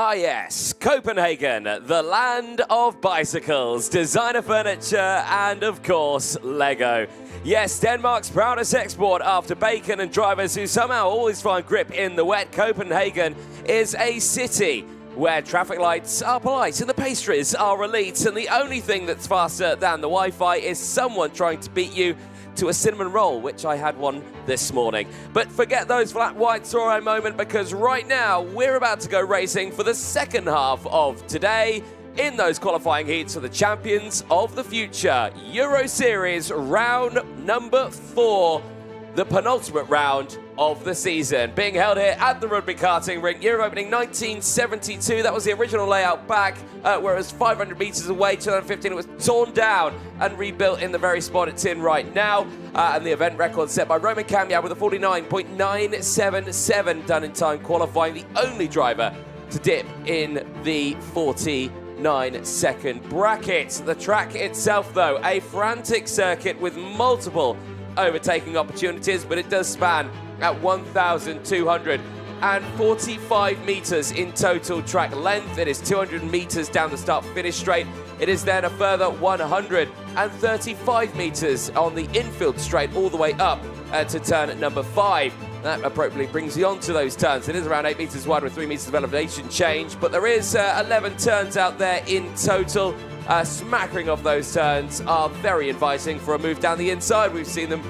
Ah yes, Copenhagen, the land of bicycles, designer furniture, and of course, Lego. Yes, Denmark's proudest export after bacon and drivers who somehow always find grip in the wet. Copenhagen is a city where traffic lights are polite and the pastries are elite, and the only thing that's faster than the Wi-Fi is someone trying to beat you to a cinnamon roll, which I had one this morning. But forget those flat white Sorrow moment, because right now we're about to go racing for the second half of today in those qualifying heats for the Champions of the Future Euro Series round number 4, the penultimate round of the season, being held here at the Rødby karting rink. Year opening 1972. That was the original layout back where it was 500 meters away. 2015 it was torn down and rebuilt in the very spot it's in right now. And the event record set by Roman Cambiad with a 49.977 done in time qualifying, the only driver to dip in the 49-second bracket. The track itself, though, a frantic circuit with multiple overtaking opportunities, but it does span at 1,245 meters in total track length. It is 200 meters down the start-finish straight. It is then a further 135 meters on the infield straight all the way up to turn number 5. That appropriately brings you on to those turns. It is around 8 meters wide with 3 meters of elevation change, but there is 11 turns out there in total. A smattering of those turns are very inviting for a move down the inside. We've seen them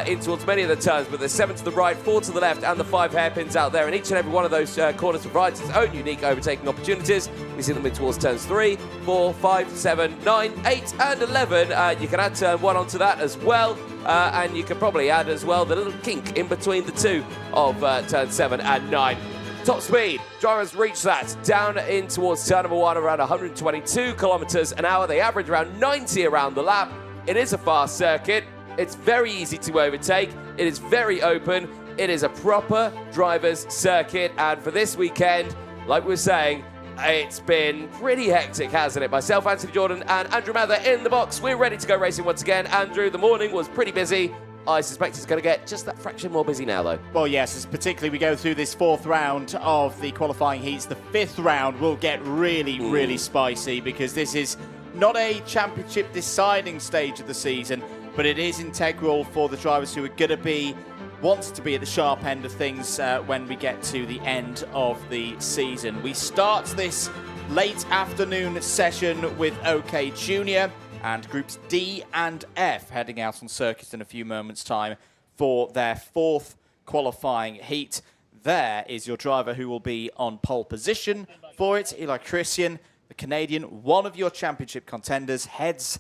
in towards many of the turns, but there's 7 to the right, 4 to the left, and the 5 hairpins out there, and each and every one of those corners provides its own unique overtaking opportunities. We see them in towards turns 3, 4, 5, 7, 9, 8, and 11. You can add turn 1 onto that as well, and you can probably add as well the little kink in between the two of turn 7 and 9. Top speed, drivers reach that down in towards turn number 1 around 122 kilometers an hour. They average around 90 around the lap. It is a fast circuit. It's very easy to overtake. It is very open. It is a proper driver's circuit. And for this weekend, like we were saying, it's been pretty hectic, hasn't it? Myself, Anthony Jordan, and Andrew Mather in the box. We're ready to go racing once again. Andrew, the morning was pretty busy. I suspect it's going to get just that fraction more busy now, though. Well, yes, as particularly we go through this 4th round of the qualifying heats. The 5th round will get really spicy, because this is not a championship deciding stage of the season, but it is integral for the drivers who are going to want to be at the sharp end of things when we get to the end of the season. We start this late afternoon session with OK Junior, and groups D and F heading out on circuit in a few moments' time for their 4th qualifying heat. There is your driver who will be on pole position for it, Eli Christian, the Canadian, one of your championship contenders, headed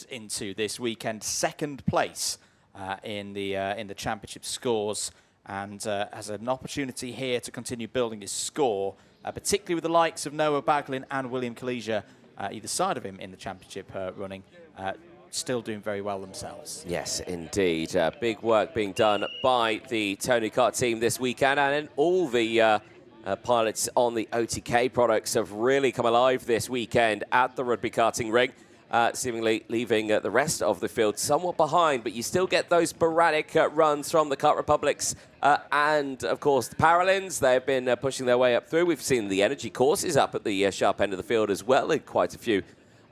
into this weekend 2nd place in the championship scores, and has an opportunity here to continue building his score, particularly with the likes of Noah Baglin and William Kalesia either side of him in the championship running, still doing very well themselves. Yes, indeed. Big work being done by the Tony Kart team this weekend, and all the pilots on the OTK products have really come alive this weekend at the Rødby karting rink, seemingly leaving the rest of the field somewhat behind, but you still get those sporadic runs from the Kart Republics and, of course, the Paralins. They've been pushing their way up through. We've seen the energy courses up at the sharp end of the field as well in quite a few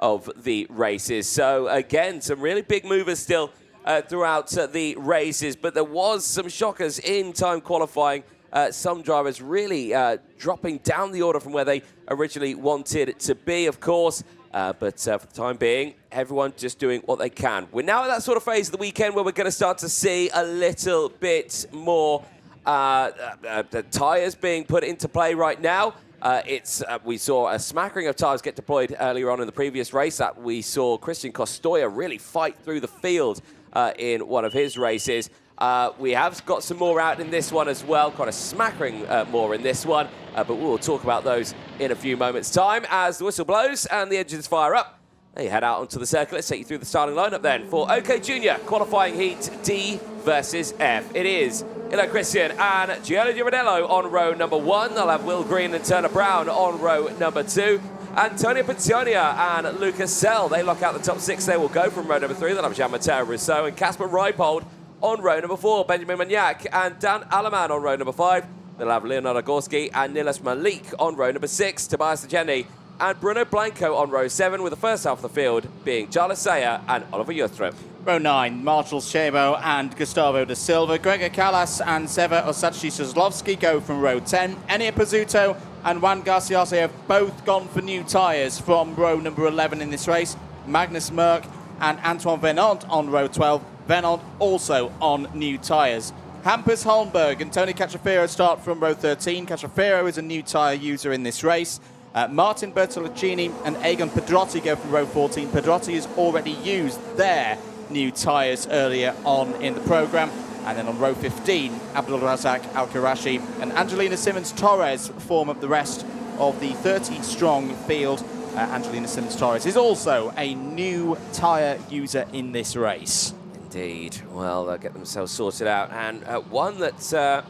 of the races. So, again, some really big movers still throughout the races, but there was some shockers in time qualifying. Some drivers really dropping down the order from where they originally wanted it to be, of course. But for the time being, everyone just doing what they can. We're now at that sort of phase of the weekend where we're going to start to see a little bit more the tyres being put into play right now. We saw a smattering of tyres get deployed earlier on in the previous race. That we saw Christian Costoya really fight through the field in one of his races. We have got some more out in this one as well, quite a smattering more in this one, but we'll talk about those in a few moments' time as the whistle blows and the engines fire up. They head out onto the circuit. Let's take you through the starting lineup then for OK Junior qualifying heat D versus F. It is Eli Christian and Gianni Giardello on row number 1. They'll have Will Green and Turner Brown on row number 2. Antonio Pizzonia and Lucas Sell, they lock out the top 6. They will go from row number 3. They'll have Jean-Matteo Rousseau and Casper Reipold on row number 4. Benjamin Magnac and Dan Alleman on row number 5. They'll have Leonardo Gorski and Nilas Malik on row number 6, Tobias Dejeni and Bruno Blanco on row 7, with the first half of the field being Charles Sayer and Oliver Jutrup. Row 9, Marshall Shabo and Gustavo da Silva. Gregor Callas and Seva Osachi-Soslovsky go from row 10. Enea Pizzuto and Juan Garciase have both gone for new tyres from row number 11 in this race. Magnus Merck and Antoine Venant on row 12. Venant also on new tyres. Hampus Holmberg and Tony Cacciafero start from row 13. Cacciafero is a new tyre user in this race. Martin Bertolacini and Egon Pedrotti go from row 14. Pedrotti has already used their new tyres earlier on in the programme. And then on row 15, Abdul Razak Al-Karashi and Angelina Simmons-Torres form up the rest of the 30-strong field. Angelina Simmons-Torres is also a new tyre user in this race. Indeed. Well, they'll get themselves sorted out. And one that's, throw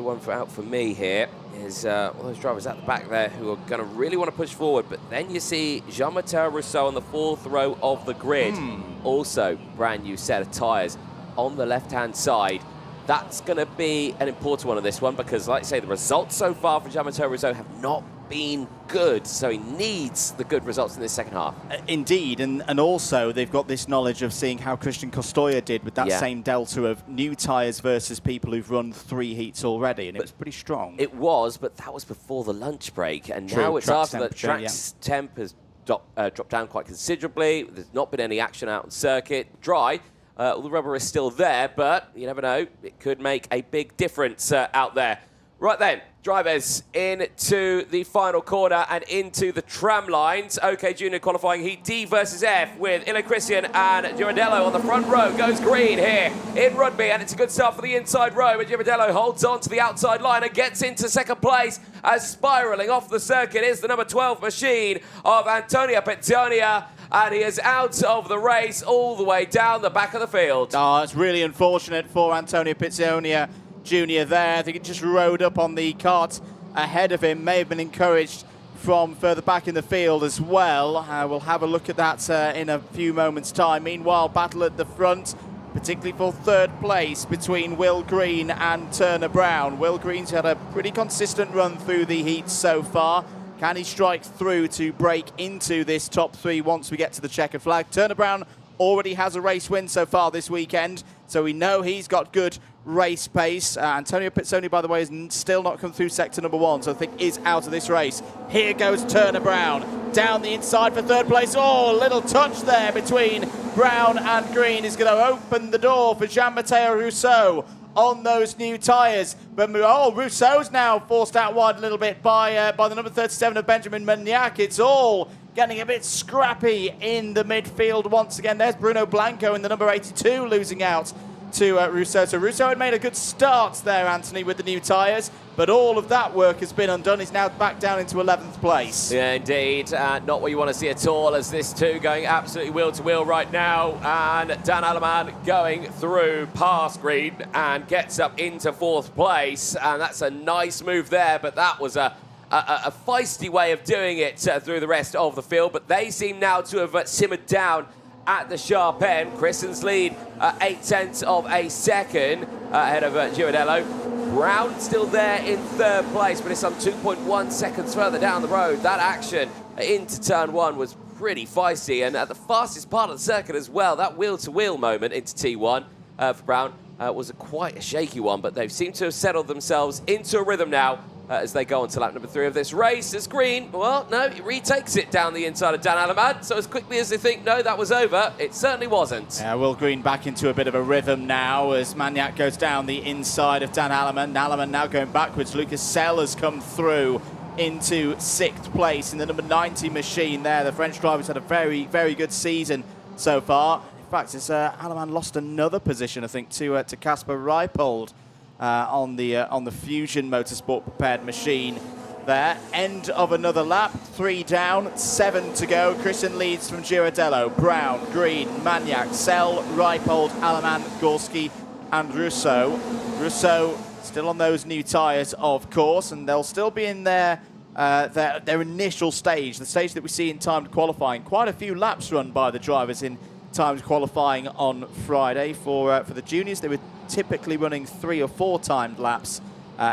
one out for me here, is one of those drivers at the back there who are going to really want to push forward. But then you see Jean-Matteo Rousseau on the 4th row of the grid. Also, brand new set of tyres on the left-hand side. That's going to be an important one on this one because, like I say, the results so far for Jean-Matteo Rousseau have not been good, so he needs the good results in this second half. Indeed, and also they've got this knowledge of seeing how Christian Costoya did with that same delta of new tyres versus people who've run 3 heats already, and it was pretty strong. It was, but that was before the lunch break, and True, now it's after the track's temp has dropped down quite considerably. There's not been any action out on circuit. Dry. All the rubber is still there, but you never know. It could make a big difference out there. Right then, drivers into the final corner and into the tram lines. OK Junior qualifying heat D versus F with Ile Christian and Girardello on the front row. Goes green here in Rødby, and it's a good start for the inside row. But Girardello holds on to the outside line and gets into second place as spiralling off the circuit is the number 12 machine of Antonio Pettonia. And he is out of the race all the way down the back of the field. Oh, it's really unfortunate for Antonio Pettonia Jr. there. I think it just rode up on the kart ahead of him. May have been encouraged from further back in the field as well. We'll have a look at that in a few moments' time. Meanwhile, battle at the front, particularly for 3rd place between Will Green and Turner Brown. Will Green's had a pretty consistent run through the heat so far. Can he strike through to break into this top 3 once we get to the checkered flag? Turner Brown already has a race win so far this weekend, so we know he's got good race pace. Antonio Pettonia, by the way, is still not come through sector number 1, so I think is out of this race. Here goes Turner Brown down the inside for 3rd place. Oh, a little touch there between Brown and Green is going to open the door for Jean-Matteo Rousseau on those new tyres. But Rousseau's now forced out wide a little bit by the number 37 of Benjamin Magnac. It's all getting a bit scrappy in the midfield once again. There's Bruno Blanco in the number 82 losing out to Rousseau. So Rousseau had made a good start there, Anthony, with the new tyres, but all of that work has been undone. He's now back down into 11th place. Yeah, indeed. Not what you want to see at all, as this two going absolutely wheel to wheel right now. And Dan Alleman going through past Green and gets up into 4th place. And that's a nice move there, but that was a feisty way of doing it through the rest of the field. But they seem now to have simmered down at the sharp end. Christen's lead 0.8 of a second ahead of Girardello. Brown still there in 3rd place, but it's some 2.1 seconds further down the road. That action into turn 1 was pretty feisty, and at the fastest part of the circuit as well. That wheel-to-wheel moment into T1 for Brown was quite a shaky one, but they've seemed to have settled themselves into a rhythm now as they go on to lap number 3 of this race. As Green, well, no, he retakes it down the inside of Dan Alleman. So as quickly as they think, no, that was over, it certainly wasn't. Yeah, Will Green back into a bit of a rhythm now as Magnac goes down the inside of Dan Alleman. Alleman now going backwards. Lucas Sell has come through into 6th place in the number 90 machine there. The French driver's had a very, very good season so far. In fact, it's Alleman lost another position, I think, to Casper Reipold. On the Fusion Motorsport prepared machine there. End of another lap, 3 down, 7 to go. Christian leads from Girardello, Brown, Green, Magnac, Sell, Reipold, Alleman, Gorski and Rousseau. Rousseau still on those new tyres, of course, and they'll still be in their initial stage, the stage that we see in timed qualifying. Quite a few laps run by the drivers in timed qualifying on Friday. For the juniors, they were typically running 3 or 4 timed laps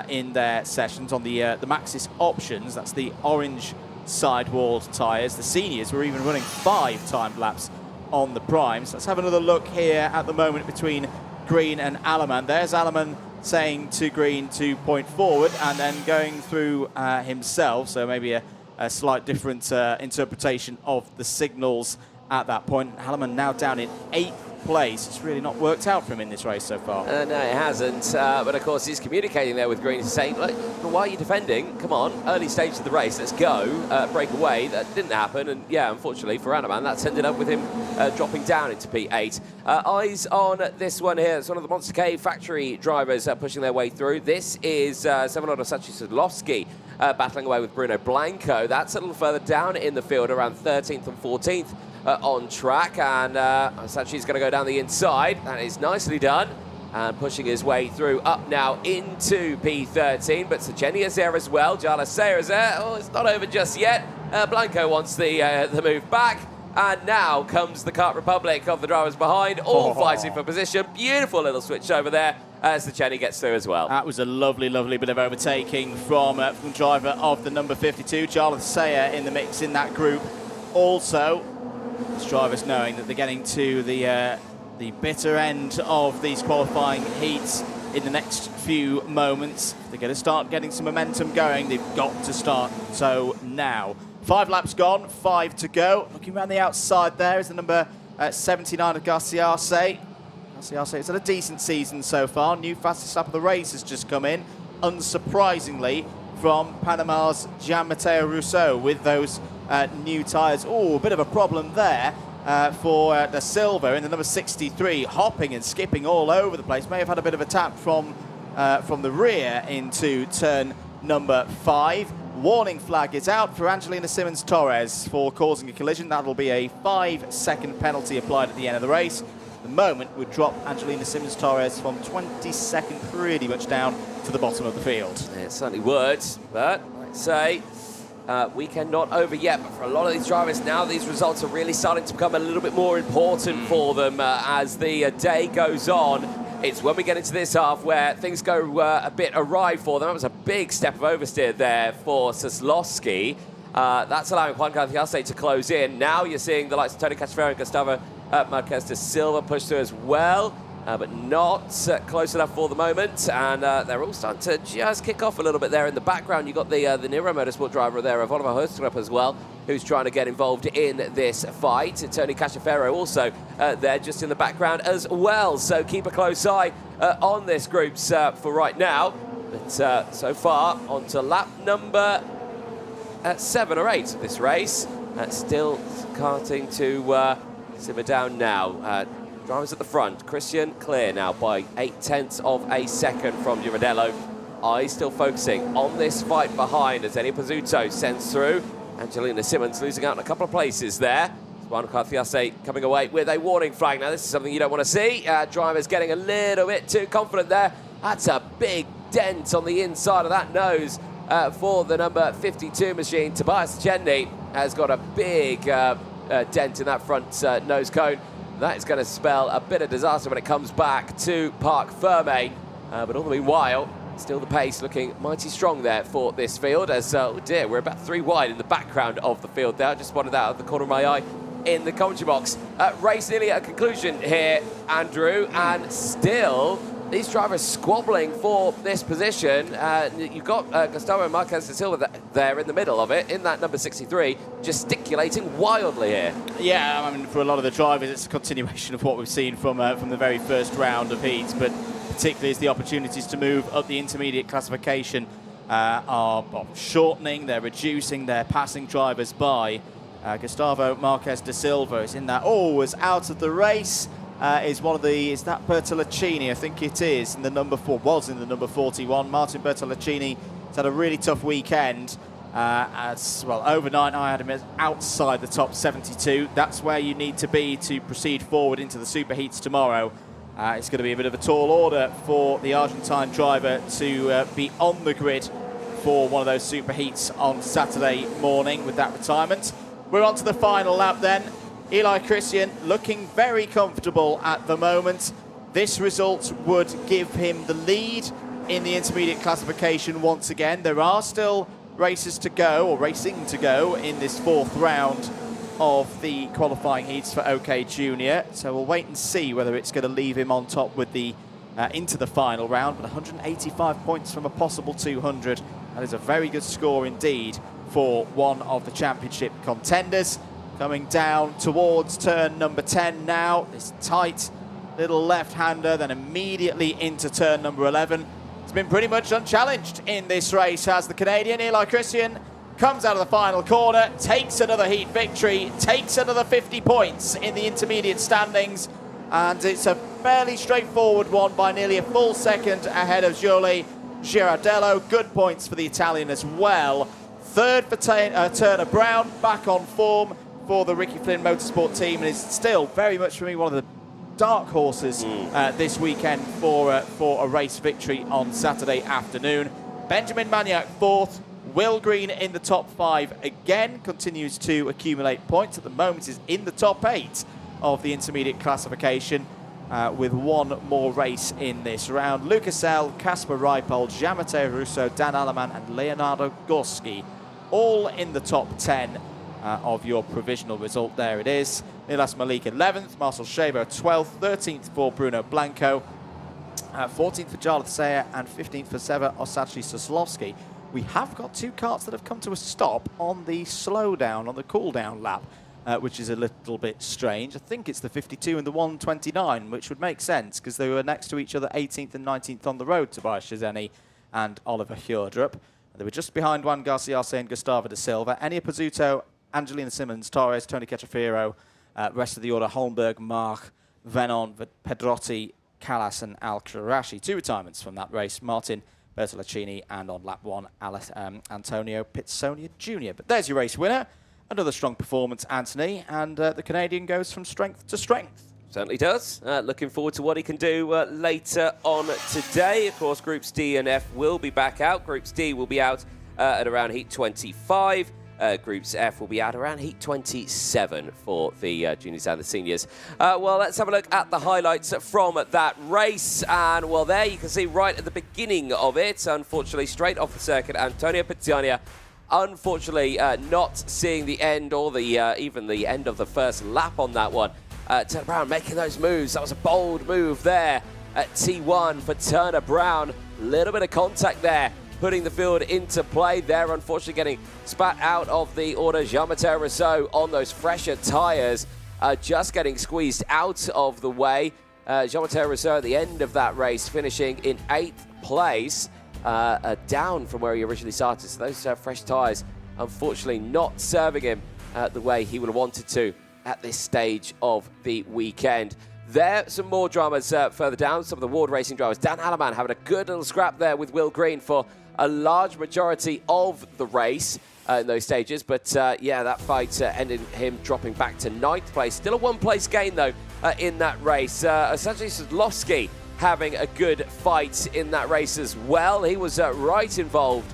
in their sessions on the Maxxis options. That's the orange sidewalled tyres. The seniors were even running 5 timed laps on the primes. Let's have another look here at the moment between Green and Alleman. There's Alleman saying to Green to point forward and then going through himself, so maybe a slight different interpretation of the signals at that point. Alleman now down in 8th place. It's really not worked out for him in this race so far. No, it hasn't. But of course, he's communicating there with Green, saying, "Look, why are you defending? Come on, early stage of the race, let's go." Break away. That didn't happen, and yeah, unfortunately for Alleman, that's ended up with him dropping down into P8. Eyes on this one here. It's one of the Monster K factory drivers pushing their way through. This is Severino Sachi-Sadlowski battling away with Bruno Blanco. That's a little further down in the field, around 13th and 14th. On track, and Sachi's going to go down the inside. That is nicely done, and pushing his way through up now into P13. But Sajeni is there as well. Jala Sayer is there. Oh, it's not over just yet. Blanco wants the move back, and now comes the Kart Republic of the drivers behind, all fighting for position. Beautiful little switch over there as Sajeni gets through as well. That was a lovely, lovely bit of overtaking from the driver of the number 52, Jala Sayer, in the mix in that group. Also, drivers knowing that they're getting to the bitter end of these qualifying heats in the next few moments. They're going to start getting some momentum going. They've got to start so now. 5 laps gone, 5 to go. Looking around the outside there is the number 79 of Garciase. Garciase has had a decent season so far. New fastest lap of the race has just come in, unsurprisingly, from Panama's Gian-Matteo Rousseau with those new tyres. Oh, a bit of a problem there for Da Silva in the number 63, hopping and skipping all over the place. May have had a bit of a tap from the rear into turn number 5. Warning flag is out for Angelina Simmons-Torres for causing a collision. That will be a 5-second penalty applied at the end of the race. The moment would drop Angelina Simmons-Torres from 22nd pretty much down to the bottom of the field. Yeah, it certainly would, but I'd say weekend not over yet, but for a lot of these drivers now, these results are really starting to become a little bit more important for them as the day goes on. It's when we get into this half where things go a bit awry for them. That was a big step of oversteer there for Saslowski. That's allowing Juan Garciase to close in. Now you're seeing the likes of Tony Cachefero and Gustavo Marquez de Silva push through as well. But not close enough for the moment, and they're all starting to just kick off a little bit there in the background. You've got the Nero Motorsport driver there, Oliver Hostrup as well, who's trying to get involved in this fight. Tony Cachefero also there just in the background as well, so keep a close eye on this groups for right now. But so far, on to lap number 7 or 8 of this race. Still starting to simmer down now. Drivers at the front, Christian clear now by 0.8 of a second from Girardello. Eyes still focusing on this fight behind as Eddie Pizzuto sends through. Angelina Simmons losing out in a couple of places there. Juan Garciase coming away with a warning flag. Now this is something you don't want to see. Drivers getting a little bit too confident there. That's a big dent on the inside of that nose for the number 52 machine. Tobias Chenny has got a big dent in that front nose cone. That is going to spell a bit of disaster when it comes back to Parc Ferme. But all the meanwhile, still the pace looking mighty strong there for this field. As, oh dear, we're about 3 wide in the background of the field there. I just spotted that out of the corner of my eye in the commentary box. Race nearly at a conclusion here, Andrew, and still these drivers squabbling for this position. You've got Gustavo Marquez de Silva there in the middle of it, in that number 63, gesticulating wildly here. Yeah, I mean, for a lot of the drivers, it's a continuation of what we've seen from the very first round of heats, but particularly as the opportunities to move up the intermediate classification are shortening, they're reducing, they're passing drivers by. Gustavo Marquez de Silva is in that, is out of the race. Is that Bertolacini? I think it is, in the number 4, was in the number 41. Martin Bertolacini has had a really tough weekend. As well, overnight I had him outside the top 72. That's where you need to be to proceed forward into the superheats tomorrow. It's going to be a bit of a tall order for the Argentine driver to be on the grid for one of those superheats on Saturday morning with that retirement. We're on to the final lap then. Eli Christian looking very comfortable at the moment. This result would give him the lead in the intermediate classification once again. There are still races to go, or racing to go, in this 4th round of the qualifying heats for OK Junior. So we'll wait and see whether it's going to leave him on top with the into the final round. But 185 points from a possible 200. That is a very good score indeed for one of the championship contenders. Coming down towards turn number 10 now. This tight little left-hander, then immediately into turn number 11. It's been pretty much unchallenged in this race as the Canadian Eli Christian comes out of the final corner, takes another heat victory, takes another 50 points in the intermediate standings, and it's a fairly straightforward one by nearly a full second ahead of Jolie Girardello. Good points for the Italian as well. Third for Turner Brown, back on form for the Ricky Flynn Motorsport team, and is still very much for me one of the dark horses this weekend for a race victory on Saturday afternoon. Benjamin Maniac 4th. Will Green in the top 5 again, continues to accumulate points. At the moment is in the top 8 of the intermediate classification with one more race in this round. Lucas L, Kasper Reipold, Jean-Matteo Russo, Dan Alleman and Leonardo Gorski all in the top 10 of your provisional result. There it is. Nilas Malik 11th, Marcel Scheber 12th, 13th for Bruno Blanco, 14th for Jarlath Sayer and 15th for Seva Osachi Soslovsky. We have got 2 karts that have come to a stop on the slowdown, on the cool-down lap, which is a little bit strange. I think it's the 52 and the 129, which would make sense because they were next to each other 18th and 19th on the road, Tobias Shazeni and Oliver Hjordrup. They were just behind Juan Garcia and Gustavo da Silva. Enia Pizzuto, Angelina Simmons, Torres, Tony Cachafero, rest of the order, Holmberg, Mark, Venon, Pedrotti, Callas and Al-Karashi. 2 retirements from that race, Martin Bertolacini and on lap 1, Antonio Pitsonia Jr. But there's your race winner. Another strong performance, Anthony, and the Canadian goes from strength to strength. Certainly does. Looking forward to what he can do later on today. Of course, Groups D and F will be back out. Groups D will be out at around heat 25. Groups F will be out around heat 27 for the juniors and the seniors. Well, let's have a look at the highlights from that race. And, well, there you can see right at the beginning of it, unfortunately, straight off the circuit, Antonio Pizzania, unfortunately, not seeing the end or the even the end of the first lap on that one. Turner Brown making those moves. That was a bold move there at T1 for Turner Brown. A little bit of contact there, putting the field into play there. Unfortunately, getting spat out of the order. Jean-Matteo Rousseau on those fresher tyres, just getting squeezed out of the way. Jean-Matteo Rousseau at the end of that race finishing in 8th place, down from where he originally started. So those fresh tyres, unfortunately, not serving him the way he would have wanted to at this stage of the weekend. There, some more dramas further down. Some of the Ward Racing drivers. Dan Alleman having a good little scrap there with Will Green for a large majority of the race in those stages. But yeah, that fight ended him dropping back to 9th place. Still a 1-place gain, though, in that race. Essentially, Soslovsky having a good fight in that race as well. He was right involved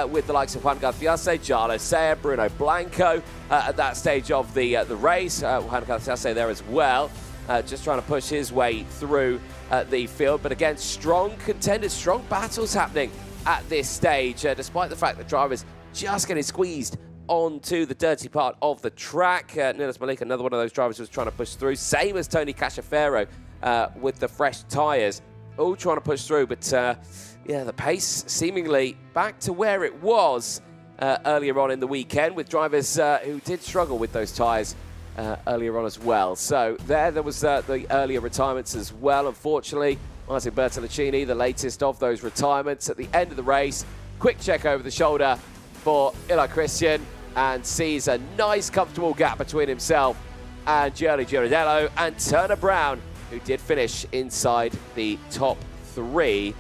with the likes of Juan Garciase, Jarlath Sayer, Bruno Blanco at that stage of the race. Juan Garciase there as well, just trying to push his way through the field. But again, strong contenders, strong battles happening at this stage, despite the fact that drivers just getting squeezed onto the dirty part of the track. Nilas Malik, another one of those drivers who was trying to push through. Same as Tony Cachafero with the fresh tyres, all trying to push through. But yeah, the pace seemingly back to where it was earlier on in the weekend, with drivers who did struggle with those tyres earlier on as well. So there was the earlier retirements as well, unfortunately. Martin Bertolacini, the latest of those retirements at the end of the race. Quick check over the shoulder for Eli Christian, and sees a nice, comfortable gap between himself and Jolie Girardello and Turner Brown, who did finish inside the top 3.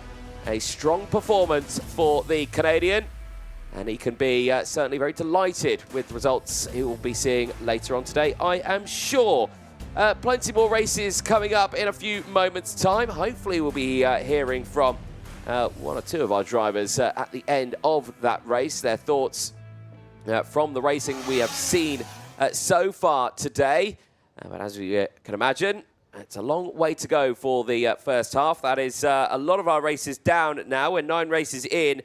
A strong performance for the Canadian, and he can be certainly very delighted with the results he will be seeing later on today, I am sure. Plenty more races coming up in a few moments' time. Hopefully we'll be hearing from 1 or 2 of our drivers at the end of that race, their thoughts from the racing we have seen so far today. But as you can imagine, it's a long way to go for the first half. That is a lot of our races down now. We're 9 races in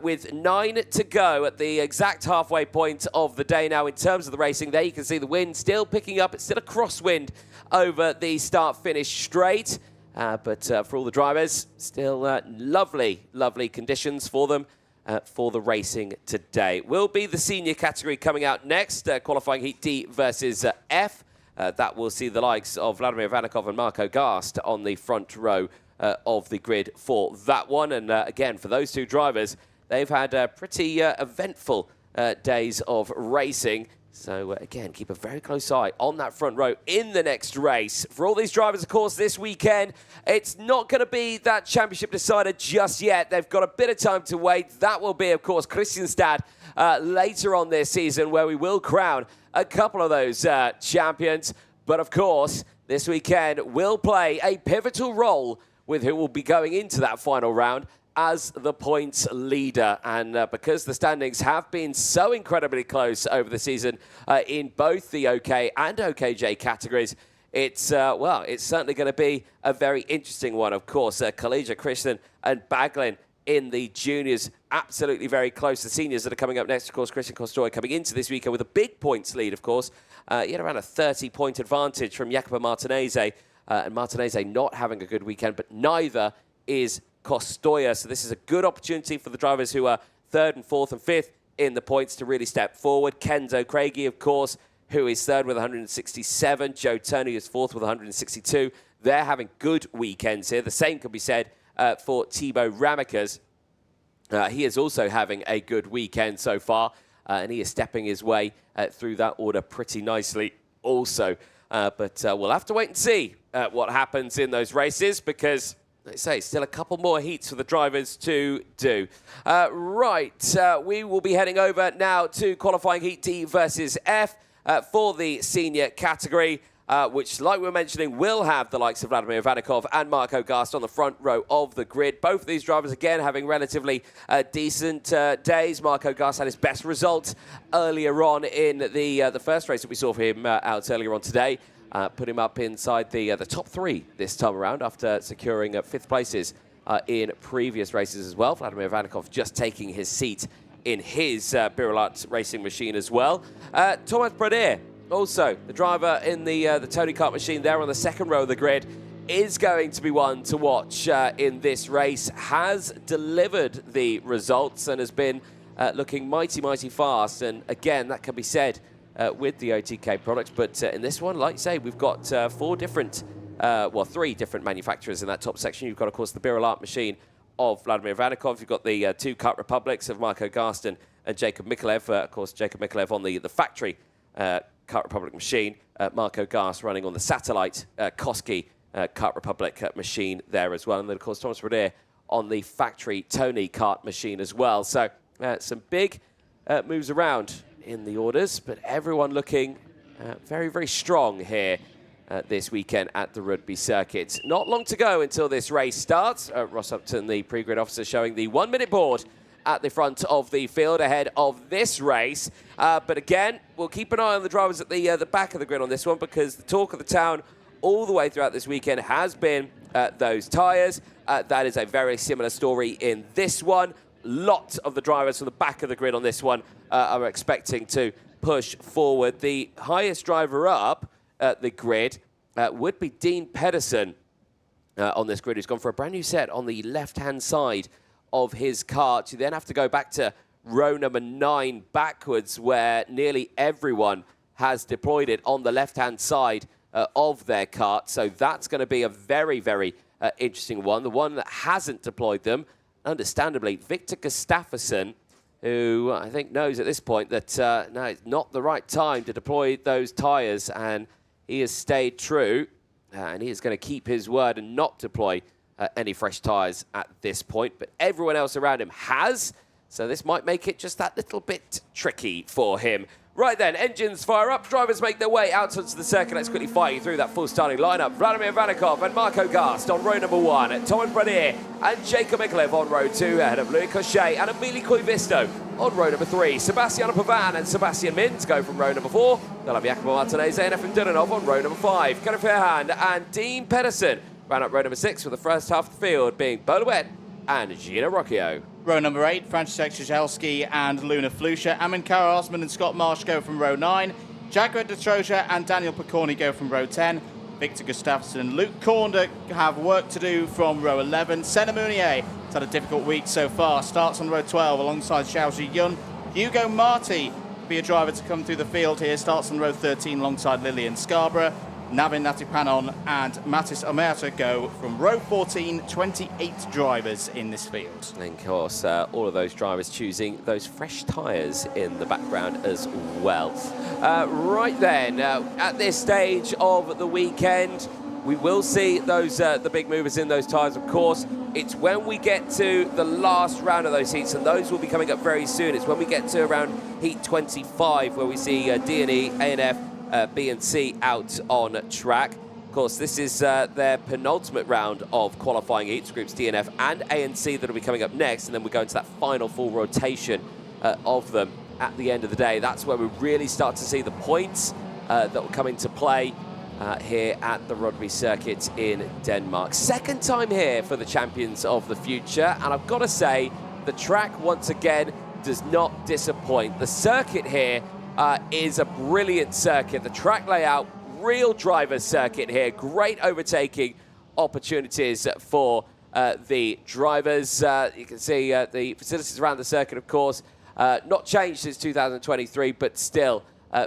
with 9 to go at the exact halfway point of the day now in terms of the racing. There you can see the wind still picking up. It's still a crosswind over the start-finish straight. But for all the drivers, still lovely, lovely conditions for them for the racing today. Will be the senior category coming out next, qualifying heat D versus F. That will see the likes of Vladimir Vanikov and Marco Gast on the front row of the grid for that one. And again, for those 2 drivers, they've had pretty eventful days of racing. So, again, keep a very close eye on that front row in the next race. For all these drivers, of course, this weekend, it's not going to be that championship decider just yet. They've got a bit of time to wait. That will be, of course, Kristianstad later on this season, where we will crown a couple of those champions. But, of course, this weekend will play a pivotal role with who will be going into that final round as the points leader. And because the standings have been so incredibly close over the season in both the OK and OKJ categories, it's, well, it's certainly going to be a very interesting one. Of course, Kalija, Krishnan and Baglin in the juniors, absolutely very close. The seniors that are coming up next, of course, Christian Kostoy coming into this weekend with a big points lead, of course. He had around a 30-point advantage from Jacopo Martinez, and Martinez not having a good weekend, but neither is Kostoya. So this is a good opportunity for the drivers who are 3rd and 4th and 5th in the points to really step forward. Kenzo Craigie, of course, who is 3rd with 167. Joe Turney is 4th with 162. They're having good weekends here. The same can be said for Thibaut Ramikas. He is also having a good weekend so far, and he is stepping his way through that order pretty nicely also. But we'll have to wait and see what happens in those races, because let's say still a couple more heats for the drivers to do. We will be heading over now to qualifying heat D versus F for the senior category, which, like we were mentioning, will have the likes of Vladimir Vanikov and Marco Gast on the front row of the grid. Both of these drivers, again, having relatively decent days. Marco Gast had his best result earlier on in the first race that we saw for him out earlier on today. Put him up inside the top 3 this time around after securing 5th places in previous races as well. Vladimir Vanikov just taking his seat in his Birilat racing machine as well. Thomas Pradir, also the driver in the Tony Kart machine there on the 2nd row of the grid, is going to be one to watch in this race. Has delivered the results and has been looking mighty, mighty fast. And again, that can be said with the OTK products, but in this one, like I say, we've got 3 different manufacturers in that top section. You've got, of course, the Birilat machine of Vladimir Vanikov. You've got the 2 Kart Republics of Marco Gast and Jacob Mikulev. Of course, Jacob Mikulev on the factory Kart Republic machine. Marco Gast running on the satellite Koski Kart Republic machine there as well. And then, of course, Thomas Roder on the factory Tony Kart machine as well. So some big moves around in the orders, but everyone looking very, very strong here this weekend at the Rødby circuit. Not long to go until this race starts. Ross Upton, the pre-grid officer, showing the 1-minute board at the front of the field ahead of this race. But again, we'll keep an eye on the drivers at the back of the grid on this one, because the talk of the town all the way throughout this weekend has been those tyres. That is a very similar story in this one. Lot of the drivers from the back of the grid on this one are expecting to push forward. The highest driver up at the grid would be Dean Pedersen on this grid, who's gone for a brand new set on the left-hand side of his kart. You then have to go back to row number 9 backwards, where nearly everyone has deployed it on the left-hand side of their kart. So that's going to be a very, very interesting one. The one that hasn't deployed them, understandably, Victor Gustafsson, who I think knows at this point that no, it's not the right time to deploy those tyres, and he has stayed true, and he is going to keep his word and not deploy any fresh tyres at this point. But everyone else around him has, so this might make it just that little bit tricky for him. Right then, engines fire up, drivers make their way out onto the circuit. Let's quickly fire you through that full starting lineup. Vladimir Vanikov and Marco Gast on row number 1. Thomas Bradier and Jacob Mikolev on row 2, ahead of Louis Cochet and Emily Koivisto on row number 3. Sebastiano Pavan and Sebastian Mins go from row number 4. They'll have Jacopo Martinez and Efim Dudanov on row number 5. Kenneth Fairhand and Dean Pedersen round up row number 6 for the first half of the field, being Boluet and Gina Rocchio. Row number 8, Franciszek Krzyżelski and Luna Flusha. Amin Kara Osman and Scott Marsh go from row 9. Jaguar de Troja and Daniel Picorni go from row 10. Victor Gustafsson and Luke Cornder have work to do from row 11. Senna Mounier has had a difficult week so far. Starts on row 12 alongside Xiao Ji Yun. Hugo Marti will be a driver to come through the field here. Starts on row 13 alongside Lillian Scarborough. Navin Natipanon and Mattis Omerta go from row 14, 28 drivers in this field. And of course, all of those drivers choosing those fresh tyres in the background as well. Right then, at this stage of the weekend, we will see those the big movers in those tyres, of course. It's when we get to the last round of those heats, and those will be coming up very soon. It's when we get to around heat 25, where we see D&E, A&F, B and C out on track. Of course, this is their penultimate round of qualifying heats, groups D and F and A and C, that will be coming up next, and then we go into that final full rotation of them at the end of the day. That's where we really start to see the points that will come into play here at the Rødby circuit in Denmark. Second time here for the champions of the future, and I've got to say, the track once again does not disappoint. The circuit here is a brilliant circuit. The track layout, real driver's circuit here. Great overtaking opportunities for the drivers. You can see the facilities around the circuit, of course, not changed since 2023, but still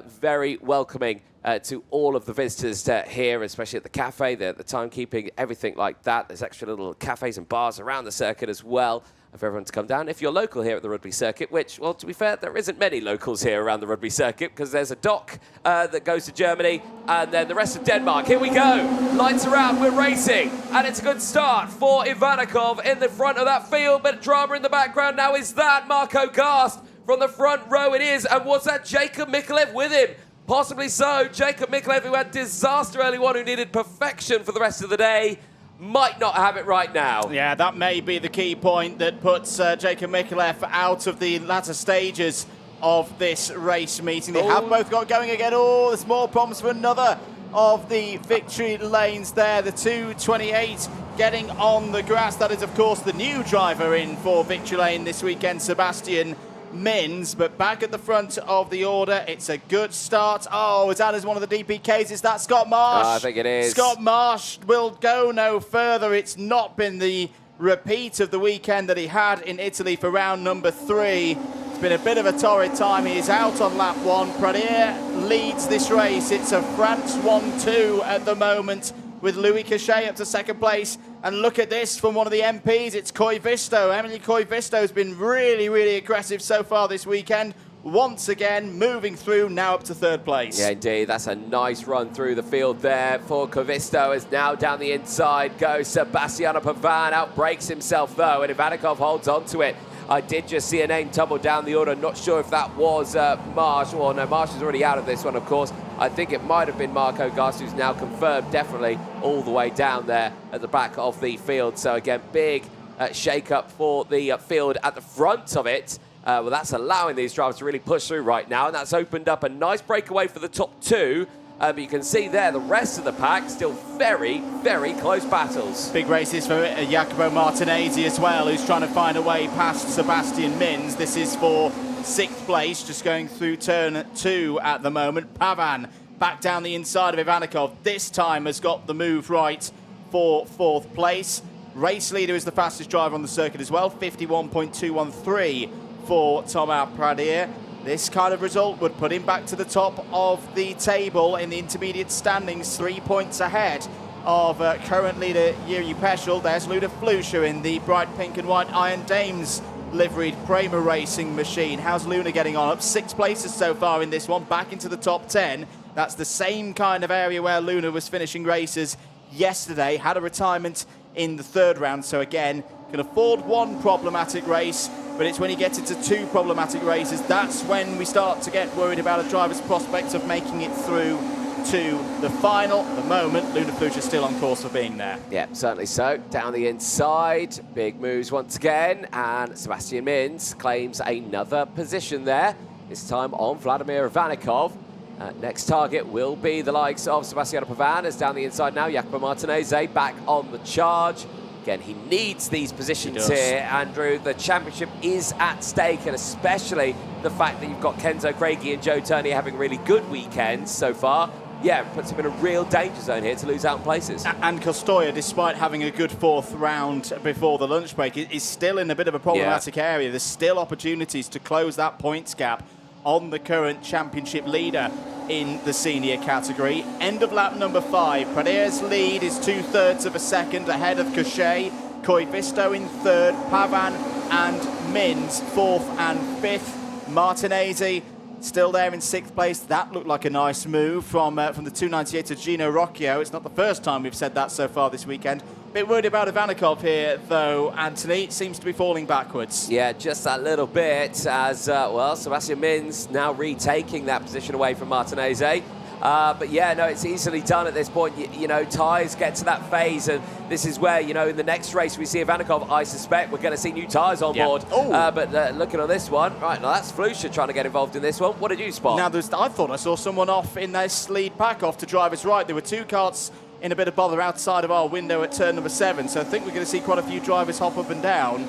very welcoming to all of the visitors here, especially at the cafe, the timekeeping, everything like that. There's extra little cafes and bars around the circuit as well for everyone to come down. If you're local here at the Rødby circuit, which, well, to be fair, there isn't many locals here around the Rødby circuit, because there's a dock that goes to Germany, and then the rest of Denmark. Here we go. Lights are out, we're racing, and it's a good start for Ivanikov in the front of that field, but drama in the background now. Is that Marco Gast from the front row? It is, and was that Jacob Mikolev with him? Possibly so. Jacob Mikolev, who had disaster early on, who needed perfection for the rest of the day, might not have it right now. Yeah, that may be the key point that puts Jacob Mikolev out of the latter stages of this race meeting. They have both got going again. Oh, there's more problems for another of the victory lanes there. The 228 getting on the grass. That is, of course, the new driver in for victory lane this weekend, Sebastian Mins. But back at the front of the order, it's a good start. Oh, is that as one of the DPKs? Is that Scott Marsh? I think it is. Scott Marsh will go no further. It's not been the repeat of the weekend that he had in Italy for round number 3. It's been a bit of a torrid time. He is out on lap 1. Pradier leads this race. It's a France 1-2 at the moment, with Louis Cochet up to second place. And look at this from one of the MPs. It's Koivisto. Emily Koivisto has been really, really aggressive so far this weekend. Once again, moving through, now up to third place. Yeah, indeed. That's a nice run through the field there for Koivisto, as now down the inside goes Sebastiano Pavan. Outbreaks himself, though, and Ivanikov holds on to it. I did just see a name tumble down the order. Not sure if that was Marsh. Well, no, Marsh is already out of this one, of course. I think it might have been Marco Gast, who's now confirmed definitely all the way down there at the back of the field. So, again, big shake-up for the field at the front of it. Well, that's allowing these drivers to really push through right now, and that's opened up a nice breakaway for the top 2. But you can see there the rest of the pack still very, very close battles. Big races for Jacopo Martinez as well, who's trying to find a way past Sebastian Mins. This is for 6th place, just going through turn 2 at the moment. Pavan back down the inside of Ivanikov. This time has got the move right for 4th place. Race leader is the fastest driver on the circuit as well, 51.213 for Thomas Pradier. This kind of result would put him back to the top of the table in the intermediate standings, 3 points ahead of current leader Yuri Peschel. There's Luda Flusha in the bright pink and white Iron Dames liveried Prema Racing machine. How's Luna getting on? Up 6 places so far in this one, back into the top 10. That's the same kind of area where Luna was finishing races yesterday. Had a retirement in the 3rd round, so again, can afford one problematic race but it's when he gets into two problematic races, that's when we start to get worried about a driver's prospects of making it through to the final. At the moment, Luna Flusha is still on course for being there. Yeah, certainly so. Down the inside, big moves once again, and Sebastian Mins claims another position there, this time on Vladimir Ivanikov. Next target will be the likes of Sebastiano Pavan, as down the inside now, Jacopo Martinezzi back on the charge. Again, he needs these positions here, Andrew. The championship is at stake, and especially the fact that you've got Kenzo Craigie and Joe Turney having really good weekends so far. Yeah, it puts him in a real danger zone here to lose out in places. And Costoya, despite having a good fourth round before the lunch break, is still in a bit of a problematic area. There's still opportunities to close that points gap on the current championship leader in the senior category. End of lap number 5. Pradere's lead is 2/3 of a second ahead of Cochet, Koivisto in third, Pavan and Mins 4th and 5th. Martinezzi still there in 6th place. That looked like a nice move from the 298 to Gino Rocchio. It's not the first time we've said that so far this weekend. Bit worried about Ivanikov here, though, Anthony. Seems to be falling backwards. Yeah, just that little bit as, well, Sebastian Mins now retaking that position away from Martinezzi. But yeah, no, it's easily done at this point. You know, tyres get to that phase, and this is where, you know, in the next race we see Ivanikov, I suspect we're going to see new tyres on board. But looking on this one, right, now that's Flusha trying to get involved in this one. What did you spot? Now, I thought I saw someone off in this lead pack off to driver's right. There were two karts in a bit of bother outside of our window at turn number 7, so I think we're going to see quite a few drivers hop up and down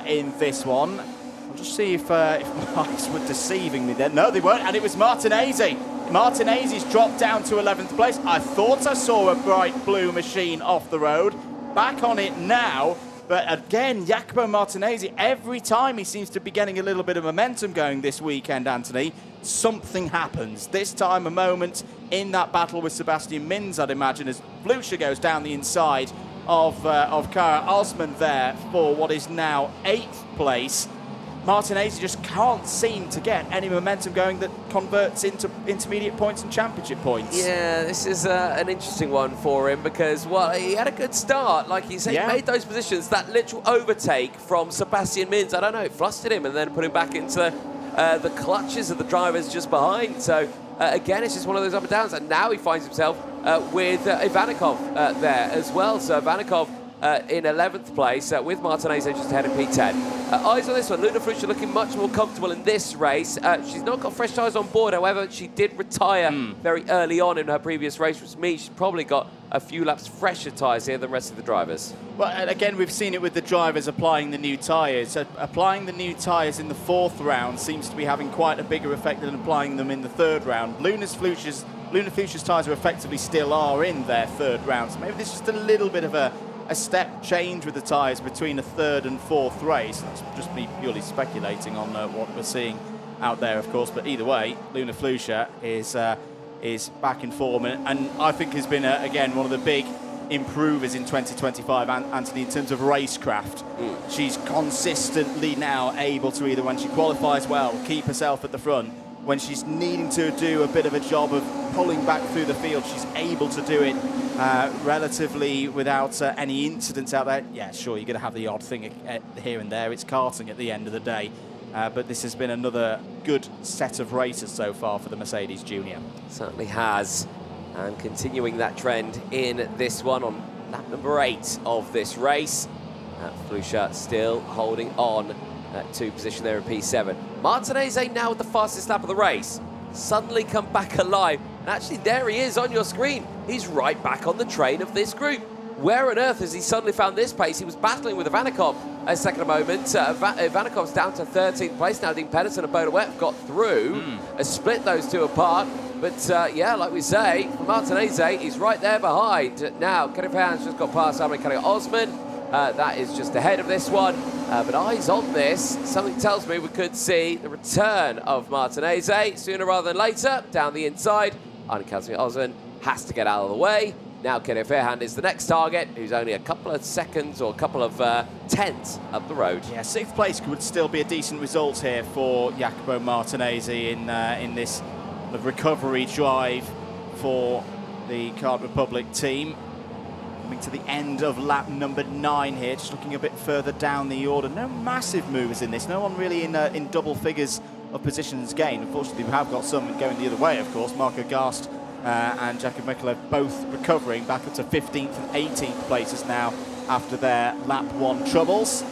in this one. I'll just see if my eyes were deceiving me then. No, they weren't, and it was Martinezzi. Martinezzi's dropped down to 11th place. I thought I saw a bright blue machine off the road. Back on it now. But again, Jacopo Martinezzi, every time he seems to be getting a little bit of momentum going this weekend, Anthony, something happens. This time, a moment in that battle with Sebastian Mins, I'd imagine, as Flusha goes down the inside of Kara Osman there for what is now 8th place. Martinezzi just can't seem to get any momentum going that converts into intermediate points and championship points. Yeah, this is an interesting one for him because, well, he had a good start. Like you said, he made those positions. That literal overtake from Sebastian Mins, I don't know, it flustered him and then put him back into the clutches of the drivers just behind. So, again, it's just one of those up and downs. And now he finds himself with Ivanikov there as well. So, Ivanikov in 11th place with Martinezzi just ahead of P10. Eyes on this one, Luna Flusha looking much more comfortable in this race. She's not got fresh tyres on board, however, she did retire very early on in her previous race, which means she's probably got a few laps fresher tyres here than the rest of the drivers. Well, and again, we've seen it with the drivers applying the new tyres. Applying the new tyres in the 4th round seems to be having quite a bigger effect than applying them in the 3rd round. Luna Flusha's tyres are effectively still are in their 3rd round, so maybe this is just a little bit of a step change with the tyres between a 3rd and 4th race. That's just me purely speculating on what we're seeing out there, of course. But either way, Luna Flusha is back in form, and I think has been, again, one of the big improvers in 2025, Anthony, in terms of racecraft. She's consistently now able to either, when she qualifies well, keep herself at the front. When she's needing to do a bit of a job of pulling back through the field, she's able to do it relatively without any incidents out there. Yeah, sure, you're going to have the odd thing here and there. It's karting at the end of the day. But this has been another good set of races so far for the Mercedes Junior. Certainly has. And continuing that trend in this one on lap number 8 of this race. Flusha still holding on to position there in P7. Martinezzi now with the fastest lap of the race. Suddenly come back alive. And actually, there he is on your screen. He's right back on the train of this group. Where on earth has he suddenly found this pace? He was battling with Ivanikov a second moment. Ivanikov's down to 13th place now. Dean Pedersen and Boda Wet have got through. Has split those two apart. But yeah, like we say, Martinezzi, he's right there behind. Now, Kenneth Hans just got past American Osman. That is just ahead of this one. But eyes on this. Something tells me we could see the return of Martinezzi sooner rather than later. Down the inside. Anna Osman has to get out of the way. Now Kenny Fairhand is the next target, who's only a couple of seconds or a couple of tenths up the road. Yeah, 6th place would still be a decent result here for Jacopo Martinezzi in this recovery drive for the Kart Republic team. Coming to the end of lap number 9 here, just looking a bit further down the order. No massive movers in this, no one really in double figures of positions gained. Unfortunately, we have got some going the other way, of course. Marco Gast and Jakob Mikalev both recovering back up to 15th and 18th places now after their lap 1 troubles.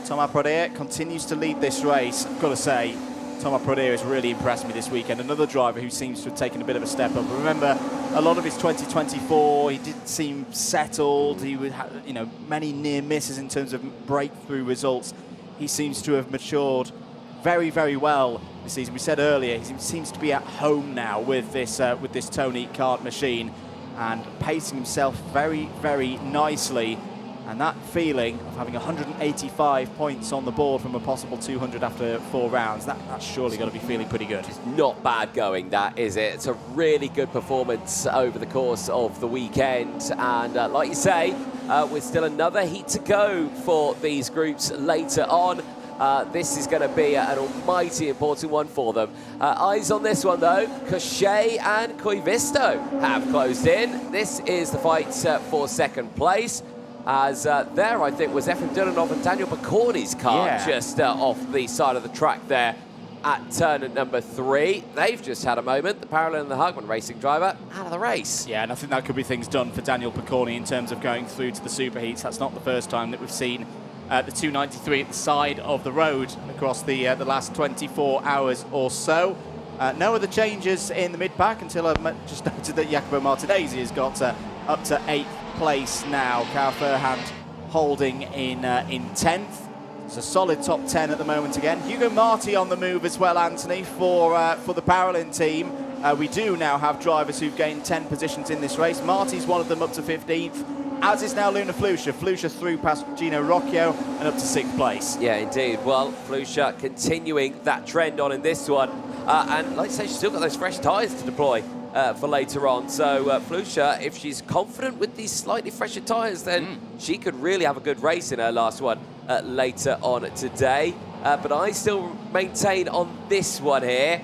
Thomas Prodea continues to lead this race. I've got to say, Thomas Prodea has really impressed me this weekend. Another driver who seems to have taken a bit of a step up. Remember, a lot of his 2024, he didn't seem settled. He would have, many near misses in terms of breakthrough results. He seems to have matured very, very well this season. We said earlier, he seems to be at home now with this Tony kart machine and pacing himself very, very nicely. And that feeling of having 185 points on the board from a possible 200 after 4 rounds, that's surely got to be feeling pretty good. It's not bad going, that, is it? It's a really good performance over the course of the weekend. And like you say, with still another heat to go for these groups later on. This is going to be an almighty important one for them. Eyes on this one, though. Cochet and Koivisto have closed in. This is the fight for second place. As there, I think, was Efrem Dulanov and Daniel Bacorni's car just off the side of the track there at turn at number 3. They've just had a moment. The Parallel and the Hugman racing driver out of the race. Yeah, and I think that could be things done for Daniel Bacorni in terms of going through to the superheats. That's not the first time that we've seen the 293 at the side of the road across the last 24 hours or so. No other changes in the mid-pack until I've just noted that Jacopo Martinezzi has got up to 8th place now. Kara Furhand holding in 10th. It's a solid top 10 at the moment again. Hugo Marti on the move as well, Anthony, for the Paralin team. We do now have drivers who've gained 10 positions in this race. Marti's one of them, up to 15th, as is now Luna Flusha. Flusha through past Gino Rocchio and up to 6th place. Yeah, indeed. Well, Flusha continuing that trend on in this one. And like I say, she's still got those fresh tyres to deploy for later on. So Flusha, if she's confident with these slightly fresher tyres, then she could really have a good race in her last one later on today. But I still maintain on this one here,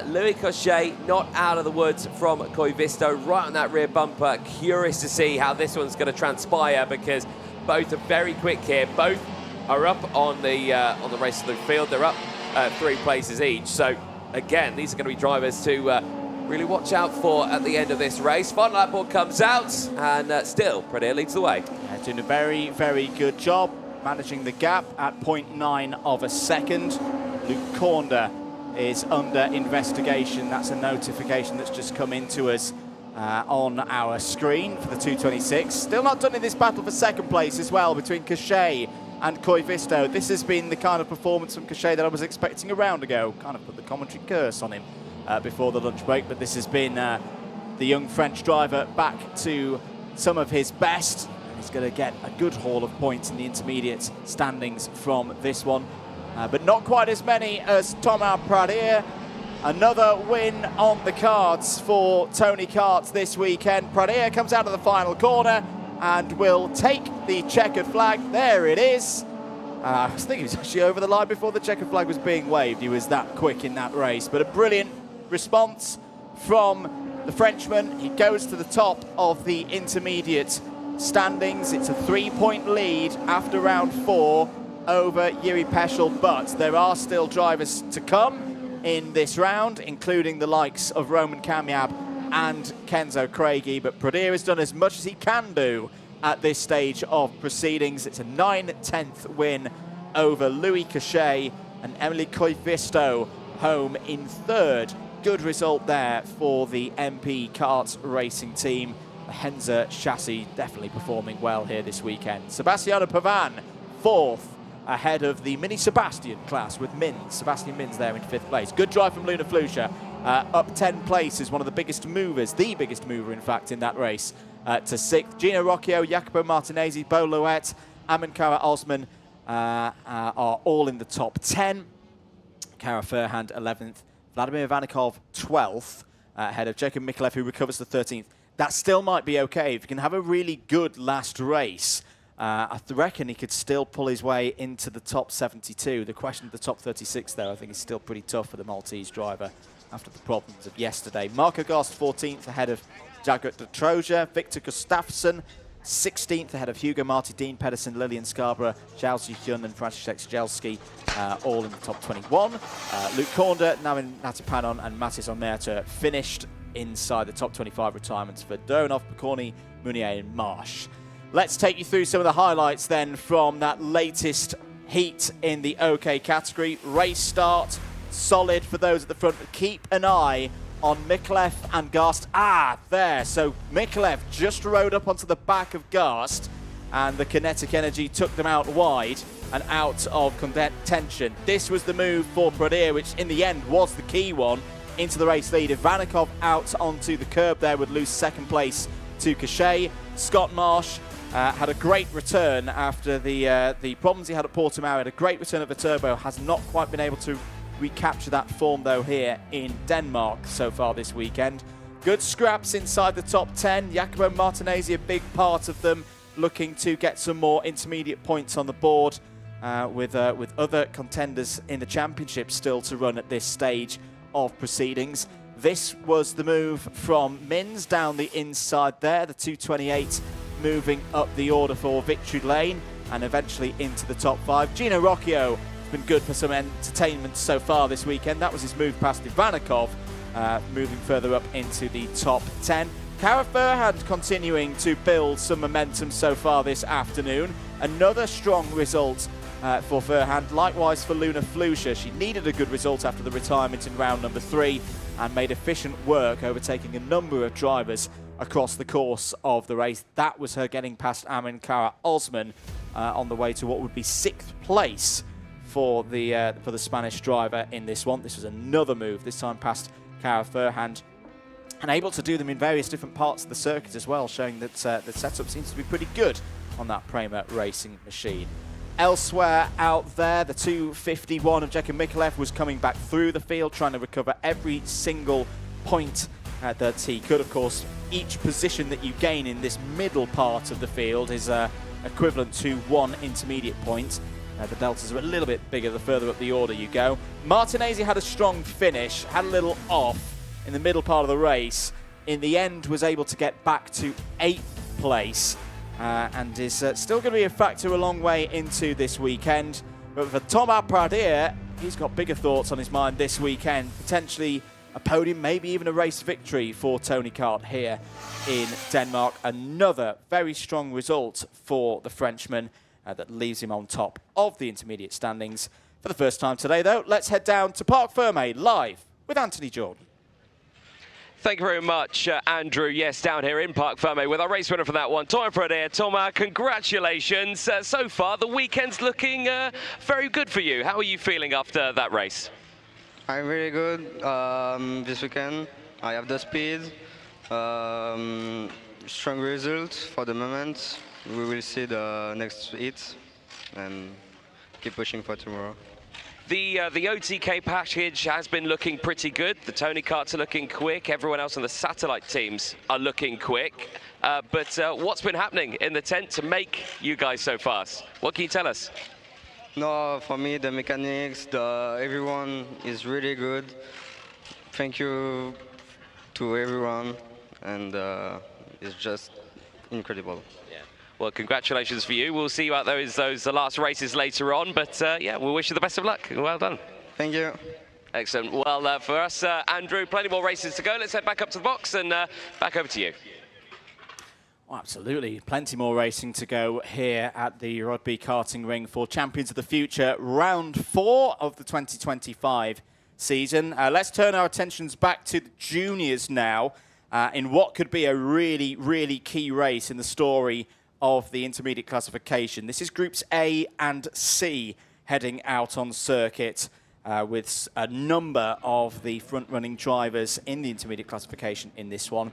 Louis Cochet not out of the woods from Koivisto, right on that rear bumper. Curious to see how this one's going to transpire, because both are very quick here. Both are up on the race of the field. They're up 3 places each. So again, these are going to be drivers to really watch out for at the end of this race. Final lap board comes out, and still Prodea leads the way. Yeah, doing a very, very good job managing the gap at 0.9 of a second. Luke Cornder is under investigation. That's a notification that's just come into us on our screen for the 226. Still not done in this battle for second place as well between Cochet and Koivisto. This has been the kind of performance from Cochet that I was expecting a round ago. Kind of put the commentary curse on him before the lunch break, but this has been the young French driver back to some of his best. He's going to get a good haul of points in the intermediate standings from this one. But not quite as many as Thomas Prodea. Another win on the cards for Tony Kart this weekend. Prodea comes out of the final corner and will take the checkered flag. There it is. I was thinking he was actually over the line before the checkered flag was being waved. He was that quick in that race. But a brilliant response from the Frenchman. He goes to the top of the intermediate standings. It's a 3-point lead after round 4 over Yuri Peschel, but there are still drivers to come in this round, including the likes of Roman Kamiab and Kenzo Craigie. But Prodea has done as much as he can do at this stage of proceedings. It's a 9/10 win over Louis Cochet, and Emily Koivisto home in 3rd. Good result there for the MP Kart racing team. The Henzer chassis definitely performing well here this weekend. Sebastiano Pavan, 4th, ahead of the Mini Sebastian class with Mins. Sebastian Mins there in 5th place. Good drive from Luna Flusha. Up 10 places, one of the biggest movers, the biggest mover, in fact, in that race, to 6th. Gino Rocchio, Jacopo Martinezzi, Bo Louet, Amin Kara Osman are all in the top 10. Kara Furhand, 11th. Vladimir Vanikov, 12th, ahead of Jacob Mikalev, who recovers the 13th. That still might be okay. If he can have a really good last race, I reckon he could still pull his way into the top 72. The question of the top 36, though, I think is still pretty tough for the Maltese driver after the problems of yesterday. Marco Gast, 14th, ahead of Jagot de Troja. Victor Gustafsson 16th ahead of Hugo Marti, Dean Pedersen, Lillian Scarborough, Zhao Zihyun and František Sjelski, all in the top 21. Luke Kornda, Navin Natipanon and Matis Omerta finished inside the top 25 retirements for Doronov, Pokorny, Mounier and Marsh. Let's take you through some of the highlights then from that latest heat in the OK category. Race start, solid for those at the front, but keep an eye on Mikulev and Garst. There. So Mikulev just rode up onto the back of Garst, and the kinetic energy took them out wide and out of contention. This was the move for Pradir, which in the end was the key one into the race lead. Ivanikov out onto the curb there would lose second place to Cachet. Scott Marsh had a great return after the problems he had at Portimao. Had a great return at the turbo. Has not quite been able to recapture that form though here in Denmark so far this weekend. Good scraps inside the top 10. Jacopo Martinezzi, a big part of them, looking to get some more intermediate points on the board with other contenders in the championship still to run at this stage of proceedings. This was the move from Mins down the inside there, the 228 moving up the order for victory lane and eventually into the top 5. Gino Rocchio has been good for some entertainment so far this weekend. That was his move past Ivanikov, moving further up into the top 10. Cara Furhand continuing to build some momentum so far this afternoon. Another strong result for Furhand, likewise for Luna Flusha. She needed a good result after the retirement in round number 3 and made efficient work, overtaking a number of drivers across the course of the race. That was her getting past Amin Kara Osman on the way to what would be 6th place for the Spanish driver in this one. This was another move, this time past Cara Furhand, and able to do them in various different parts of the circuit as well, showing that the setup seems to be pretty good on that Prema racing machine. Elsewhere out there, the 251 of Jeka Mikulev was coming back through the field, trying to recover every single point that he could. Of course, each position that you gain in this middle part of the field is equivalent to 1 intermediate point. The deltas are a little bit bigger the further up the order you go. Martinezzi had a strong finish, had a little off in the middle part of the race. In the end, was able to get back to 8th place. And is still going to be a factor a long way into this weekend. But for Thomas Pradir, he's got bigger thoughts on his mind this weekend. Potentially a podium, maybe even a race victory for Tony Kart here in Denmark. Another very strong result for the Frenchman that leaves him on top of the intermediate standings. For the first time today, though, let's head down to Parc Fermé live with Anthony Jordan. Thank you very much, Andrew. Yes, down here in Parc Fermé with our race winner for that one, Thomas Pradir. Thomas, congratulations. So far, the weekend's looking very good for you. How are you feeling after that race? I'm really good this weekend. I have the speed, strong results for the moment. We will see the next hit and keep pushing for tomorrow. The OTK package has been looking pretty good. The Tony Karts are looking quick. Everyone else on the satellite teams are looking quick. But what's been happening in the tent to make you guys so fast? What can you tell us? No, for me, the mechanics, everyone is really good. Thank you to everyone, and it's just incredible. Yeah. Well, congratulations for you. We'll see you out those last races later on. But yeah, we'll wish you the best of luck. Well done. Thank you. Excellent. Well, for us, Andrew, plenty more races to go. Let's head back up to the box and back over to you. Oh, absolutely. Plenty more racing to go here at the Rødby karting ring for Champions of the Future, round 4 of the 2025 season. Let's turn our attentions back to the juniors now in what could be a really, really key race in the story of the intermediate classification. This is groups A and C heading out on circuit with a number of the front-running drivers in the intermediate classification in this one.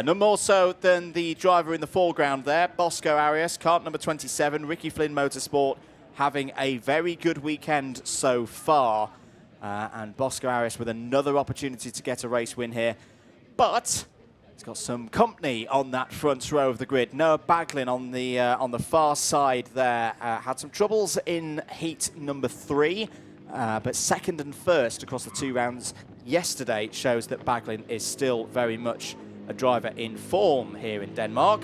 No more so than the driver in the foreground there, Bosco Arias, kart number 27, Ricky Flynn Motorsport, having a very good weekend so far. And Bosco Arias with another opportunity to get a race win here. But he's got some company on that front row of the grid. Noah Baglin on the far side there had some troubles in heat number 3, but second and first across the 2 rounds yesterday shows that Baglin is still very much a driver in form here in Denmark.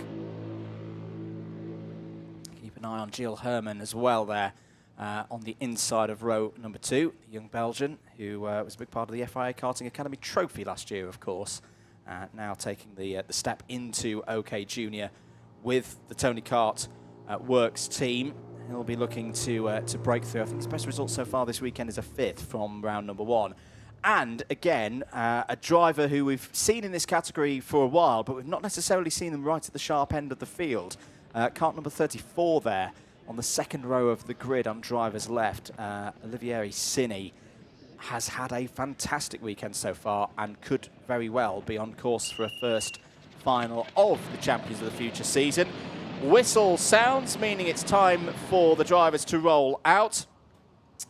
an eye on Gilles Herman as well there on the inside of row number 2. The young Belgian who was a big part of the FIA Karting Academy trophy last year, of course. Now taking the step into OK Junior with the Tony Kart Works team. He'll be looking to break through. I think his best result so far this weekend is a 5th from round number 1. And again, a driver who we've seen in this category for a while, but we've not necessarily seen them right at the sharp end of the field. Kart number 34 there on the second row of the grid on driver's left. Olivieri Cini has had a fantastic weekend so far and could very well be on course for a first final of the Champions of the Future season. Whistle sounds, meaning it's time for the drivers to roll out.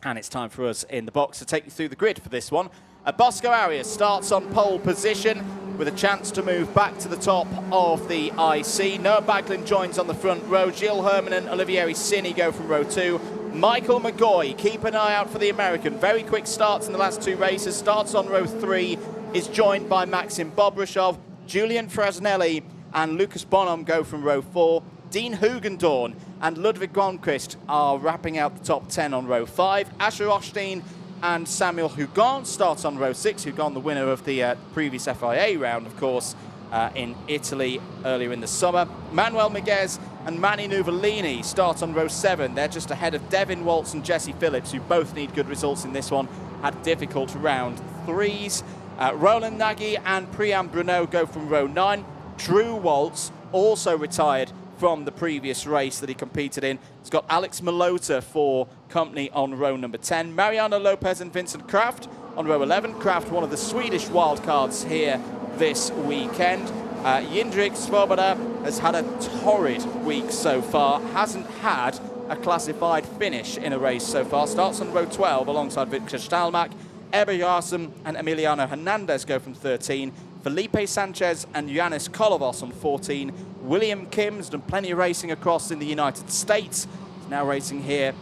And it's time for us in the box to take you through the grid for this one. Bosco Arias starts on pole position with a chance to move back to the top of the IC. Noah Baglin joins on the front row. Gilles Herman and Olivieri Cini go from row 2. Michael McGoy, keep an eye out for the American. Very quick starts in the last 2 races. Starts on row 3, is joined by Maxim Bobrishov. Julian Frasnelli and Lucas Bonhomme go from row 4. Dean Hugendorn and Ludwig Gronquist are wrapping out the top 10 on row 5. Asher Osteen and Samuel Hugon starts on row 6. Hugon, the winner of the previous FIA round, of course, in Italy earlier in the summer. Manuel Miguez and Manny Nuvolini start on row 7. They're just ahead of Devin Waltz and Jesse Phillips, who both need good results in this one. Had difficult round 3s. Roland Nagy and Priam Bruno go from row 9. Drew Waltz also retired from the previous race that he competed in. It's got Alex Malota for company on row number 10. Mariano Lopez and Vincent Kraft on row 11. Kraft, one of the Swedish wildcards here this weekend. Jindrik Svoboda has had a torrid week so far. Hasn't had a classified finish in a race so far. Starts on row 12 alongside Victor Stalmack. Eber Yarsum and Emiliano Hernandez go from 13. Felipe Sanchez and Yanis Kolovos on 14. William Kim's done plenty of racing across in the United States. He's now racing here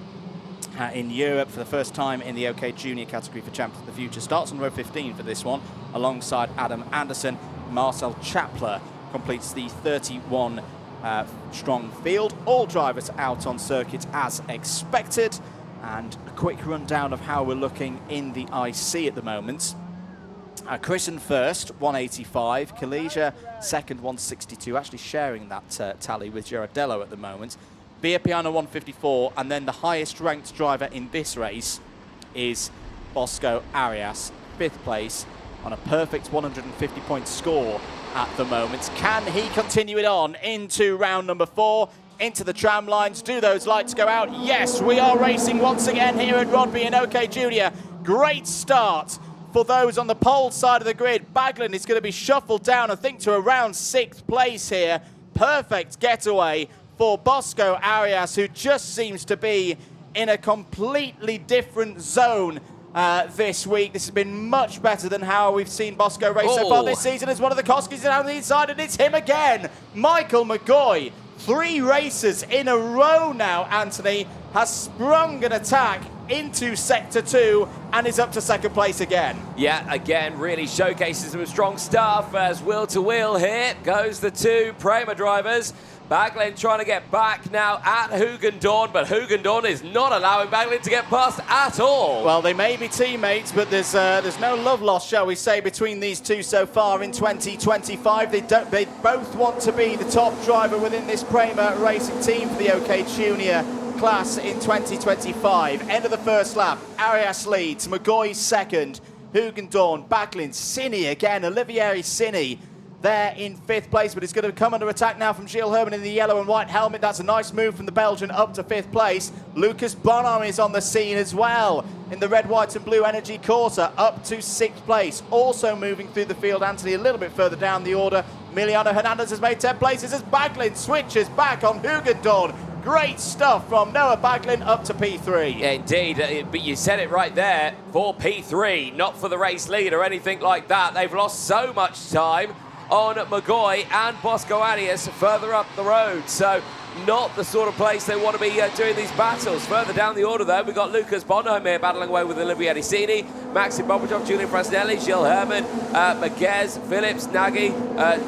in Europe for the first time in the OK Junior category for Champions of the Future. Starts on row 15 for this one, alongside Adam Anderson. Marcel Chapler completes the 31 strong field. All drivers out on circuit as expected. And a quick rundown of how we're looking in the IC at the moment. Chrisen first, 185. Kalesia second, 162. Actually sharing that tally with Girardello at the moment. Viapiano 154. And then the highest ranked driver in this race is Bosco Arias, 5th place on a perfect 150-point score at the moment. Can he continue it on into round number 4? Into the tram lines. Do those lights go out? Yes, we are racing once again here at Rødby in OK Junior. Great start for those on the pole side of the grid. Baglin is going to be shuffled down, I think, to around 6th place here. Perfect getaway for Bosco Arias, who just seems to be in a completely different zone this week. This has been much better than how we've seen Bosco race so far this season as one of the Koskis down the inside, and it's him again. Michael McGoy, 3 races in a row now, Anthony, has sprung an attack into Sector 2 and is up to 2nd place again. Yeah, again, really showcases some strong stuff as wheel to wheel here goes the 2 Prema drivers. Baglin trying to get back now at Hugendorn, but Hugendorn is not allowing Baglin to get past at all. Well, they may be teammates, but there's no love lost, shall we say, between these two so far in 2025. They both want to be the top driver within this Prema racing team for the OK Junior class in 2025. End of the first lap, Arias leads, McGoy second, Hugendorn, Baglin, Cini again, Olivieri Cini there in 5th place, but it's going to come under attack now from Gilles Herman in the yellow and white helmet. That's a nice move from the Belgian up to 5th place. Lucas Bonhomme is on the scene as well in the red, white and blue Energy Corsa, up to 6th place. Also moving through the field, Anthony, a little bit further down the order. Emiliano Hernandez has made 10 places as Baglin switches back on Hugendorn. Great stuff from Noah Baglin up to P3. Yeah, indeed, but you said it right there, for P3, not for the race lead or anything like that. They've lost so much time on McGoy and Bosco Arias further up the road. So not the sort of place they want to be doing these battles. Further down the order, though, we've got Lucas Bonhomme here battling away with Olivieri Cini, Maxim Bobrikov, Julian Frasnelli, Gilles Herman, Miguez, Phillips, Nagy,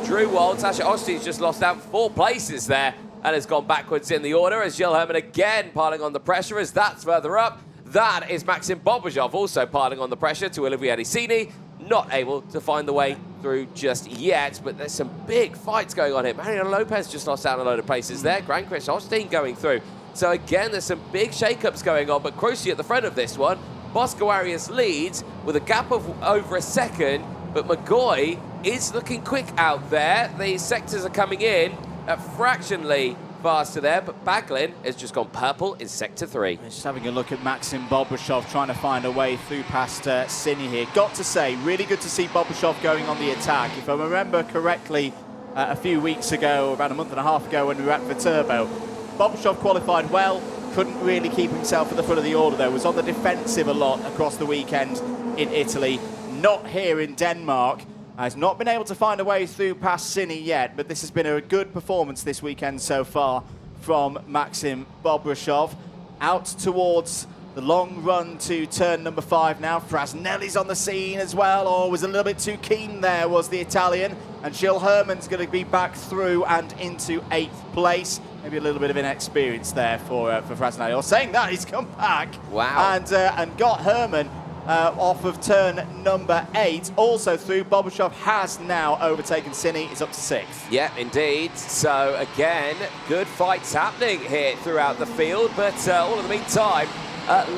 Drew Waltz. Asher Osteen's just lost out 4 places there and has gone backwards in the order as Gilles Herman again piling on the pressure as that's further up. That is Maxim Bobrikov also piling on the pressure to Olivier Dicini. Not able to find the way through just yet, but there's some big fights going on here. Mariano Lopez just lost out on a load of places there. Granqvist Austin going through. So again, there's some big shake-ups going on, but Croce at the front of this one. Bosco Arias leads with a gap of over a second, but McGoy is looking quick out there. The sectors are coming in at fractionally faster there, but Baglin has just gone purple in Sector 3. Just having a look at Maxim Bobrikov trying to find a way through past Cini here. Got to say, really good to see Bobrikov going on the attack. If I remember correctly, a few weeks ago, about a month and a half ago when we were at Viterbo, Bobrikov qualified well, couldn't really keep himself at the front of the order though, was on the defensive a lot across the weekend in Italy, not here in Denmark. Has not been able to find a way through past Cini yet, but this has been a good performance this weekend so far from Maxim Bobrikov. Out towards the long run to turn number 5 now. Frasnelli's on the scene as well, or was a little bit too keen there, was the Italian. And Gilles Herman's going to be back through and into 8th place. Maybe a little bit of inexperience there for Frasnelli. Or saying that, he's come back. Wow. And got Herman off of turn number 8. Also through, Bobrikov has now overtaken Cini. He's up to 6th. Yeah, indeed. So again, good fights happening here throughout the field, but all in the meantime,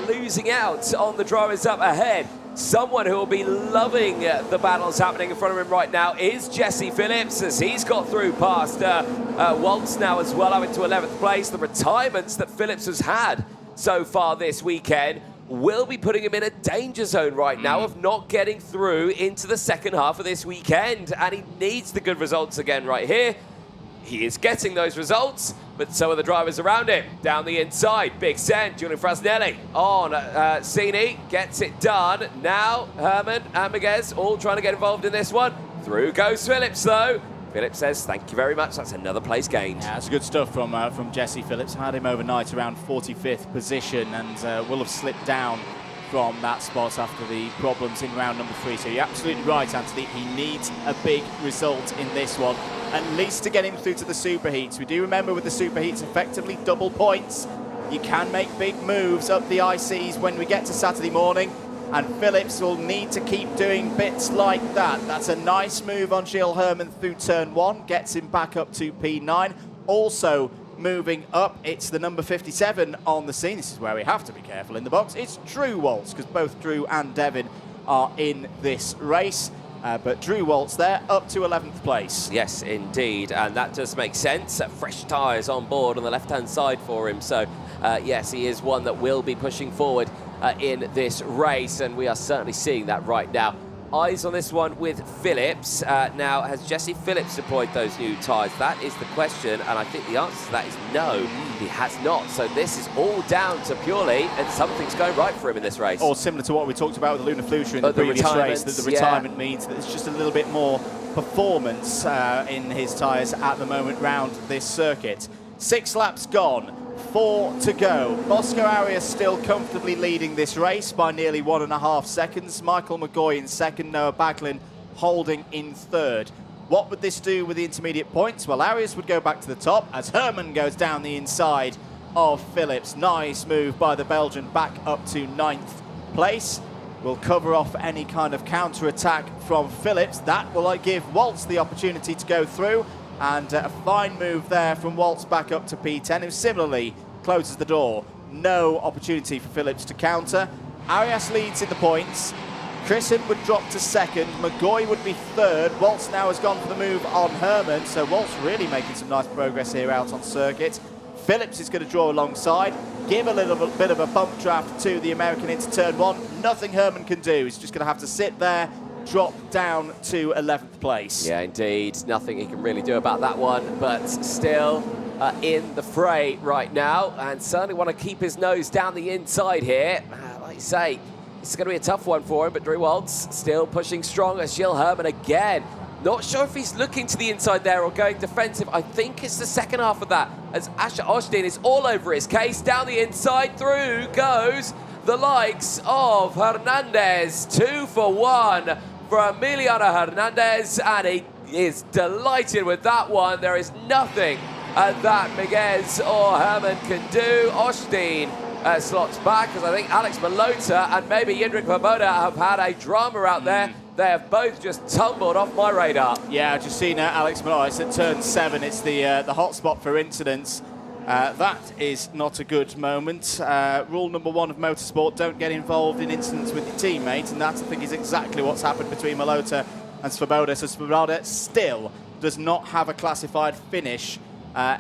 losing out on the drivers up ahead. Someone who will be loving the battles happening in front of him right now is Jesse Phillips, as he's got through past Waltz now as well, up into 11th place. The retirements that Phillips has had so far this weekend will be putting him in a danger zone right now of not getting through into the second half of this weekend, and he needs the good results again right here. He is getting those results, but so are the drivers around him. Down the inside, Big Sen, Julian Frasnelli on Cini, gets it done. Now Herman and Miguez all trying to get involved in this one. Through goes Phillips though. Phillips says, thank you very much, that's another place gained. Yeah, that's good stuff from Jesse Phillips. Had him overnight around 45th position and will have slipped down from that spot after the problems in round number 3. So you're absolutely right, Anthony. He needs a big result in this one, at least to get him through to the superheats. We do remember with the superheats, effectively double points. You can make big moves up the ICs when we get to Saturday morning, and Phillips will need to keep doing bits like that. That's a nice move on Gilles Herman through turn 1, gets him back up to P9. Also moving up, it's the number 57 on the scene. This is where we have to be careful in the box. It's Drew Waltz, because both Drew and Devin are in this race. But Drew Waltz there, up to 11th place. Yes, indeed, and that does make sense. Fresh tyres on board on the left-hand side for him. So, yes, he is one that will be pushing forward in this race, and we are certainly seeing that right now. Eyes on this one with Phillips. Now, has Jesse Phillips deployed those new tyres? That is the question, and I think the answer to that is no, he has not. So this is all down to purely, and something's going right for him in this race. Or similar to what we talked about with Luna Flucher in the previous race, that the retirement means that it's just a little bit more performance in his tyres at the moment round this circuit. 6 laps gone. 4 to go. Bosco Arias still comfortably leading this race by nearly 1.5 seconds. Michael McGoy in second, Noah Baglin holding in third. What would this do with the intermediate points? Well, Arias would go back to the top as Herman goes down the inside of Phillips. Nice move by the Belgian back up to 9th place. Will cover off any kind of counter-attack from Phillips. That will give Waltz the opportunity to go through. And a fine move there from Waltz back up to P10, who similarly closes the door. No opportunity for Phillips to counter. Arias leads in the points. Christen would drop to second. McGoy would be third. Waltz now has gone for the move on Herman. So Waltz really making some nice progress here out on circuit. Phillips is going to draw alongside, give a little bit of a bump draft to the American into turn 1. Nothing Herman can do. He's just going to have to sit there, drop down to 11th place. Yeah, indeed. Nothing he can really do about that one, but still in the fray right now, and certainly want to keep his nose down the inside here. Like you say, it's going to be a tough one for him, but Drew Waltz still pushing strong as Gilles Herman again. Not sure if he's looking to the inside there or going defensive. I think it's the second half of that, as Asher Austin is all over his case. Down the inside, through goes the likes of Hernandez. 2 for 1 for Emiliano Hernandez, and he is delighted with that one. There is nothing that Miguez or Herman can do. Osteen slots back, because I think Alex Malota and maybe Jindrik Voboda have had a drama out there. They have both just tumbled off my radar. Yeah, I've just seen Alex Malota. It's at turn 7. It's the hot spot for incidents. That is not a good moment. Rule number 1 of motorsport, don't get involved in incidents with your teammates, and that, I think, is exactly what's happened between Malota and Svoboda. So Svoboda still does not have a classified finish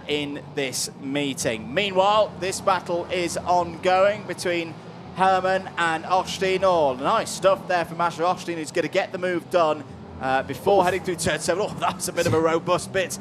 in this meeting. Meanwhile, this battle is ongoing between Herman and Osteen. Oh, nice stuff there from Asher Osteen, who's going to get the move done before heading through turn 7. Oh, that was a bit of a robust bit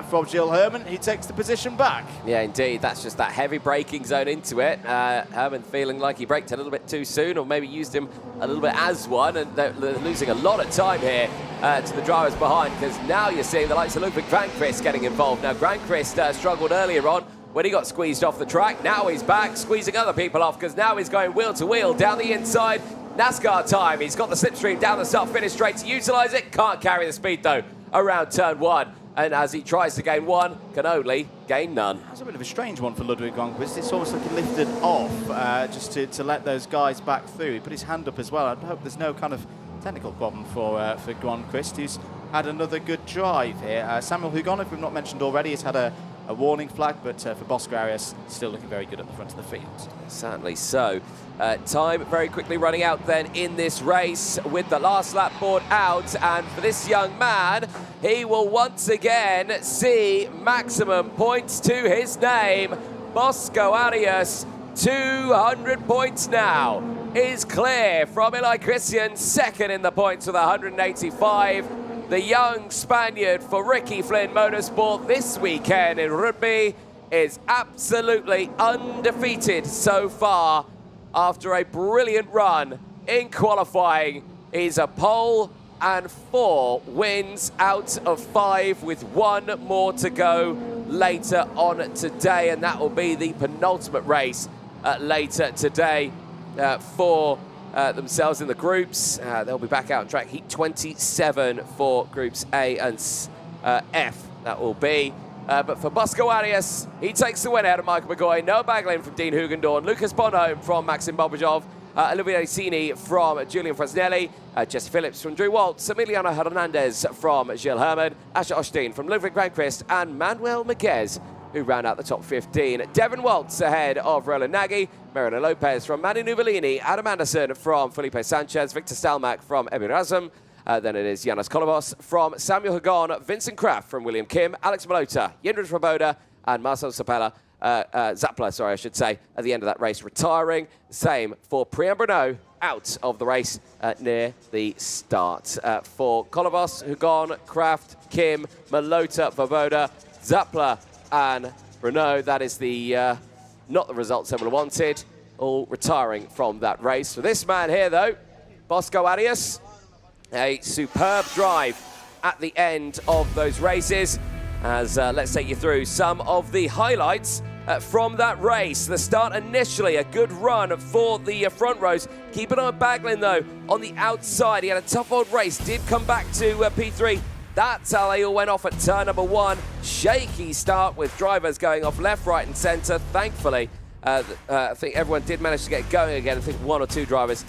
from Gilles Herman. He takes the position back. Yeah, indeed. That's just that heavy braking zone into it. Herman feeling like he braked a little bit too soon, or maybe used him a little bit as one, and they're losing a lot of time here to the drivers behind, because now you're seeing the likes of Ludwig Granqvist getting involved. Now, Granqvist struggled earlier on when he got squeezed off the track. Now he's back, squeezing other people off, because now he's going wheel to wheel down the inside. NASCAR time. He's got the slipstream down the start-finish straight to utilise it. Can't carry the speed, though, around turn 1. And as he tries to gain 1, can only gain none. That's a bit of a strange one for Ludwig Granqvist. It's almost like he lifted off just to let those guys back through. He put his hand up as well. I hope there's no kind of technical problem for Granqvist, who's had another good drive here. Samuel Hugon, if we've not mentioned already, has had a warning flag, but for Bosco Arias, still looking very good at the front of the field. Certainly so. Time very quickly running out then in this race with the last lap board out, and for this young man, he will once again see maximum points to his name. Bosco Arias, 200 points now, is clear from Eli Christian, second in the points with 185. The young Spaniard for Ricky Flynn Motorsport this weekend in Rødby is absolutely undefeated so far after a brilliant run in qualifying. He's a pole and 4 wins out of 5, with 1 more to go later on today, and that will be the penultimate race later today for themselves in the groups. They'll be back out on track. Heat 27 for groups A and F, that will be. But for Bosco Arias, he takes the win out of Michael McGoy, Noah Baglin from Dean Hugendorn, Lucas Bonhomme from Maxim Bobajov, Olivier Cini from Julian Fresnelli, Jesse Phillips from Drew Waltz, Emiliano Hernandez from Gilles Herman, Asher Osteen from Ludwig Granqvist, and Manuel Miguez, who round out the top 15. Devon Waltz ahead of Roland Nagy, Mariano Lopez from Manu Nuvolini, Adam Anderson from Felipe Sanchez, Victor Stalmack from Emil Razum. Then it is Janos Kolovos from Samuel Hagon, Vincent Kraft from William Kim, Alex Malota, Jindrik Svoboda, and Marcel Zappler, I should say, at the end of that race, retiring. Same for Priam Bruno, out of the race near the start. For Kolovos, Hagon, Kraft, Kim, Malota, Svoboda, Zappler, and Bruno, that is the not the results they would have wanted, all retiring from that race. For this man here, though, Bosco Arias, a superb drive at the end of those races. As let's take you through some of the highlights from that race. The start initially, a good run for the front rows. Keep an eye on Baglin, though, on the outside. He had a tough old race, did come back to P3. That's how they all went off at turn number 1. Shaky start with drivers going off left, right and centre. Thankfully, I think everyone did manage to get going again. I think 1 or 2 drivers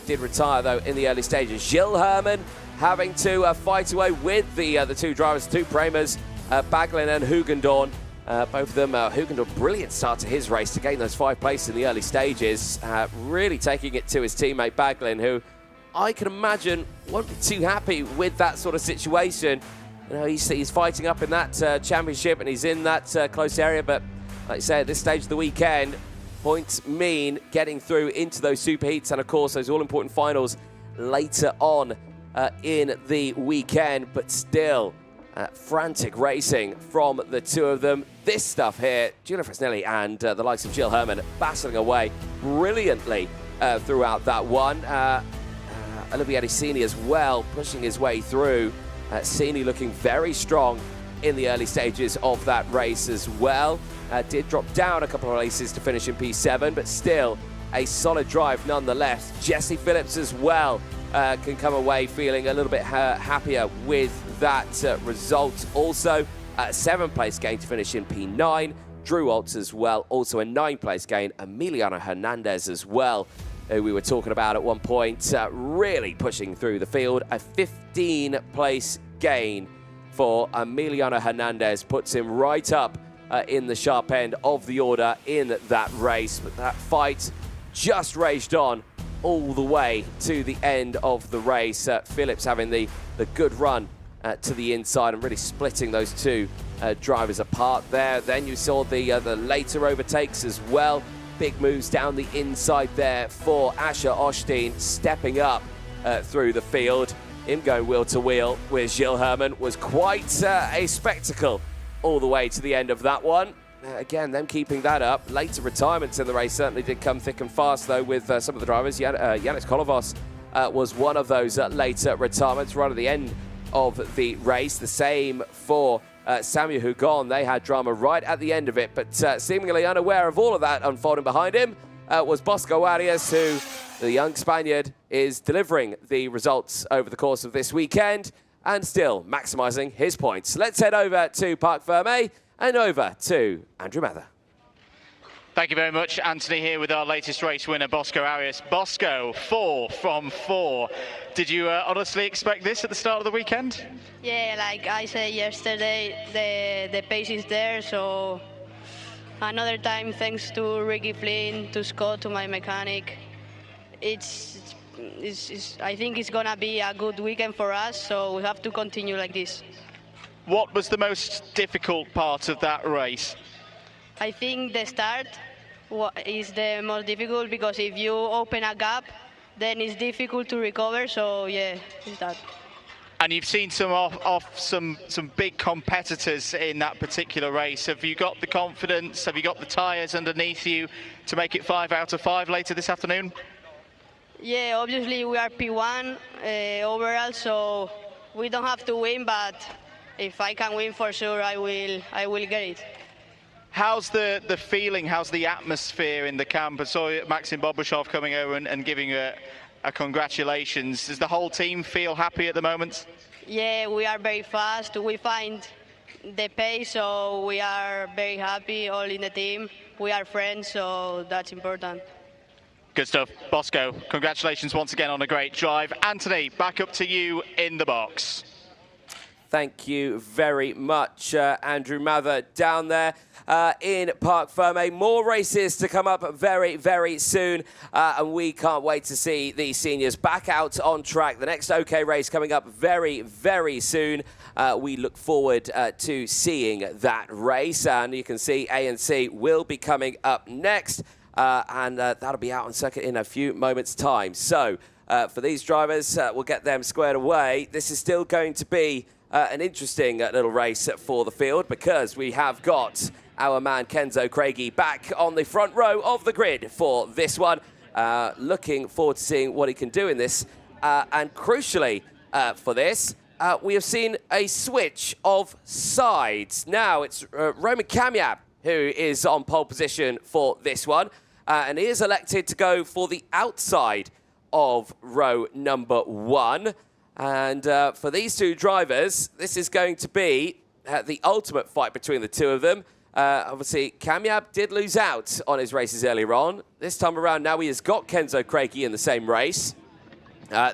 did retire, though, in the early stages. Gilles Herman having to fight away with the 2 drivers, 2 Premers, Baglin and Hugendorn. Both of them, Hugendorn, brilliant start to his race to gain those 5 places in the early stages. Really taking it to his teammate Baglin, who I can imagine won't be too happy with that sort of situation. You know, he's fighting up in that championship, and he's in that close area. But like I say, at this stage of the weekend, points mean getting through into those super heats and, of course, those all-important finals later on in the weekend. But still, frantic racing from the 2 of them. This stuff here, Giulio Fresnelli and the likes of Gilles Herman battling away brilliantly throughout that one. Olivier Cini as well, pushing his way through. Cini looking very strong in the early stages of that race as well. Did drop down a couple of races to finish in P7, but still a solid drive nonetheless. Jesse Phillips as well can come away feeling a little bit happier with that result. Also, 7th place gain to finish in P9. Drew Waltz as well, also a 9th place gain. Emiliano Hernandez as well, who we were talking about at one point, really pushing through the field. A 15th place gain for Emiliano Hernandez puts him right up in the sharp end of the order in that race. But that fight just raged on all the way to the end of the race. Phillips having the good run to the inside and really splitting those two drivers apart there. Then you saw the later overtakes as well. Big moves down the inside there for Asher Osteen, stepping up through the field. Him going wheel to wheel with Gilles Herman was quite a spectacle all the way to the end of that one. Again, them keeping that up. Later retirements in the race certainly did come thick and fast, though, with some of the drivers. Yannis Kolovos was one of those later retirements right at the end of the race. The same for Samuel Hugon. They had drama right at the end of it, but seemingly unaware of all of that unfolding behind him was Bosco Arias, who, the young Spaniard, is delivering the results over the course of this weekend and still maximising his points. Let's head over to Parc Ferme and over to Andrew Mather. Thank you very much, Anthony, here with our latest race winner, Bosco Arias. Bosco, 4 from 4. Did you honestly expect this at the start of the weekend? Yeah, like I said yesterday, the pace is there, so another time, thanks to Ricky Flynn, to Scott, to my mechanic. I think it's gonna be a good weekend for us, so we have to continue like this. What was the most difficult part of that race? I think the start is the most difficult, because if you open a gap, then it's difficult to recover. So yeah, it's that. And you've seen some big competitors in that particular race. Have you got the confidence? Have you got the tyres underneath you to make it 5 out of 5 later this afternoon? Yeah, obviously we are P1 overall, so we don't have to win. But if I can win, for sure, I will get it. How's the feeling? How's the atmosphere in the camp? I saw Maxim Bobrishov coming over and giving you a congratulations. Does the whole team feel happy at the moment? Yeah, we are very fast. We find the pace, so we are very happy, all in the team. We are friends, so that's important. Good stuff. Bosco, congratulations once again on a great drive. Anthony, back up to you in the box. Thank you very much, Andrew Mather, down there in Parc Ferme. More races to come up very, very soon, and we can't wait to see the seniors back out on track. The next OK race coming up very, very soon. We look forward to seeing that race, and you can see A&C will be coming up next, and that'll be out on circuit in a few moments' time. So for these drivers, we'll get them squared away. This is still going to be an interesting little race for the field, because we have got our man Kenzo Craigie back on the front row of the grid for this one. Looking forward to seeing what he can do in this. And crucially for this, we have seen a switch of sides. Now it's Roman Kamyab who is on pole position for this one. And he is elected to go for the outside of row number 1. And for these two drivers, this is going to be the ultimate fight between the two of them. Obviously, Kamyab did lose out on his races earlier on. This time around, now he has got Kenzo Craigie in the same race.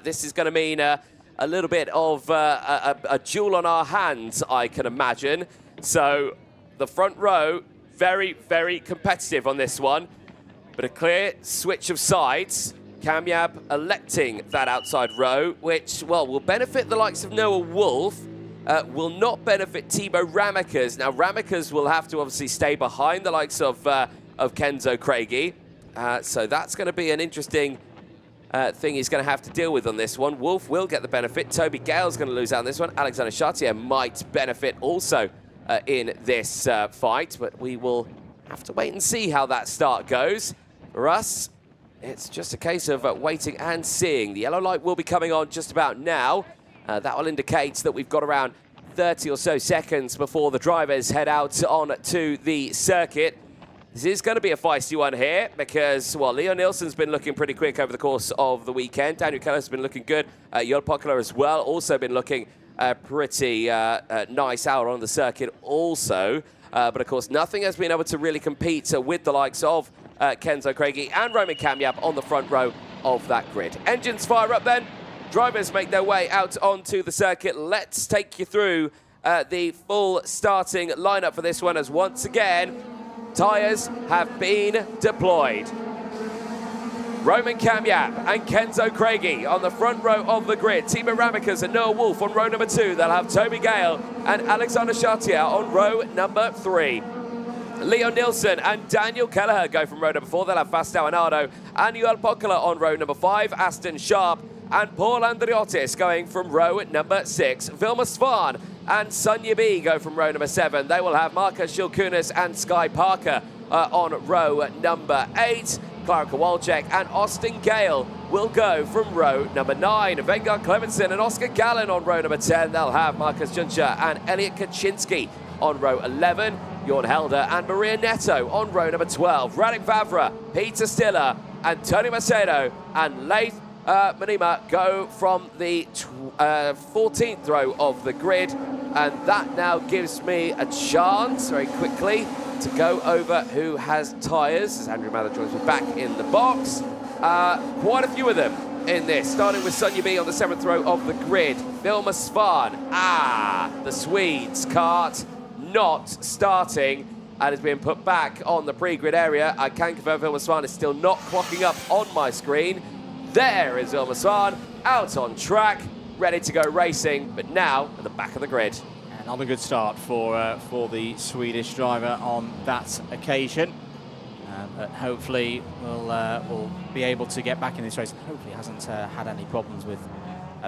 This is going to mean a little bit of a duel on our hands, I can imagine. So the front row, very, very competitive on this one. But a clear switch of sides. Kamyab electing that outside row, which, well, will benefit the likes of Noah Wolf, will not benefit Thibaut Ramekers. Now, Ramekers will have to obviously stay behind the likes of Kenzo Craigie. So that's going to be an interesting thing he's going to have to deal with on this one. Wolf will get the benefit. Toby Gale's going to lose out on this one. Alexander Chartier might benefit also in this fight, but we will have to wait and see how that start goes. For us, it's just a case of waiting and seeing. The yellow light will be coming on just about now. That will indicate that we've got around 30 or so seconds before the drivers head out on to the circuit. This is going to be a feisty one here because, well, Leo Nielsen's been looking pretty quick over the course of the weekend. Daniel Keller's been looking good. Jon Pokler as well, also been looking a pretty nice hour on the circuit also. But of course, nothing has been able to really compete with the likes of Kenzo Craigie and Roman Kamyab on the front row of that grid. Engines fire up then. Drivers make their way out onto the circuit. Let's take you through the full starting lineup for this one, as once again, tyres have been deployed. Roman Kamyab and Kenzo Craigie on the front row of the grid. Timo Ramikas and Noah Wolf on row number 2. They'll have Toby Gale and Alexander Chartier on row number 3. Leo Nilsson and Daniel Kelleher go from row number 4. They'll have Fastao Anado and Joel Pokkola on row number 5. Aston Sharp and Paul Andriotis going from row number 6. Vilma Svan and Sonia B go from row number 7. They will have Marcus Shilkunas and Sky Parker on row number 8. Clara Kowalczyk and Austin Gale will go from row number 9. Vegard Clemenson and Oscar Gallen on row number 10. They'll have Marcus Juncher and Elliot Kaczynski on row 11. Jorn Helder and Maria Neto on row number 12. Radek Vavra, Peter Stiller, Antonio Macedo and Leith Manima go from the 14th row of the grid. And that now gives me a chance very quickly to go over who has tyres, as Andrew Mather joins me back in the box. Quite a few of them in this, starting with Sonia B on the 7th row of the grid. Vilma Svan, the Swedes kart not starting and is being put back on the pre-grid area. I can confirm Vilma Svan is still not clocking up on my screen. There is Vilma Svan, out on track, ready to go racing, but now at the back of the grid. Another good start for the Swedish driver on that occasion. But hopefully we'll be able to get back in this race. Hopefully hasn't had any problems with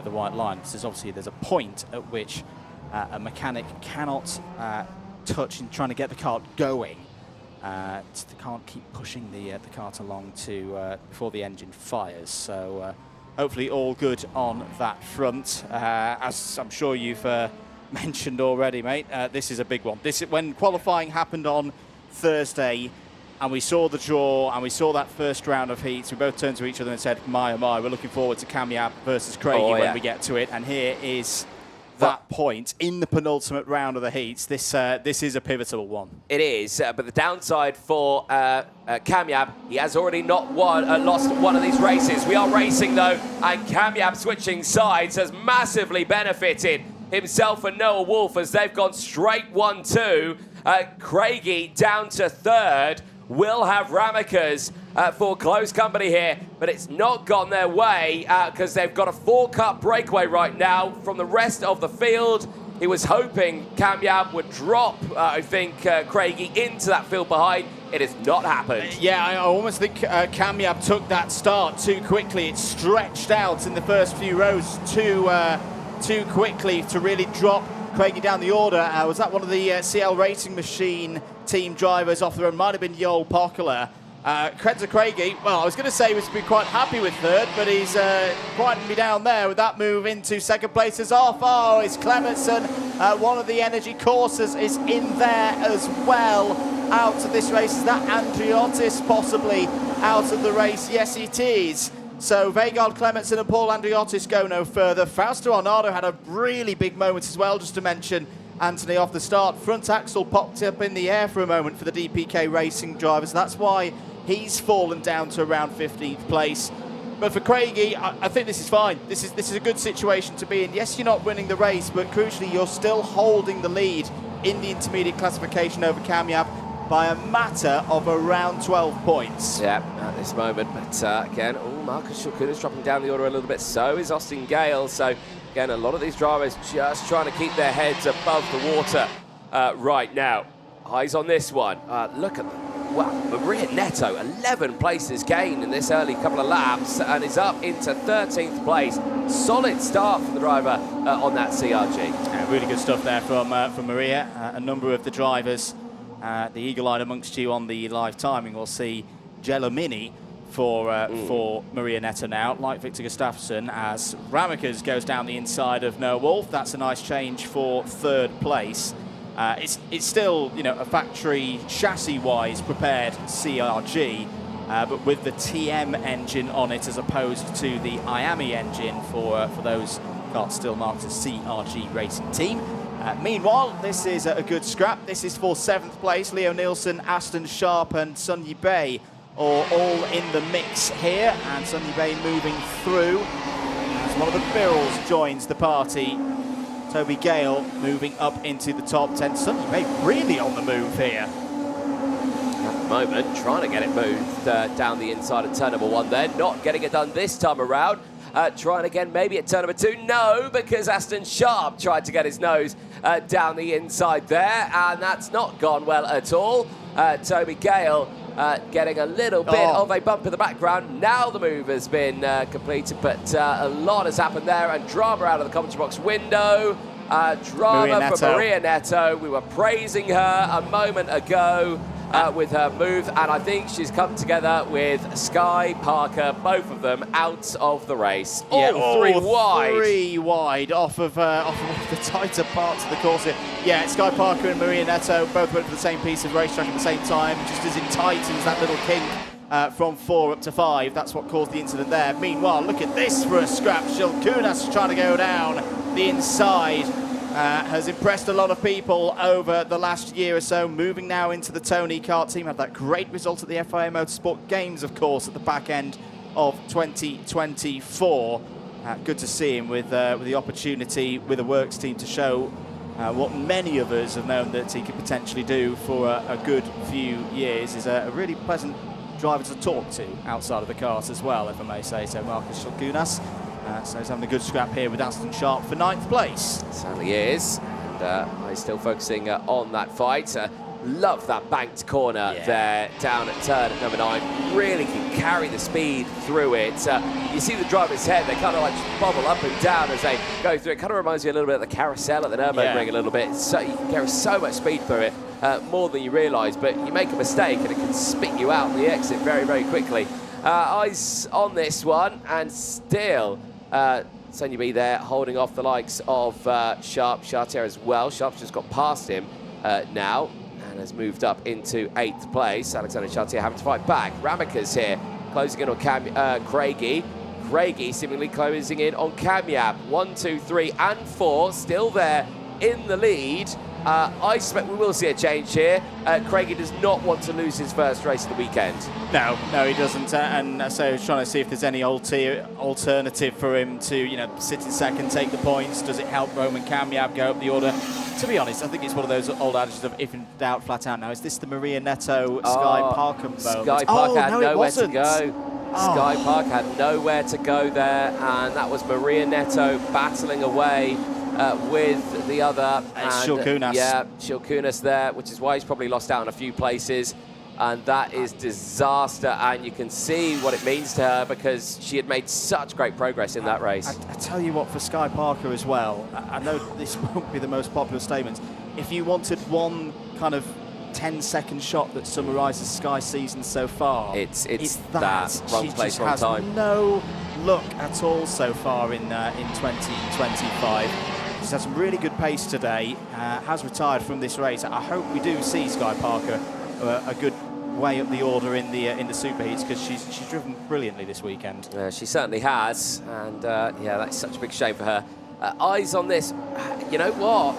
the white line. There's a point at which a mechanic cannot touch in trying to get the kart going. They can't keep pushing the kart along to before the engine fires. So hopefully all good on that front. As I'm sure you've mentioned already, mate, this is a big one. When qualifying happened on Thursday and we saw the draw and we saw that first round of heats, we both turned to each other and said, my, oh my, we're looking forward to Kamyab versus Craigie when we get to it. And here is that point in the penultimate round of the heats. This is a pivotal one. It is, but the downside for Kamyab, he has already not lost one of these races. We are racing though, and Kamyab switching sides has massively benefited himself and Noah Wolf as they've gone straight 1-2. Craigie down to 3rd. Will have Ramikas for close company here, but it's not gone their way because they've got a 4-cut breakaway right now from the rest of the field. He was hoping Kamyab would drop, I think, Craigie into that field behind. It has not happened. Yeah, I almost think Kamyab took that start too quickly. It stretched out in the first few rows too quickly to really drop Craigie down the order. Was that one of the CL Racing Machine team drivers off the road? Might have been Joel Pokkola. Kenzo Craigie, well, I was going to say he was quite happy with 3rd, but he's quieting me down there with that move into 2nd place. Is off. Oh, it's Clemenson. One of the energy coursers is in there as well. Out of this race. Is that Andriotis possibly out of the race? Yes, it is. So Vegard Clemenson and Paul Andriotis go no further. Fausto Arnado had a really big moment as well, just to mention Anthony off the start. Front axle popped up in the air for a moment for the DPK Racing drivers. That's why he's fallen down to around 15th place. But for Craigie, I think this is fine. This is a good situation to be in. Yes, you're not winning the race, but crucially, you're still holding the lead in the intermediate classification over Kamyab by a matter of around 12 points. Yeah, at this moment. But again, Marcus Shilkunas dropping down the order a little bit. So is Austin Gale. So again, a lot of these drivers just trying to keep their heads above the water right now. Eyes on this one. Look at wow, Maria Neto, 11 places gained in this early couple of laps and is up into 13th place. Solid start from the driver on that CRG. Yeah, really good stuff there from Maria. A number of the drivers, the eagle-eyed amongst you on the live timing, will see Gelomini for Maria Neto now, like Victor Gustafsson, as Ramikas goes down the inside of Noah Wolf. That's a nice change for 3rd place. It's still, you know, a factory chassis-wise prepared CRG, but with the TM engine on it as opposed to the IAME engine for those karts still marked as CRG Racing Team. Meanwhile, this is a good scrap. This is for 7th place. Leo Nielsen, Aston Sharp and Sun Yibei are all in the mix here. And Sun Yibei moving through as one of the Birrells joins the party. Toby Gale moving up into the top 10. Sun Yibei really on the move here. At the moment, trying to get it moved down the inside of turn number 1 there. Not getting it done this time around. Trying again, maybe at turn number 2. No, because Aston Sharp tried to get his nose down the inside there, and that's not gone well at all. Toby Gale getting a little bit of a bump in the background. Now the move has been completed, but a lot has happened there, and drama out of the commentary box window. Drama for Maria Neto. We were praising her a moment ago with her move, and I think she's come together with Sky Parker, both of them out of the race. Yeah, three wide. 3 wide off of one of the tighter parts of the course here. Yeah, Sky Parker and Maria Neto both went for the same piece of racetrack at the same time, just as it tightens that little kink from 4 up to 5. That's what caused the incident there. Meanwhile, look at this for a scrap. Shilkunas trying to go down the inside. Has impressed a lot of people over the last year or so, moving now into the Tony Kart team. Had that great result at the FIA Motorsport Games, of course, at the back end of 2024. Good to see him with the opportunity with the Works team to show what many of us have known that he could potentially do for a good few years. Is a really pleasant driver to talk to outside of the kart as well, if I may say so, Marcus Shilkunas. So he's having a good scrap here with Aston Sharp for 9th place. Certainly is. And he's still focusing on that fight. Love that banked corner there down at turn at number 9. Really can carry the speed through it. You see the driver's head, they kind of like just bobble up and down as they go through. It kind of reminds you a little bit of the carousel at the Nürburgring a little bit. So you can carry so much speed through it, more than you realise, but you make a mistake and it can spit you out the exit very, very quickly. Eyes on this one, and still Sun Yibei there holding off the likes of Sharp, Chartier as well. Sharp's just got past him now and has moved up into 8th place. Alexander Chartier having to fight back. Ramaker's here, closing in on Craigie. Craigie seemingly closing in on Kamyab. 1, 2, 3 and 4 still there in the lead. I suspect we will see a change here. Craigie does not want to lose his first race of the weekend. No, he doesn't. And so he's trying to see if there's any alternative for him to, you know, sit in second, take the points. Does it help Roman Kamyab go up the order? To be honest, I think it's one of those old adages of if in doubt, flat out. Now, is this the Maria Neto Sky Parker moment? Sky Parker had nowhere to go. Sky Parker had nowhere to go there, and that was Maria Neto battling away with the other. Shilkunas. Yeah, Shilkunas there, which is why he's probably lost out in a few places. And that is disaster, and you can see what it means to her because she had made such great progress in that race. I tell you what, for Sky Parker as well, I know this won't be the most popular statement. If you wanted one kind of 10-second shot that summarises Sky's season so far, it's that. Wrong she place, just wrong has time. No look at all so far in 2025. She's had some really good pace today, has retired from this race. I hope we do see Sky Parker a good way up the order in the superheats, because she's driven brilliantly this weekend. She certainly has, and yeah, that's such a big shame for her. Eyes on this. You know what?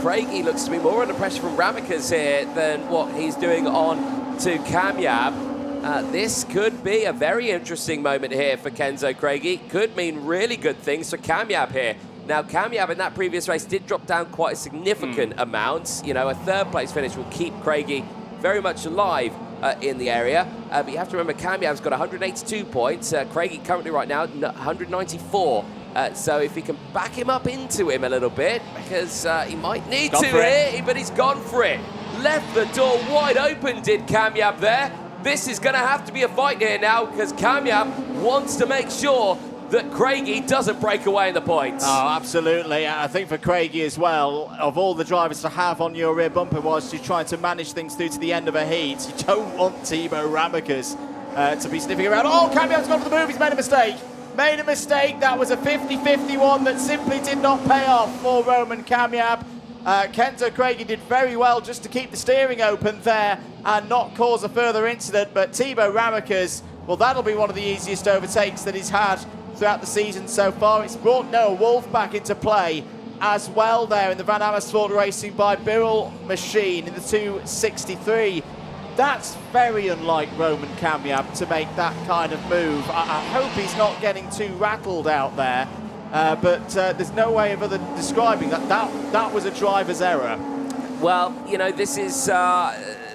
Craigie looks to be more under pressure from Ramikers here than what he's doing on to Kamyab. This could be a very interesting moment here for Kenzo Craigie. Could mean really good things for Kamyab here. Now, Kamyab in that previous race did drop down quite a significant amount. You know, a 3rd place finish will keep Craigie very much alive in the area. But you have to remember, Kamyab's got 182 points. Craigie currently right now 194. So if he can back him up into him a little bit, because he might need to here, but he's gone for it. Left the door wide open, did Kamyab there. This is going to have to be a fight here now, because Kamyab wants to make sure that Craigie doesn't break away in the points. Oh, absolutely. I think for Craigie as well, of all the drivers to have on your rear bumper whilst you're trying to manage things through to the end of a heat, you don't want Timo Ramikers to be sniffing around. Oh, Kamyab's gone for the move. He's made a mistake. Made a mistake. That was a 50-50 one that simply did not pay off for Roman Kamyab. Kenzo Craigie did very well just to keep the steering open there and not cause a further incident, but Thibaut Ramekers, well, that'll be one of the easiest overtakes that he's had throughout the season so far. It's brought Noah Wolf back into play as well there in the Van Amersfoort Racing by Birrell machine in the 263. That's very unlike Roman Kamiab to make that kind of move. I hope he's not getting too rattled out there, but there's no way of other describing that. That was a driver's error. Well, you know, this is,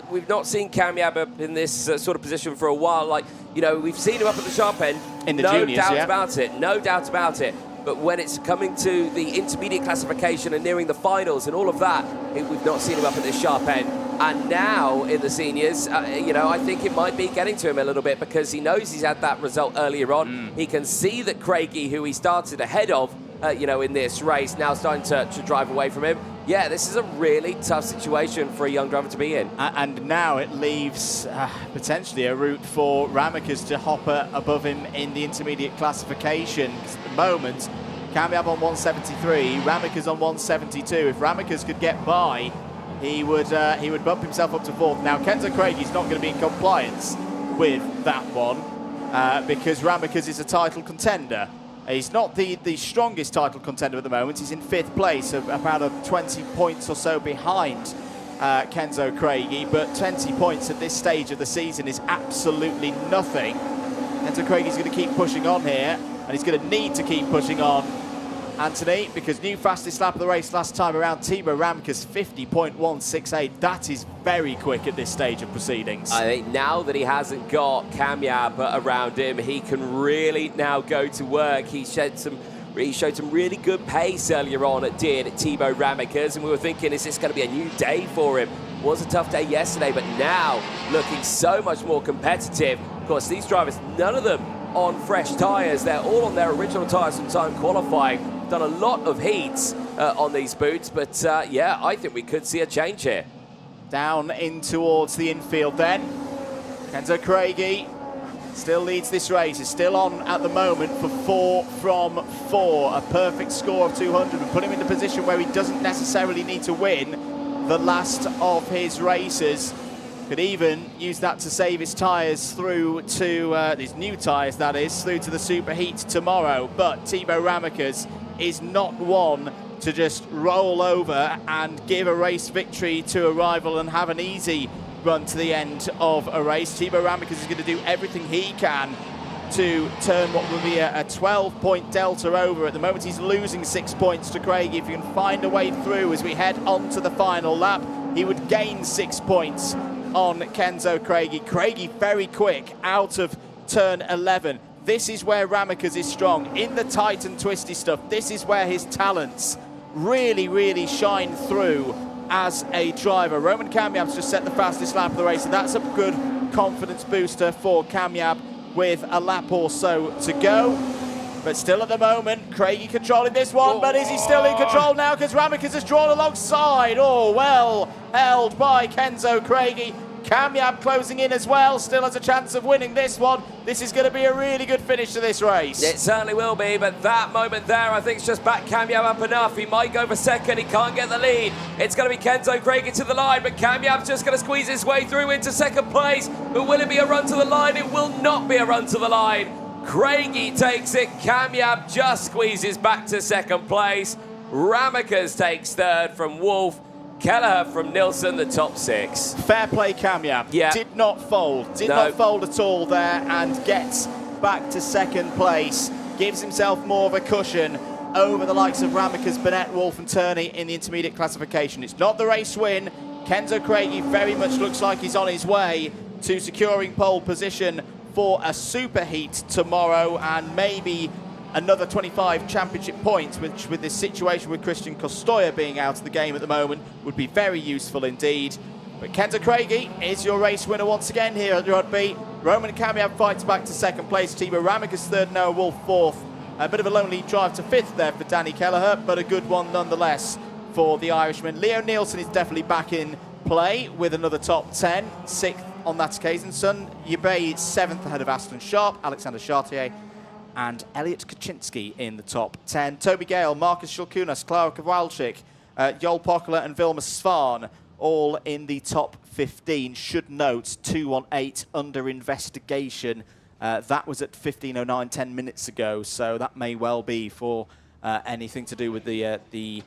we've not seen Kamiab up in this sort of position for a while. Like, you know, we've seen him up at the sharp end. In the juniors, no doubt about it, no doubt about it. But when it's coming to the intermediate classification and nearing the finals and all of that, we've not seen him up at this sharp end. And now in the seniors, you know, I think it might be getting to him a little bit because he knows he's had that result earlier on. He can see that Craigie, who he started ahead of, you know, in this race, now starting to drive away from him. Yeah, this is a really tough situation for a young driver to be in. And now it leaves potentially a route for Ramekers to hop above him in the intermediate classification. At the moment, Kamiab on 173, Ramekers on 172. If Ramekers could get by, he would bump himself up to fourth. Now, Kenzo Craigie's not going to be in compliance with that one because Ramekers is a title contender. He's not the strongest title contender at the moment. He's in 5th place, about 20 points or so behind Kenzo Craigie, but 20 points at this stage of the season is absolutely nothing. Kenzo Craigie's going to keep pushing on here, and he's going to need to keep pushing on, Anthony, because new fastest lap of the race last time around, Thibaut Ramekers 50.168. That is very quick at this stage of proceedings. I think now that he hasn't got Kamiab around him, he can really now go to work. He showed some really good pace earlier on at Thibaut Ramekers, and we were thinking, is this going to be a new day for him? It was a tough day yesterday, but now looking so much more competitive. Of course, these drivers, none of them on fresh tyres. They're all on their original tyres from time qualifying. Done a lot of heats on these boots, but yeah, I think we could see a change here. Down in towards the infield then. Kenzo Craigie still leads this race. Is still on at the moment for 4 from 4. A perfect score of 200 and put him in a position where he doesn't necessarily need to win the last of his races. Could even use that to save his tyres through to, his new tyres that is, through to the superheat tomorrow. But Thibaut Ramekers is not one to just roll over and give a race victory to a rival and have an easy run to the end of a race. Thibaut Ramekers is going to do everything he can to turn what will be a 12-point delta over. At the moment, he's losing 6 points to Craigie. If you can find a way through as we head on to the final lap, he would gain 6 points on Kenzo Craigie. Craigie very quick out of turn 11. This is where Ramekers is strong. In the tight and twisty stuff, this is where his talents really, really shine through as a driver. Roman Kamiab's just set the fastest lap of the race, and that's a good confidence booster for Kamiab with a lap or so to go. But still at the moment, Craigie controlling this one, but is he still in control now? Because Ramekers has drawn alongside. Oh, well held by Kenzo Craigie. Kamiab closing in as well, still has a chance of winning this one. This is going to be a really good finish to this race. It certainly will be, but that moment there, I think, it's just back Kamiab up enough. He might go for second, he can't get the lead. It's going to be Kenzo Craigie to the line, but Kamiab's just going to squeeze his way through into second place. But will it be a run to the line? It will not be a run to the line. Craigie takes it, Kamiab just squeezes back to second place. Ramekers takes third from Wolf. Kelleher from Nilsson, the top 6. Fair play, Kamiab. Yeah. Did not fold. Did not fold at all there and gets back to second place. Gives himself more of a cushion over the likes of Ramekers, Burnett, Wolf and Turney in the intermediate classification. It's not the race win. Kenzo Craigie very much looks like he's on his way to securing pole position for a superheat tomorrow and maybe another 25 championship points, which with this situation with Christian Kostoya being out of the game at the moment would be very useful indeed. But Kenzo Craigie is your race winner once again here at Rødby. Roman Kamiab fights back to second place. Thibaut Ramekers third, Noah Wolf fourth. A bit of a lonely drive to fifth there for Danny Kelleher, but a good one nonetheless for the Irishman. Leo Nielsen is definitely back in play with another top 10, 6th on that occasion. Sun Yibei 7th ahead of Aston Sharp, Alexander Chartier and Elliot Kaczynski in the top 10. Toby Gale, Marcus Shulkunas, Klara Kowalczyk Joel Pokela and Vilma Svan all in the top 15. Should note 218 under investigation. That was at 15:09 10 minutes ago, so that may well be for anything to do with the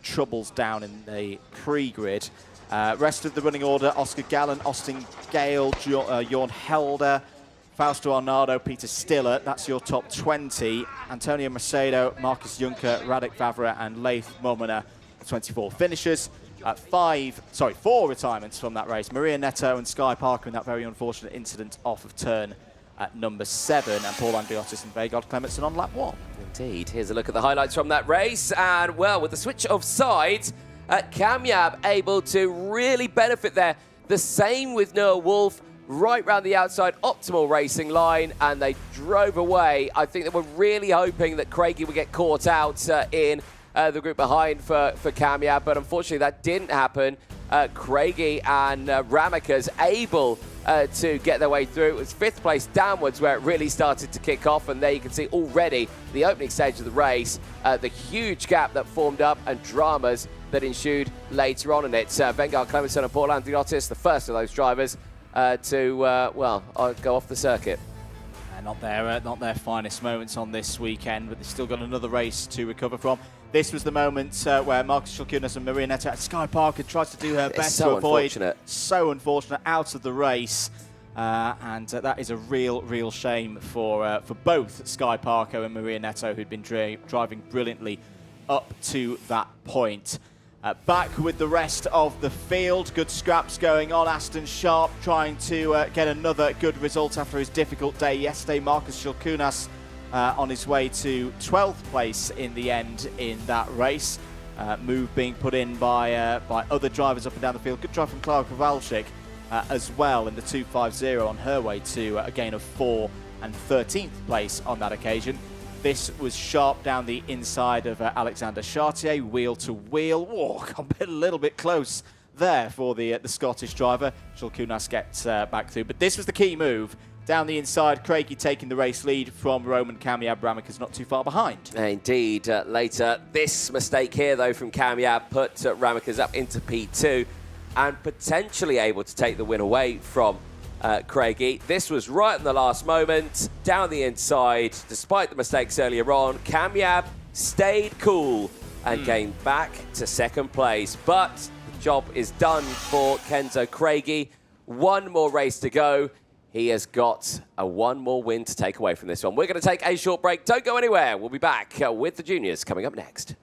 troubles down in the pre-grid. Rest of the running order: Oscar Gallen, Austin Gale, Jorn Helder, Fausto Arnado, Peter Stiller. That's your top 20. Antonio Macedo, Marcus Juncker, Radek Vavra, and Leith Momina, 24 finishers. 4 retirements from that race. Maria Neto and Sky Parker in that very unfortunate incident off of turn at number 7, and Paul Andriotis and Vegard Clementson on lap 1. Indeed. Here's a look at the highlights from that race. And, well, with the switch of sides, Kamyab able to really benefit there. The same with Noah Wolf, right round the outside optimal racing line, and they drove away. I think they were really hoping that Craigie would get caught out in the group behind for Kamyab, but unfortunately that didn't happen. Craigie and Ramakas able to get their way through. It was 5th place downwards where it really started to kick off, and there you can see already the opening stage of the race, the huge gap that formed up and dramas that ensued later on in it. Vegard Clementson and Paul Andriotis, the first of those drivers to go off the circuit. Not their finest moments on this weekend, but they've still got another race to recover from. This was the moment where Marcus Shulkunas and Maria Neto, Sky Parker tries to do her best to avoid. So unfortunate, out of the race. And that is a real shame for both Sky Parker and Maria Neto, who'd been driving brilliantly up to that point. Back with the rest of the field. Good scraps going on. Aston Sharp trying to get another good result after his difficult day yesterday. Marcus Shulkunas on his way to 12th place in the end in that race. Move being put in by other drivers up and down the field. Good drive from Clara Kowalczyk as well in the 250 on her way to a gain of 4 and 13th place on that occasion. This was sharp down the inside of Alexander Chartier, wheel to wheel. Oh, got a little bit close there for the Scottish driver. Shulkunas gets back through, but this was the key move. Down the inside, Craigie taking the race lead from Roman Kamyab. Ramakas not too far behind. Indeed. Later, this mistake here, though, from Kamyab put Ramakas up into P2 and potentially able to take the win away from Craigie. This was right in the last moment, down the inside. Despite the mistakes earlier on, Kamyab stayed cool and came back to 2nd place. But the job is done for Kenzo Craigie. One more race to go. He has got one more win to take away from this one. We're going to take a short break. Don't go anywhere. We'll be back with the juniors coming up next.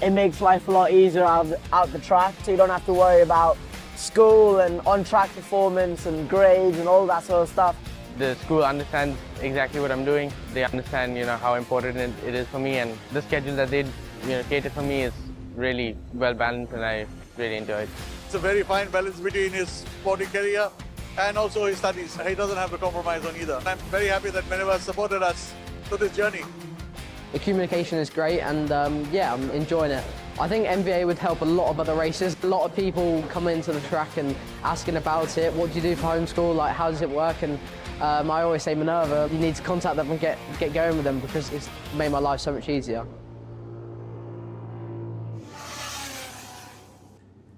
It makes life a lot easier out the track, so you don't have to worry about school and on-track performance and grades and all that sort of stuff. The school understands exactly what I'm doing. They understand, how important it is for me, and the schedule that they, created for me is really well balanced, and I really enjoy it. It's a very fine balance between his sporting career and also his studies. He doesn't have to compromise on either. I'm very happy that Minerva has supported us through this journey. The communication is great, and yeah, I'm enjoying it. I think MVA would help a lot of other races. A lot of people come into the track and asking about it. What do you do for homeschool? Like, how does it work? And I always say, Minerva, you need to contact them and get going with them, because it's made my life so much easier.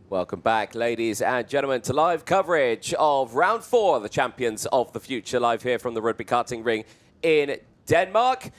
Welcome back, ladies and gentlemen, to live coverage of round 4 of the Champions of the Future, live here from the Rødby karting ring in Denmark.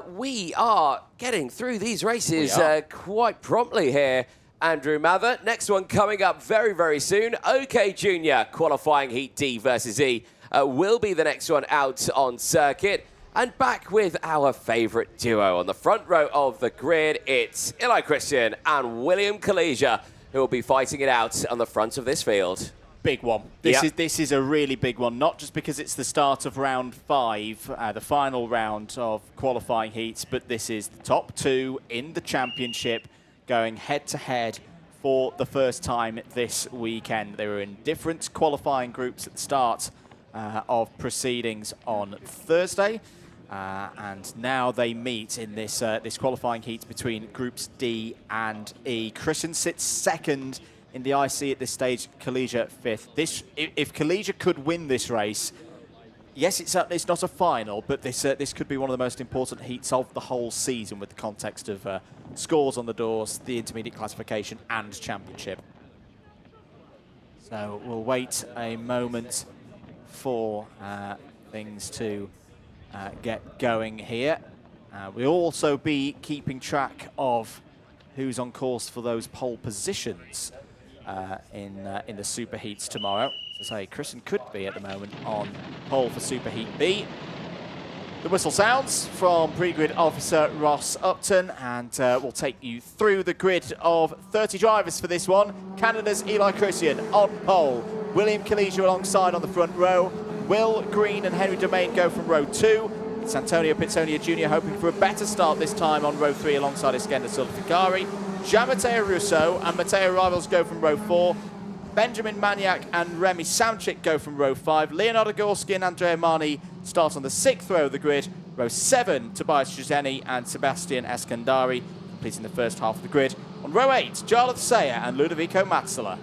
We are getting through these races quite promptly here, Andrew Mather. Next one coming up very soon. OK Junior qualifying Heat D versus E will be the next one out on circuit. And back with our favourite duo on the front row of the grid, it's Eli Christian and William Kalesia, who will be fighting it out on the front of this field. Big one. This is a really big one, not just because it's the start of round 5, the final round of qualifying heats, but this is the top 2 in the championship going head-to-head for the first time this weekend. They were in different qualifying groups at the start of proceedings on Thursday, and now they meet in this this qualifying heat between groups D and E. Christian sits 2nd in the IC at this stage, Kalesia 5th. If Kalesia could win this race, Yes, it's not a final, but this could be one of the most important heats of the whole season with the context of scores on the doors, the intermediate classification and championship. So we'll wait a moment for things to get going here. We'll also be keeping track of who's on course for those pole positions in the Super Heats tomorrow. As I say, Christian could be at the moment on pole for Super Heat B. The whistle sounds from pre-grid officer Ross Upton, and we'll take you through the grid of 30 drivers for this one. Canada's Eli Christian on pole. William Kalisha alongside on the front row. Will Green and Henry Domain go from row 2. It's Antonio Pizzonia Jr. hoping for a better start this time on row 3 alongside Iskender Sulfikari. Jean-Matteo Russo and Matteo Rivals go from row 4. Benjamin Maniac and Remy Samchik go from row 5. Leonardo Gorski and Andrea Mani start on the 6th row of the grid. Row 7, Tobias Juzeni and Sebastian Eskandari completing the first half of the grid. On row 8, Jarlath Sayer and Ludovico Mazzala.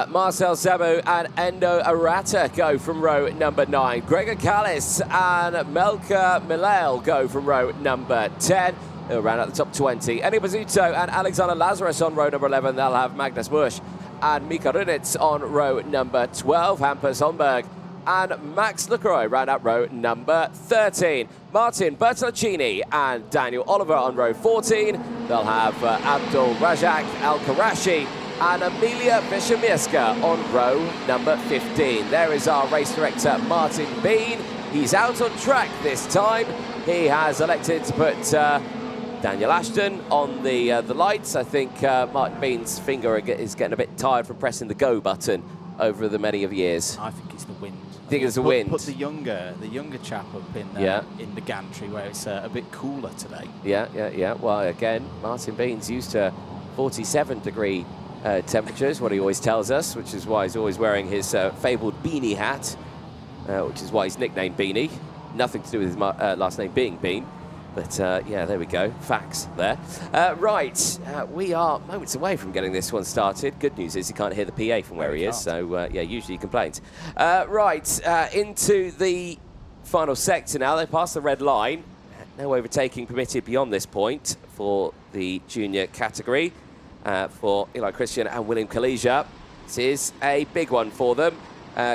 Marcel Zabu and Endo Arata go from row number 9. Gregor Callis and Melka Milel go from row number 10. They'll round out the top 20. Eni Bazzuto and Alexander Lazarus on row number 11. They'll have Magnus Busch and Mika Runitz on row number 12. Hampus Holmberg and Max Lucroy round out row number 13. Martin Bertolacini and Daniel Oliver on row 14. They'll have Abdul Rajak Al-Karashi and Amelia Vishamirska on row number 15. There is our race director, Martin Bean. He's out on track this time. He has elected to put Daniel Ashton on the lights. I think Martin Bean's finger is getting a bit tired from pressing the go button over the many of years. I think it's the wind. I think it's the wind. Put the younger chap up in the gantry where it's a bit cooler today. Yeah. Well, again, Martin Bean's used to 47-degree temperatures, what he always tells us, which is why he's always wearing his fabled beanie hat, which is why he's nicknamed Beanie. Nothing to do with his last name being Bean. But yeah, there we go. Facts there. Right, we are moments away from getting this one started. Good news is he can't hear the PA from where he is, so yeah, usually he complains. Right, into the final sector now. They pass the red line. No overtaking permitted beyond this point for the junior category for Eli Christian and William Kalisha. This is a big one for them.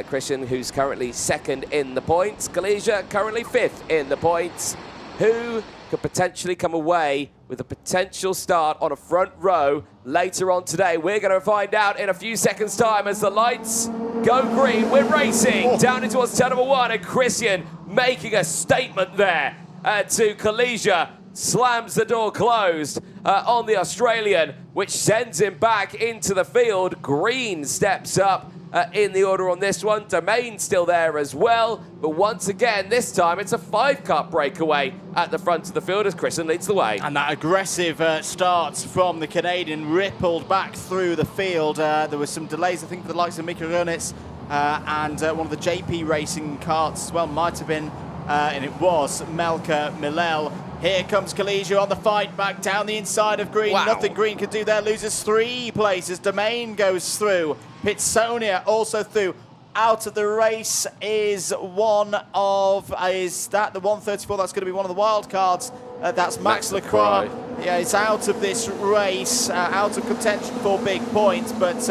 Christian, who's currently 2nd in the points. Kalisha currently 5th in the points. Who could potentially come away with a potential start on a front row later on today? We're going to find out in a few seconds' time as the lights go green. We're racing down into what's turn number 1, and Christian making a statement there to Kalisha. Slams the door closed on the Australian, which sends him back into the field. Green steps up in the order on this one. Domain still there as well, but once again, this time it's a 5-car breakaway at the front of the field as Christian leads the way. And that aggressive start from the Canadian rippled back through the field. There were some delays, I think, for the likes of Mika Runitz and one of the JP Racing carts as well, might have been, and it was Melka Milel. Here comes Kalisha on the fight back down the inside of Green. Wow. Nothing Green could do there. Loses 3 places. Domain goes through. Pitsonia also through. Out of the race is one of, is that the 134? That's going to be one of the wild cards. That's Max Lacroix. Yeah, it's out of this race, out of contention for big points. But,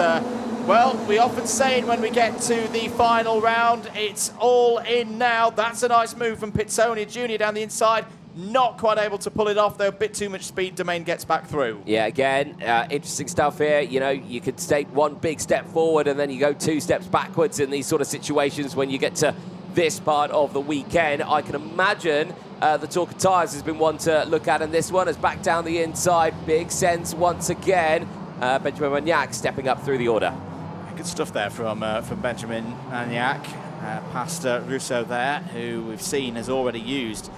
well, we often say when we get to the final round, it's all in now. That's a nice move from Pitsonia Jr. down the inside. Not quite able to pull it off, though. A bit too much speed. Domain gets back through. Yeah, again, interesting stuff here. You know, you could take one big step forward and then you go 2 steps backwards in these sort of situations when you get to this part of the weekend. I can imagine the talk of tyres has been one to look at in this one. As back down the inside, big sense once again. Benjamin Maniac stepping up through the order. Good stuff there from Benjamin Maniac. Past Russo there, who we've seen has already used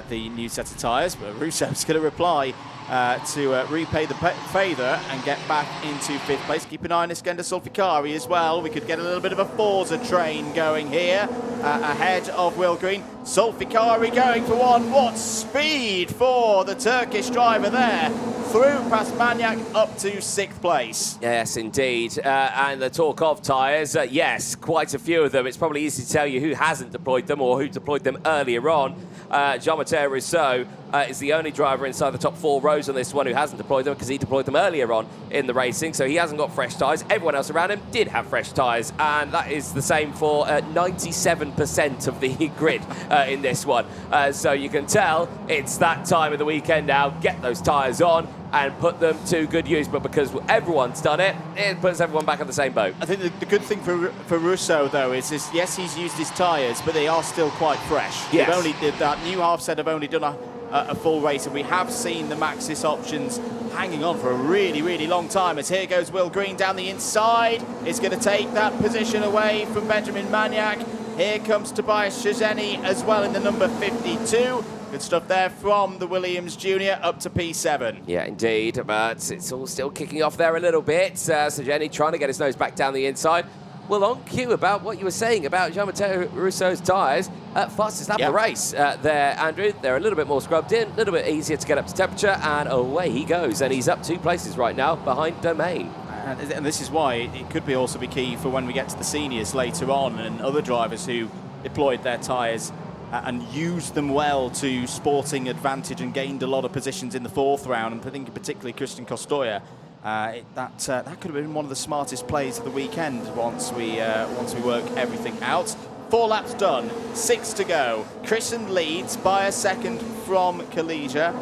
the new set of tyres, but Russo's going to reply to repay the favour and get back into 5th place. Keep an eye on Iskender Sulfikari as well. We could get a little bit of a Forza train going here ahead of Will Green. Sulfikari going for one. What speed for the Turkish driver there. through past Maniac up to 6th place. Yes, indeed. And the talk of tyres, yes, quite a few of them. It's probably easy to tell you who hasn't deployed them or who deployed them earlier on. Jean-Matteo Rousseau is the only driver inside the top 4 rows on this one who hasn't deployed them because he deployed them earlier on in the racing, so he hasn't got fresh tyres. Everyone else around him did have fresh tyres, and that is the same for 97% of the grid in this one. So you can tell it's that time of the weekend now. Get those tyres on and put them to good use, but because everyone's done it, it puts everyone back on the same boat. I think the good thing for Rousseau, though, is yes, he's used his tyres, but they are still quite fresh. Yes. They've only, that new half set have only done a full race, and we have seen the Maxxis options hanging on for a really, really long time. As here goes Will Green down the inside. Is going to take that position away from Benjamin Maniac. Here comes Tobias Shazeni as well in the number 52. Good stuff there from the Williams Junior up to P7. Yeah, indeed, but it's all still kicking off there a little bit. Shazeni trying to get his nose back down the inside. Well, on cue about what you were saying about Jean-Matteo Rousseau's tyres, fastest lap of the race there, Andrew. They're a little bit more scrubbed in, a little bit easier to get up to temperature, and away he goes. And he's up 2 places right now behind Domain. And this is why it could also be key for when we get to the seniors later on and other drivers who deployed their tyres and used them well to sporting advantage and gained a lot of positions in the 4th round. And I think particularly Christian Costoya, that could have been one of the smartest plays of the weekend once we work everything out. 4 laps done, 6 to go. Christian leads by a second from Kalesia.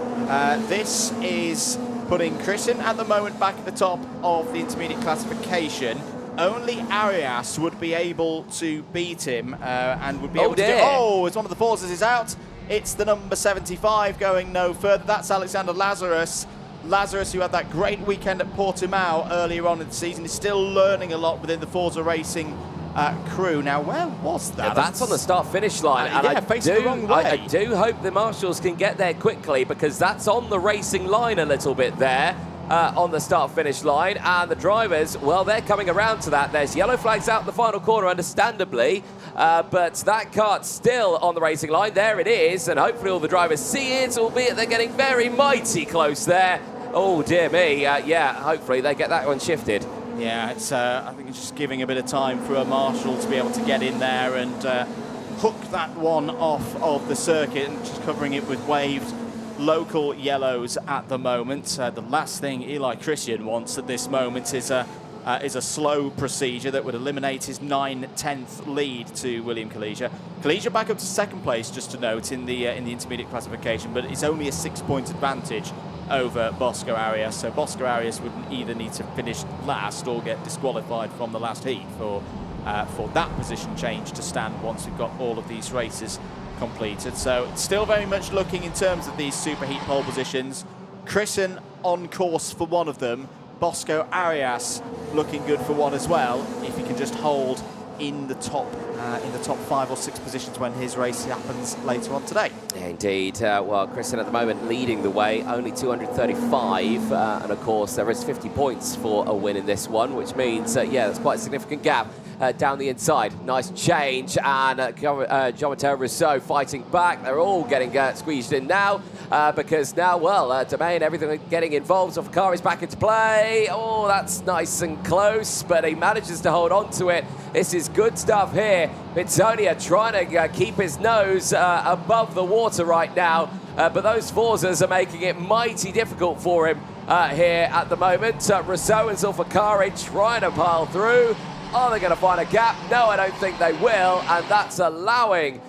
This is putting Christian at the moment back at the top of the intermediate classification. Only Arias would be able to beat him and would be able to do... Oh, it's one of the Forzas is out. It's the number 75 going no further. That's Alexander Lazarus. Lazarus, who had that great weekend at Portimao earlier on in the season, is still learning a lot within the Forza Racing crew. Now, where was that? Yeah, that's on the start-finish line. And facing the wrong way. I do hope the marshals can get there quickly because that's on the racing line a little bit there. On the start-finish line, and the drivers, well, they're coming around to that. There's yellow flags out in the final corner, understandably, but that cart's still on the racing line. There it is, and hopefully all the drivers see it, albeit they're getting very mighty close there. Oh, dear me. Yeah, hopefully they get that one shifted. Yeah, it's. I think it's just giving a bit of time for a marshal to be able to get in there and hook that one off of the circuit and just covering it with waves. Local yellows at the moment. The last thing Eli Christian wants at this moment is a slow procedure that would eliminate his 9/10 lead to William Kalesia. Kalesia back up to 2nd place, just to note, in the intermediate classification, but it's only a 6-point advantage over Bosco Arias. So Bosco Arias would either need to finish last or get disqualified from the last heat for that position change to stand once we've got all of these races completed. So it's still very much looking in terms of these superheat pole positions. Christian on course for one of them. Bosco Arias looking good for one as well, if he can just hold in the top 5 or 6 positions when his race happens later on today. Yeah, indeed. Well, Christian at the moment leading the way, only 235, and of course there is 50 points for a win in this one, which means, yeah, that's quite a significant gap. Down the inside, nice change, and Jean-Matteo Rousseau fighting back. They're all getting squeezed in now because now, well, Domain, everything getting involved. Sofakar is back into play. Oh, that's nice and close, but he manages to hold on to it. This is good stuff here. Pitsonia trying to keep his nose above the water right now, but those Forzas are making it mighty difficult for him here at the moment. Rousseau and Zulfikari trying to pile through. Are they going to find a gap? No, I don't think they will, and that's allowing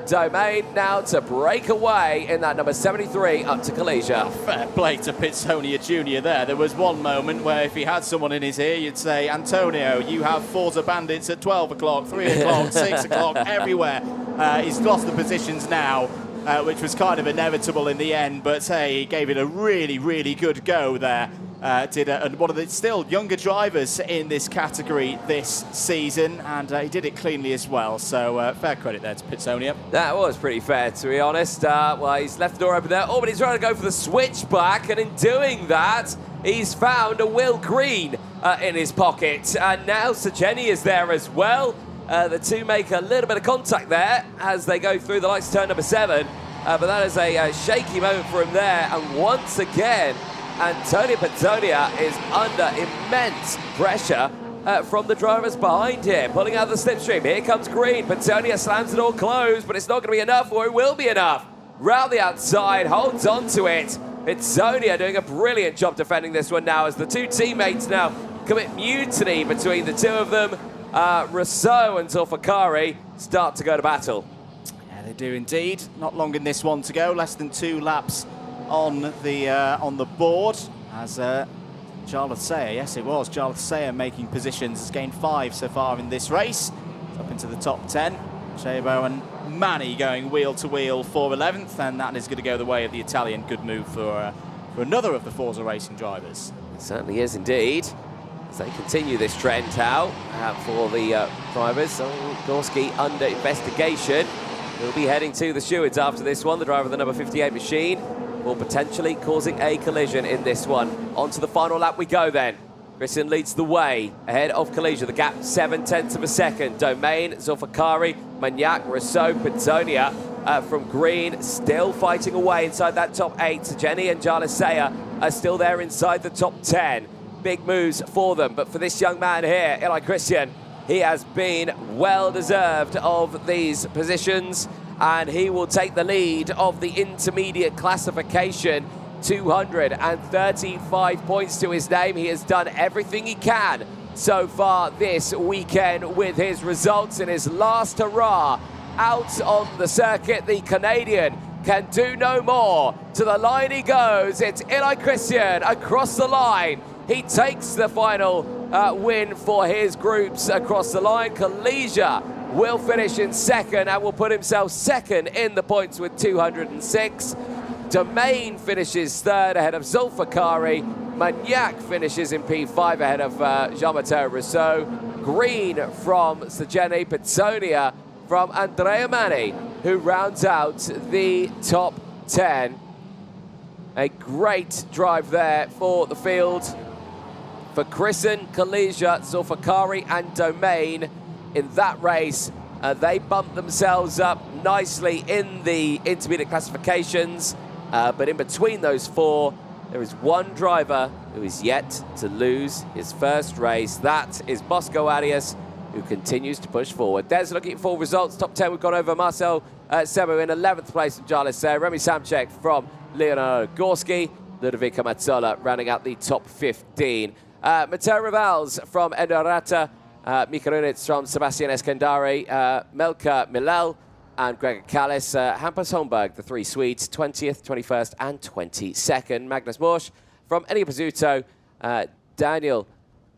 Domain now to break away in that number 73 up to Kalesia. Fair play to Pitsonia Jr. there. There was one moment where if he had someone in his ear, you'd say, Antonio, you have Forza Bandits at 12 o'clock, 3 o'clock, 6 o'clock, everywhere. He's lost the positions now, which was kind of inevitable in the end, but hey, he gave it a really, really good go there. And one of the still younger drivers in this category this season, and he did it cleanly as well, so fair credit there to Pitsonia. That was pretty fair, to be honest. Well, he's left the door open there. Oh, but he's trying to go for the switchback, and in doing that, he's found a Will Green in his pocket. And now Sajeni is there as well. The two make a little bit of contact there as they go through the lights turn number 7. But that is a shaky moment for him there, and once again, Antonio Pettonia is under immense pressure from the drivers behind here, pulling out the slipstream. Here comes Green. Pettonia slams it all closed, but it's not going to be enough, or it will be enough. Round the outside, holds on to it. Pettonia doing a brilliant job defending this one now as the two teammates now commit mutiny between the two of them. Rousseau and Zulfikari start to go to battle. Yeah, they do indeed. Not long in this one to go. Less than 2 laps on the board as Jarlath Sayer, yes it was, Jarlath Sayer making positions, has gained 5 so far in this race. It's up into the top 10. Chebo and Manny going wheel to wheel for 11th, and that is going to go the way of the Italian. Good move for another of the Forza Racing drivers. It certainly is indeed. As they continue this trend out for the drivers. So Gorski under investigation. He'll be heading to the stewards after this one. The driver of the number 58 machine will potentially causing a collision in this one. On to the final lap we go then. Christian leads the way ahead of Collegia. The gap 7/10 of a second. Domain, Zulfikari, Magnac, Rousseau, Pettonia from Green still fighting away inside that top 8. Jenny and Jarlath Sayer are still there inside the top 10. Big moves for them, but for this young man here, Eli Christian, he has been well deserved of these positions, and he will take the lead of the intermediate classification. 235 points to his name. He has done everything he can so far this weekend with his results in his last hurrah out on the circuit. The Canadian can do no more. To the line he goes. It's Eli Christian across the line. He takes the final win for his groups across the line. Collegia will finish in second and will put himself second in the points with 206. Domain finishes third ahead of Zulfikari. Magnac finishes in P5 ahead of Jean-Matteo Rousseau. Green from Sajeni. Pettonia from Andrea Manni, who rounds out the top 10. A great drive there for the field. For Christian, Collegia, Zulfikari and Domain in that race, they bumped themselves up nicely in the intermediate classifications. But in between those 4, there is one driver who is yet to lose his first race. That is Bosco Arias, who continues to push forward. There's looking for results. Top 10, we've gone over Marcel Sebo in 11th place from Jarlath Sayer. Remy Samchek from Leonardo Gorski. Ludovico Mazzola rounding out the top 15. Matteo Rivals from Endorata. Mika Runitz from Sebastian Eskandari. Melka Milel and Gregor Kallis. Hampus Holmberg, the 3 Swedes, 20th, 21st and 22nd. Magnus Morsch from Eni Pizzuto. Daniel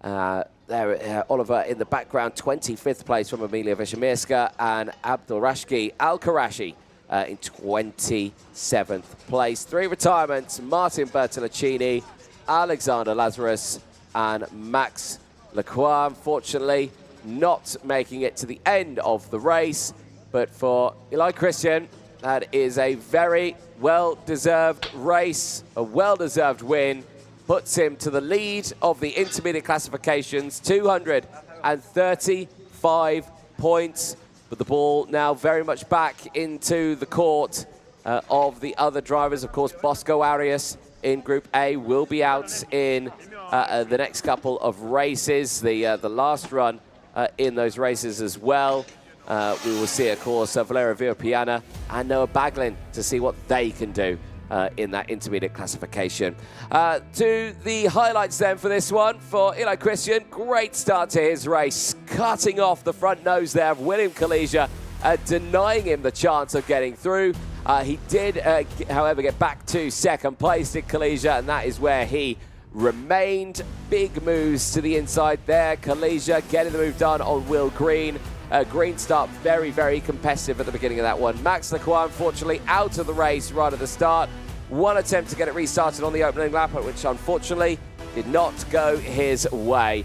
Oliver in the background, 25th place from Emilia Vishamirska. And Abdul Rashki Al-Karashi in 27th place. 3 retirements, Martin Bertolacini, Alexander Lazarus and Max Lacroix, unfortunately not making it to the end of the race. But for Eli Christian, that is a very well-deserved race, a well-deserved win. Puts him to the lead of the intermediate classifications, 235 points. But the ball now very much back into the court of the other drivers. Of course, Bosco Arias in Group A will be out in the next couple of races, the last run in those races as well. We will see, of course, Valerio Villapiana and Noah Baglin to see what they can do in that intermediate classification. To the highlights then for this one, for Eli Christian, great start to his race, cutting off the front nose there of William Collegia, denying him the chance of getting through. He did, however, get back to second place in Collegia, and that is where he remained. Big moves to the inside there. Collegia getting the move done on Will Green. Green start very, very competitive at the beginning of that one. Max Lacroix, unfortunately, out of the race right at the start. One attempt to get it restarted on the opening lap, which unfortunately did not go his way.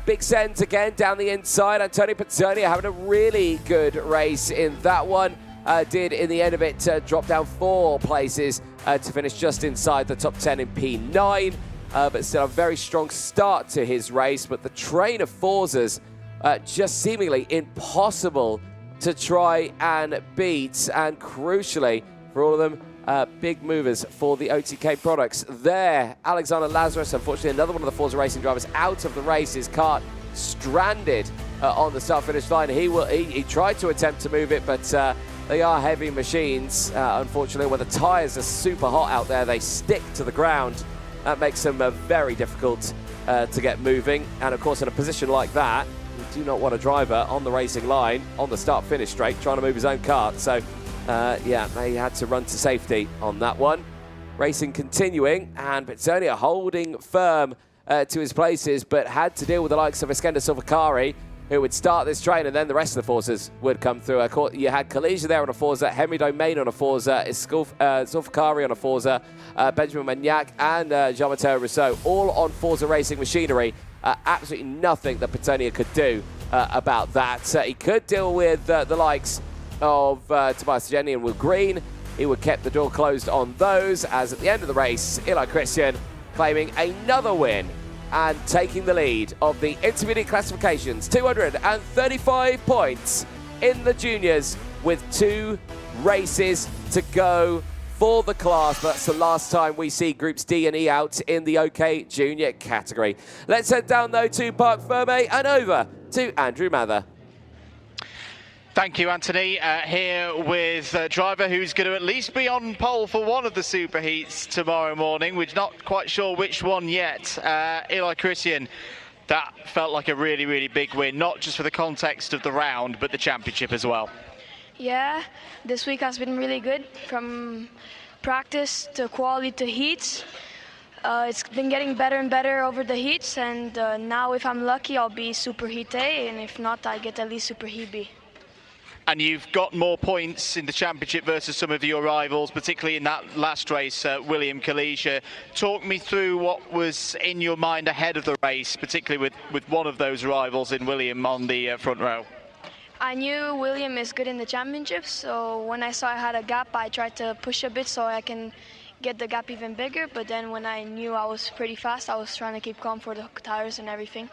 Big sends again down the inside. Antonio Pettonia having a really good race in that one. Did, in the end of it, drop down 4 places to finish just inside the top 10 in P9. But still a very strong start to his race. But the train of Forzas just seemingly impossible to try and beat. And crucially, for all of them, big movers for the OTK products. There, Alexander Lazarus, unfortunately another one of the Forza Racing drivers out of the race. His kart stranded on the start-finish line. He tried to attempt to move it, but they are heavy machines. Unfortunately, when the tyres are super hot out there, they stick to the ground. That makes them very difficult to get moving. And of course, in a position like that, you do not want a driver on the racing line, on the start-finish straight, trying to move his own kart. So, yeah, they had to run to safety on that one. Racing continuing, and Petsonia holding firm to his places, but had to deal with the likes of Iskender Sulfakari, who would start this train, and then the rest of the Forzas would come through. You had Kalesia there on a Forza, Henry Domain on a Forza, Sulfakari on a Forza, Benjamin Magnac and Jean-Matteo Rousseau, all on Forza Racing machinery. Absolutely nothing that Petsonia could do about that. He could deal with the likes of Tobias Jenny and Will Green. He would keep the door closed on those, as at the end of the race, Eli Christian claiming another win and taking the lead of the intermediate classifications. 235 points in the juniors with 2 races to go for the class. That's the last time we see groups D and E out in the OK Junior category. Let's head down though to Parc Ferme and over to Andrew Mather. Thank you, Anthony. Here with a driver who's going to at least be on pole for one of the superheats tomorrow morning. We're not quite sure which one yet. Eli Christian, that felt like a really, really big win, not just for the context of the round, but the championship as well. Yeah, this week has been really good, from practice to quality to heats. It's been getting better and better over the heats, and now if I'm lucky, I'll be superheat A, and if not, I get at least superheat B. And you've got more points in the championship versus some of your rivals, particularly in that last race, William Kalesia. Talk me through what was in your mind ahead of the race, particularly with one of those rivals in William on the front row. I knew William is good in the championship, so when I saw I had a gap, I tried to push a bit so I can get the gap even bigger. But then when I knew I was pretty fast, I was trying to keep calm for the tires and everything.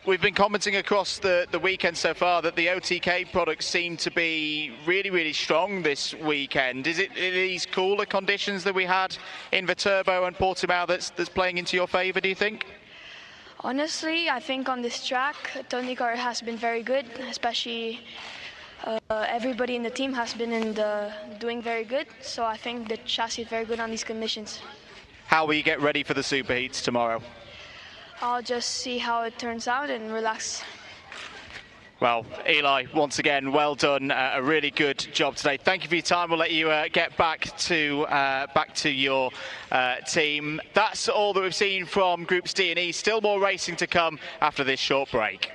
We've been commenting across the weekend so far that the OTK products seem to be really, really strong this weekend. Is it these cooler conditions that we had in Viterbo and Portimao that's playing into your favour, do you think? Honestly, I think on this track, Tony Kart has been very good, especially everybody in the team has been doing very good. So I think the chassis is very good on these conditions. How will you get ready for the superheats tomorrow? I'll just see how it turns out and relax. Well, Eli, once again, well done. A really good job today. Thank you for your time. We'll let you get back to your team. That's all that we've seen from Groups D and E. Still more racing to come after this short break.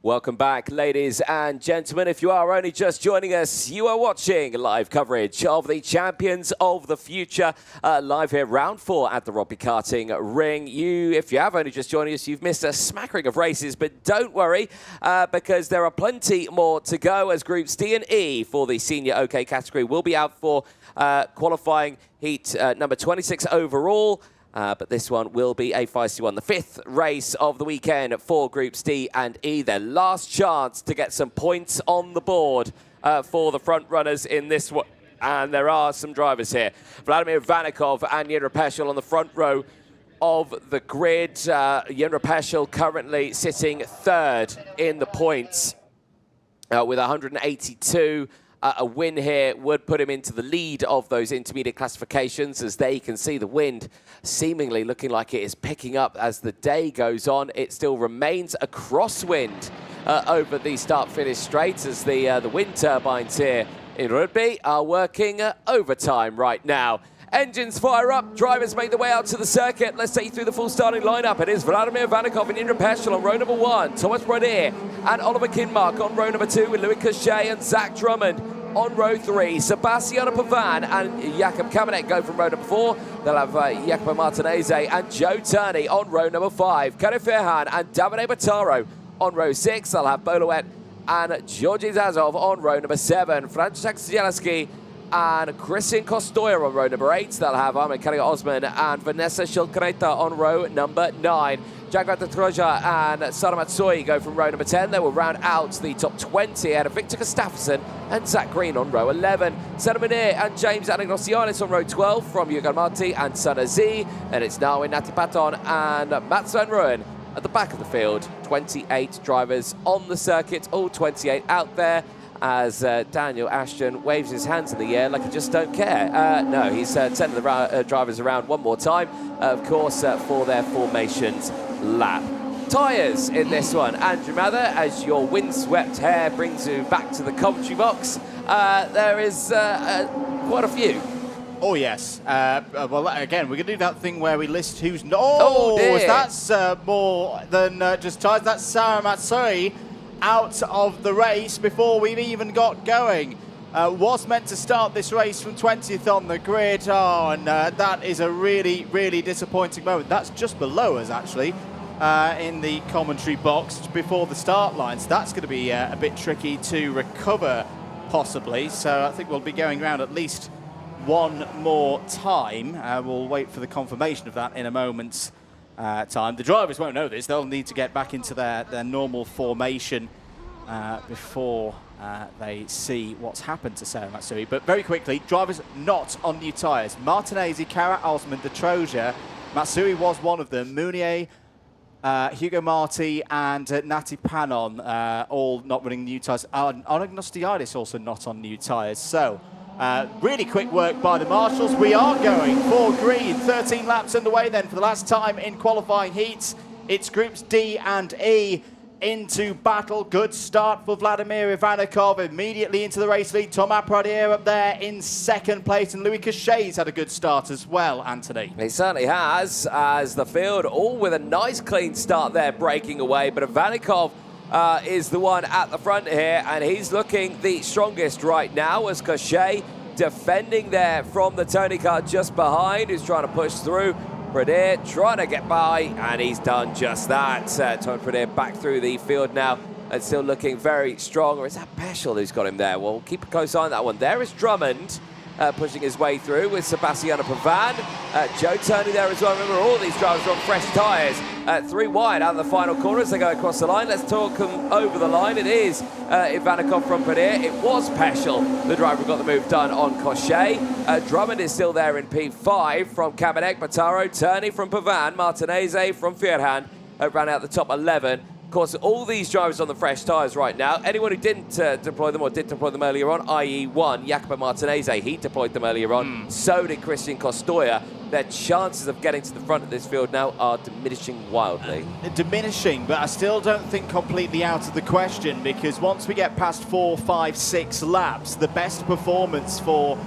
Welcome back, ladies and gentlemen. If you are only just joining us, you are watching live coverage of the Champions of the Future, live here, round 4 at the Rødby karting ring. If you have only just joined us, you've missed a smattering of races, but don't worry, because there are plenty more to go, as Groups D and E for the Senior OK category will be out for qualifying heat number 26 overall. But this one will be a feisty one. The 5th race of the weekend for Groups D and E. Their last chance to get some points on the board for the front runners in this one. And there are some drivers here. Vladimir Vanikov and Jindra Peschel on the front row of the grid. Jindra Peschel currently sitting 3rd in the points with 182. A win here would put him into the lead of those intermediate classifications, as they can see the wind seemingly looking like it is picking up as the day goes on. It still remains a crosswind over the start-finish straight, as the wind turbines here in Rødby are working overtime right now. Engines fire up, drivers make their way out to the circuit. Let's take you through the full starting lineup. It is Vladimir Vanikov and Jindra Peschel on row number 1, Thomas Brodeur and Oliver Kinmark on row number 2 with Louis Cochet and Zach Drummond on row 3. Sebastiano Pavan and Jakub Kamenek go from row number 4. They'll have Jacopo Martinez and Joe Turney on row number 5. Karin Ferhan and Davide Bataro on row 6. They'll have Bolowet and Georgi Zazov on row number 7. Franciszek Zielinski and Christian Kostoyer on row number 8. They'll have Ahmed Kaliga Osman and Vanessa Shilkreta on row number 9. Jagrat Troja and Sara Matsui go from row number 10. They will round out the top 20 out of Victor Gustafsson and Zach Green on row 11. Senna Munir and James Anagnosianis on row 12 from Jürgen Marti and Sana Z. And it's now in Nati Paton and Mats Van Rooyen at the back of the field. 28 drivers on the circuit, all 28 out there, as Daniel Ashton waves his hands in the air like he just don't care. No, he's sending the drivers around one more time, of course, for their formations lap. Tyres in this one. Andrew Mather, as your windswept hair brings you back to the commentary box, there is quite a few. Oh, yes. Well, again, we're going to do that thing where we list who's not. Oh, that's more than just tyres. That's Sara Matsui out of the race before we've even got going. Was meant to start this race from 20th on the grid. Oh, and that is a really, really disappointing moment. That's just below us, actually, in the commentary box before the start line. So that's going to be a bit tricky to recover, possibly. So I think we'll be going around at least one more time. We'll wait for the confirmation of that in a moment's time. The drivers won't know this. They'll need to get back into their normal formation before they see what's happened to Sara Matsui. But very quickly, drivers not on new tyres. Martinez, Kara Osman, De Troja, Matsui was one of them. Mounier, Hugo Marti and Nati Panon, all not running new tyres. Anagnostiadis also not on new tyres. So really quick work by the marshals. We are going for green. 13 laps underway then for the last time in qualifying heats. It's groups D and E into battle. Good start for Vladimir Ivanikov. Immediately into the race lead. Thomas Pradier up there in 2nd place. And Louis Cochet's had a good start as well, Anthony. He certainly has, as the field all with a nice clean start there, breaking away. But Ivanikov is the one at the front here, and he's looking the strongest right now, as Cochet defending there from the Tony Kart just behind, who's trying to push through. Pradier trying to get by, and he's done just that. Thomas Pradier back through the field now and still looking very strong. Or is that Peschel who's got him there? Well, keep a close eye on that one. There is Drummond pushing his way through with Sebastiano Pavan. Joe Turney there as well. Remember, all these drivers are on fresh tyres. 3 wide out of the final corner as they go across the line. Let's talk them over the line. It is Ivanikov from Pradier. It was Peschel, the driver who got the move done on Cochet. Drummond is still there in P5 from Kamenek, Bataro, Turney from Pavan, Martinez from Ferhan ran out the top 11. Of course, all these drivers on the fresh tyres right now. Anyone who didn't deploy them or did deploy them earlier on, i.e. one, Jacopo Martinez, he deployed them earlier on. So did Christian Kostoyer. Their chances of getting to the front of this field now are diminishing wildly. Diminishing, but I still don't think completely out of the question, because once we get past 4, 5, 6 laps, the best performance for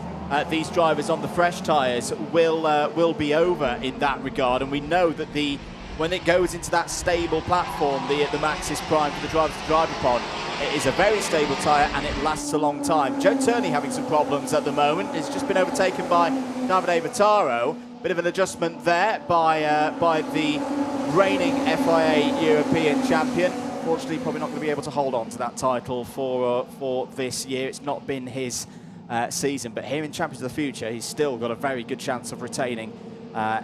these drivers on the fresh tyres will be over in that regard. And we know that the when it goes into that stable platform, the Maxxis Prime for the drivers to drive upon, it is a very stable tyre and it lasts a long time. Joe Turney having some problems at the moment. He's just been overtaken by Davide Vattaro. Bit of an adjustment there by the reigning FIA European champion. Fortunately, probably not going to be able to hold on to that title for this year. It's not been his season, but here in Champions of the Future, he's still got a very good chance of retaining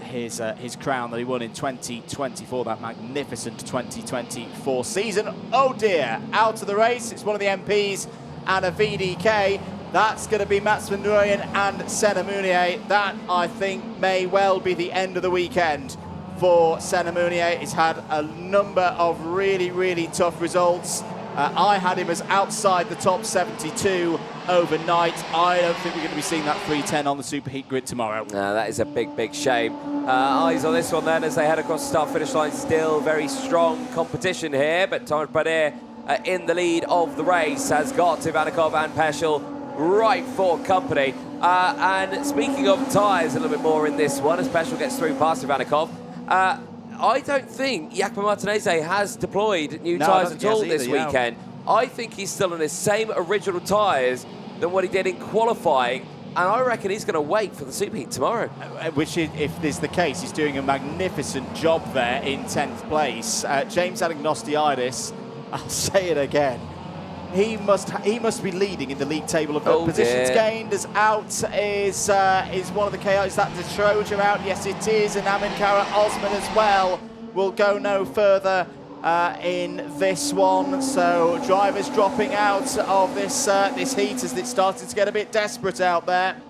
his crown that he won in 2024, that magnificent 2024 season. Oh dear, out of the race. It's one of the MPs and a VDK. That's going to be Mats van Rooyen and Senna Mounier. That, I think, may well be the end of the weekend for Senna Mounier. He's had a number of really, really tough results. I had him as outside the top 72 overnight. I don't think we're going to be seeing that 310 on the Superheat grid tomorrow. That is a big, big shame. Eyes on this one then as they head across the start-finish line. Still very strong competition here, but Thomas Prader in the lead of the race has got Ivanikov and Peschel right for company. And speaking of tyres a little bit more in this one, as Peschel gets through past Ivanikov, I don't think Jacopo Martinez has deployed new tyres at all this weekend. I think he's still on his same original tyres than what he did in qualifying, and I reckon he's going to wait for the Superheat tomorrow. Which, if this is the case, he's doing a magnificent job there in 10th place. James Anagnostiadis, I'll say it again, he must be leading in the league table of positions gained. As out is one of the KIs. Is that the Troja out? Yes, it is. And Amin Kara Osman as well will go no further in this one. So drivers dropping out of this heat as it's starting to get a bit desperate out there.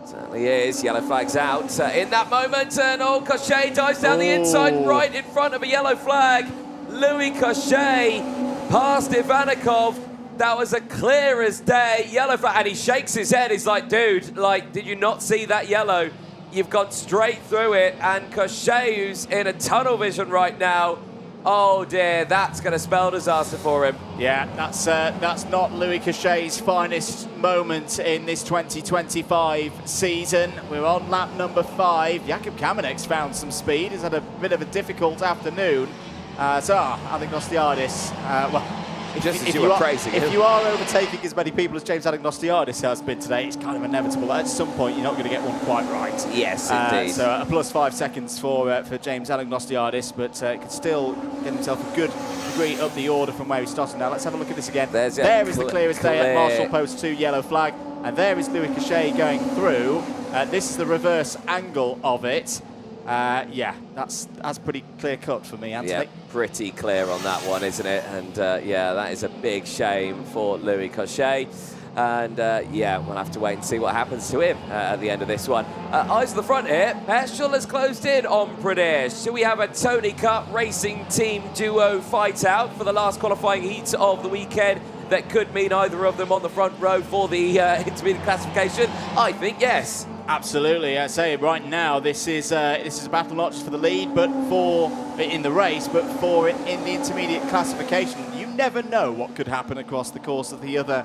Certainly is. Yellow flag's out in that moment, and Cochet dives down the inside right in front of a yellow flag. Louis Cochet past Ivanikov. That was a clear as day yellow flag, and he shakes his head. He's like, dude, like, did you not see that yellow? You've gone straight through it. And Cochet, who's in a tunnel vision right now, oh dear, that's going to spell disaster for him. Yeah, that's not Louis Cochet's finest moment in this 2025 season. We're on lap number 5. Jakub Kamenek's found some speed. He's had a bit of a difficult afternoon. Anagnostiadis, well, if you are overtaking as many people as James Anagnostiadis has been today, it's kind of inevitable. At some point, you're not going to get one quite right. Yes, indeed. So a plus 5 seconds for James Anagnostiadis, but could still get himself a good degree up the order from where he started. Now let's have a look at this again. There is the clearest day at Marshall Post 2 yellow flag, and there is Louis Cochet going through. This is the reverse angle of it. Yeah, that's pretty clear cut for me, Anthony. Yeah, pretty clear on that one, isn't it? And yeah, that is a big shame for Louis Cochet. And yeah, we'll have to wait and see what happens to him at the end of this one. Eyes to the front here. Peschel has closed in on Pradesh. So we have a Tony Cup Racing Team duo fight out for the last qualifying heat of the weekend. That could mean either of them on the front row for the intermediate classification. I think yes. Absolutely, I say right now this is a battle not just for the lead, but for in the race, but for in the intermediate classification. You never know what could happen across the course of the other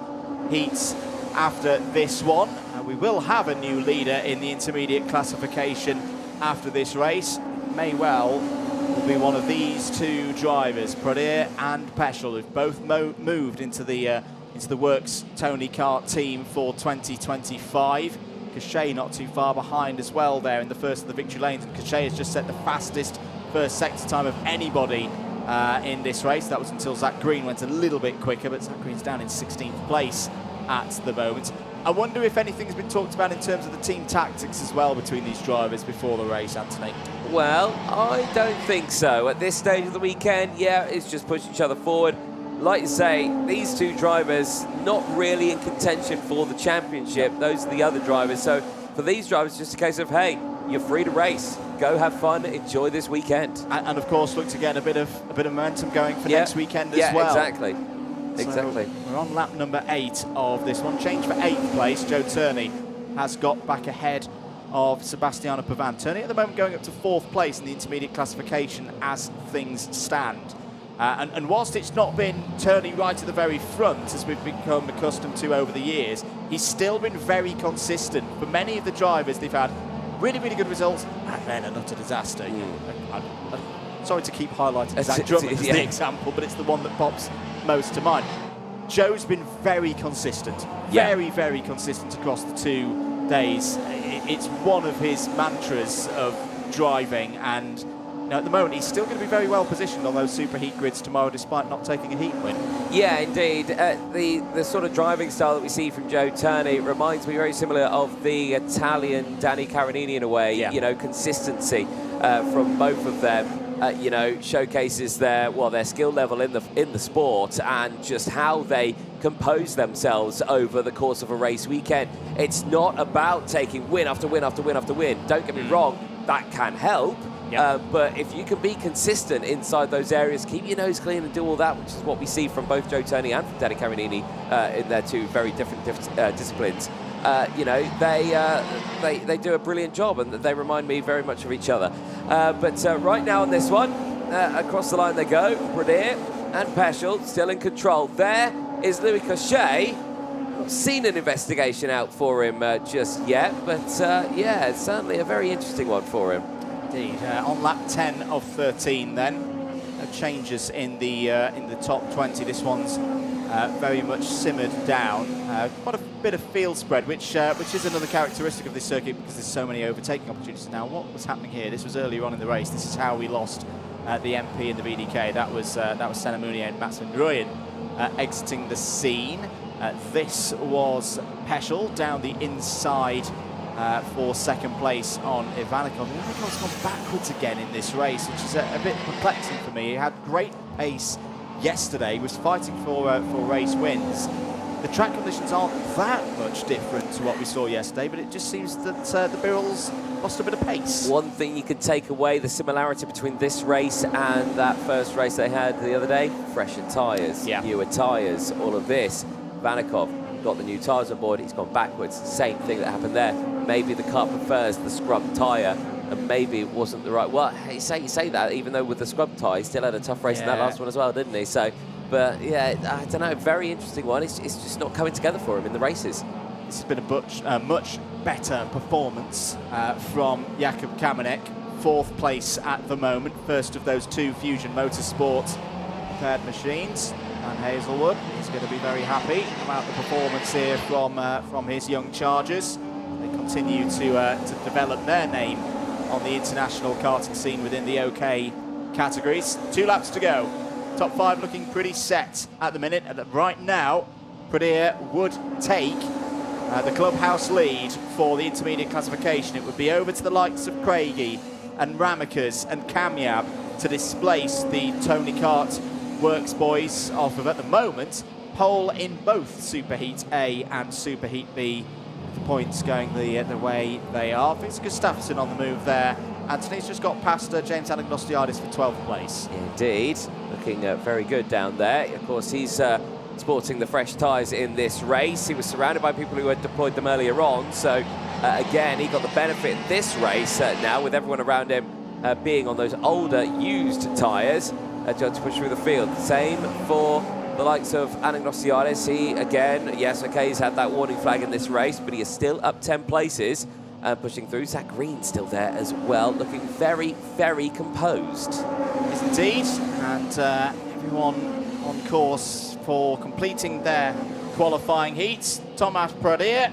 heats after this one. We will have a new leader in the intermediate classification after this race. May well will be one of these two drivers, Prader and Peschel, who've both moved into the Works Tony Kart team for 2025. Cochet not too far behind as well there in the first of the victory lanes, and Cochet has just set the fastest first sector time of anybody in this race. That was until Zach Green went a little bit quicker, but Zach Green's down in 16th place at the moment. I wonder if anything's been talked about in terms of the team tactics as well between these drivers before the race, Anthony. Well, I don't think so. At this stage of the weekend, yeah, it's just push each other forward. Like you say, these two drivers not really in contention for the championship. Those are the other drivers. So for these drivers, it's just a case of, hey, you're free to race. Go have fun, enjoy this weekend. And of course, look to get a bit of momentum going for next weekend as well. Yeah, exactly. Exactly. So we're on lap number 8 of this one. Change for 8th place. Joe Turney has got back ahead of Sebastiano Pavan. Turney at the moment going up to 4th place in the intermediate classification as things stand. And whilst it's not been Turney right at the very front, as we've become accustomed to over the years, he's still been very consistent. For many of the drivers, they've had really, really good results, and then an utter disaster. sorry to keep highlighting Zach Drummond as the example, but it's the one that pops most to mind. Joe's been very consistent, very, very consistent across the 2 days. It's one of his mantras of driving, and at the moment he's still going to be very well positioned on those superheat grids tomorrow, despite not taking a heat win. Yeah, indeed. The sort of driving style that we see from Joe Turney reminds me very similar of the Italian Danny Carinini in a way. You know, consistency from both of them. You know, showcases their skill level in the sport, and just how they compose themselves over the course of a race weekend. It's not about taking win after win after win after win. Don't get me wrong, that can help. But if you can be consistent inside those areas, keep your nose clean and do all that, which is what we see from both Joe Turney and from Danny Carinini in their 2 very different disciplines. You know, they do a brilliant job, and they remind me very much of each other. But right now on this one, across the line they go. Brunier and Peschel still in control. There is Louis Cochet. Not seen an investigation out for him just yet, but yeah, it's certainly a very interesting one for him. Indeed. On lap 10 of 13 then, no changes in the top 20. This one's very much simmered down. Quite a bit of field spread, which is another characteristic of this circuit, because there's so many overtaking opportunities. Now, what was happening here? This was earlier on in the race. This is how we lost the MP and the VDK. That was Senna Mounier and Mats van Rooyen exiting the scene. This was Peschel down the inside for second place on Ivanikov. Ivanikov's gone backwards again in this race, which is a bit perplexing for me. He had great pace yesterday, was fighting for race wins. The track conditions aren't that much different to what we saw yesterday, but it just seems that the Birrells lost a bit of pace. One thing you can take away, the similarity between this race and that first race they had the other day, fresher tyres, newer tyres, all of this. Ivanikov got the new tyres on board, he's gone backwards. Same thing that happened there. Maybe the car prefers the scrub tyre, and maybe it wasn't the right. Well, you say that, even though with the scrub tyre, he still had a tough race in that last one as well, didn't he? So, but yeah, I don't know, very interesting one. It's just not coming together for him in the races. This has been a much better performance from Jakub Kamenek. 4th place at the moment, first of those 2 Fusion Motorsport paired machines. And Hazelwood is going to be very happy about the performance here from his young Chargers. They continue to develop their name on the international karting scene within the OK categories. 2 laps to go. Top 5 looking pretty set at the minute. And right now, Brunier would take the clubhouse lead for the intermediate classification. It would be over to the likes of Craigie and Ramekers and Kamyab to displace the Tony Kart Works boys off of, at the moment, pole in both Superheat A and Superheat B. The points going the way they are. Vince Gustafsson on the move there. Anthony's just got past James Anagnostiadis for 12th place. Indeed, looking very good down there. Of course, he's sporting the fresh tyres in this race. He was surrounded by people who had deployed them earlier on, so again, he got the benefit in this race now, with everyone around him being on those older, used tyres. To push through the field. Same for the likes of Anagnostiadis. He, again, yes, okay, he's had that warning flag in this race, but he is still up 10 places, pushing through. Zach Green still there as well, looking very, very composed. Yes, indeed, and everyone on course for completing their qualifying heats. Thomas Brunier,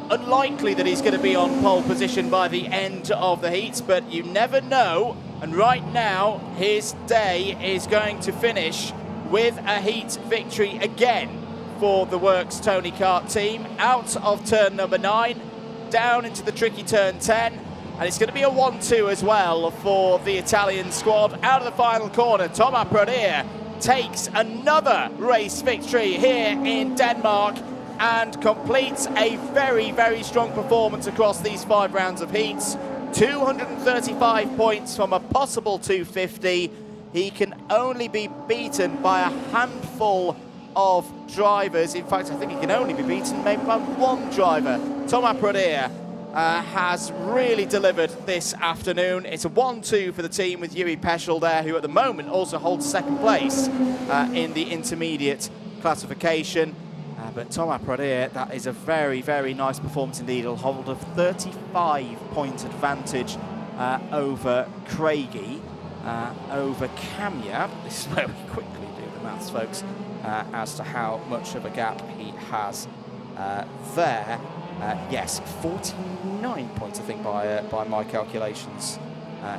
unlikely that he's going to be on pole position by the end of the heats, but you never know. And right now, his day is going to finish with a heat victory again for the Works Tony Kart team. Out of turn number 9, down into the tricky turn 10. And it's going to be a 1-2 as well for the Italian squad. Out of the final corner, Thomas Brunier takes another race victory here in Denmark and completes a very, very strong performance across these 5 rounds of heats. 235 points from a possible 250. He can only be beaten by a handful of drivers. In fact, I think he can only be beaten maybe by 1 driver. Thomas Brunier has really delivered this afternoon. It's a 1-2 for the team with Yuri Peschel there, who at the moment also holds 2nd place in the intermediate classification. But Thomas Brunier, that is a very, very nice performance indeed. He'll hold a 35-point advantage over Craigie. over Kamya. This is where we quickly do the maths, folks, as to how much of a gap he has there. Yes, 49 points, I think, by my calculations,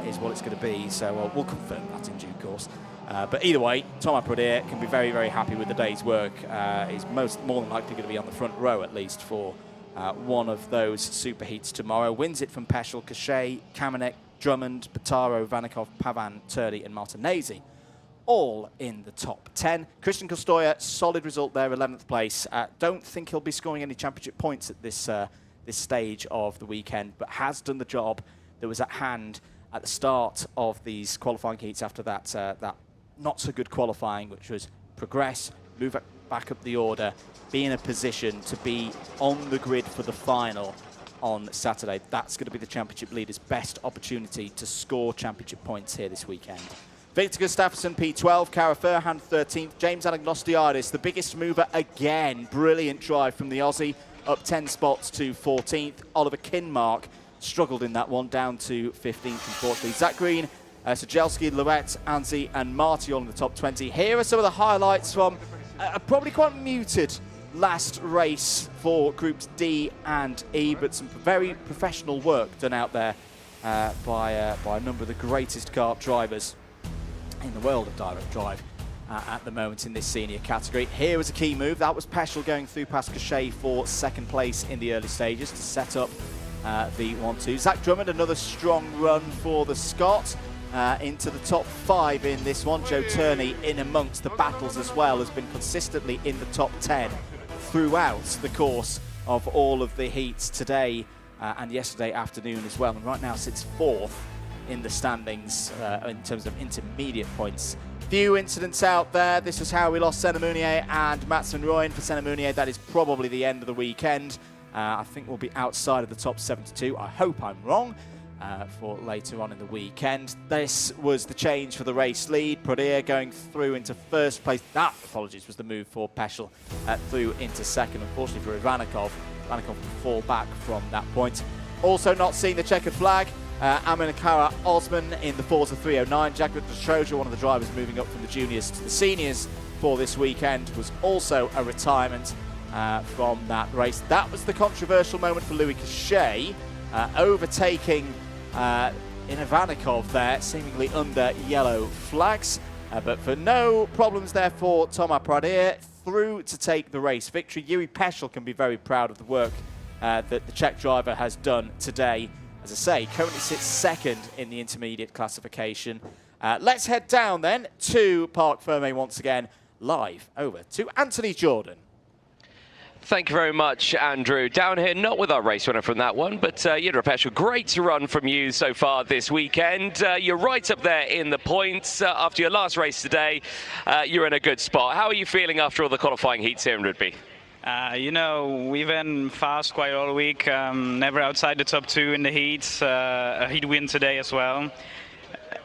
is what it's going to be. So we'll confirm that in due course. But either way, Thomas Prodier can be very, very happy with the day's work. He's more than likely going to be on the front row, at least, for one of those superheats tomorrow. Wins it from Peschel, Cachet, Kamenek, Drummond, Bataro, Vanikov, Pavan, Turley and Martinez, all in the top 10. Christian Kostoya, solid result there, 11th place. Don't think he'll be scoring any championship points at this stage of the weekend, but has done the job that was at hand at the start of these qualifying heats after that not so good qualifying, which was progress, move back up the order, be in a position to be on the grid for the final on Saturday. That's going to be the championship leader's best opportunity to score championship points here this weekend. Victor Gustafsson, P12, Cara Furhan, 13th, James Anagnostiadis, the biggest mover again. Brilliant drive from the Aussie, up 10 spots to 14th. Oliver Kinmark struggled in that one, down to 15th, unfortunately. Zach Green, Sajelski, Louette, Anzi and Marty all in the top 20. Here are some of the highlights from a probably quite muted last race for Groups D and E, but some very professional work done out there by a number of the greatest kart drivers in the world of direct drive at the moment in this senior category. Here was a key move. That was Peschel going through past Cachet for second place in the early stages to set up the 1-2. Zach Drummond, another strong run for the Scot. Into the top 5 in this one. Joe Turney in amongst the battles as well, has been consistently in the top 10 throughout the course of all of the heats today and yesterday afternoon as well, and right now sits 4th in the standings in terms of intermediate points. Few incidents out there. This is how we lost Senna Mounier and Mats van Rooyen. For Senna Mounier, that is probably the end of the weekend. I think we'll be outside of the top 72. I hope I'm wrong. For later on in the weekend. This was the change for the race lead. Prodier going through into first place. That, apologies, was the move for Peschel through into second. Unfortunately for Ivanikov, Ivanikov will fall back from that point. Also not seeing the checkered flag, Aminakara Osman in the Forza 309. Jaguar Troja, one of the drivers moving up from the juniors to the seniors for this weekend, was also a retirement from that race. That was the controversial moment for Louis Cachet, overtaking Ivanikov there, seemingly under yellow flags, but for no problems there for Thomas Prodier, through to take the race victory. Yuri Peschel can be very proud of the work that the Czech driver has done today. As I say, currently sits second in the intermediate classification. Let's head down then to Parc Fermé once again, live over to Anthony Jordan. Thank you very much, Andrew. Down here, not with our race winner from that one, but Yuri Peschel, great run from you so far this weekend. You're right up there in the points. After your last race today, you're in a good spot. How are you feeling after all the qualifying heats here in Rødby? You know, we've been fast quite all week, never outside the top 2 in the heats, a heat win today as well.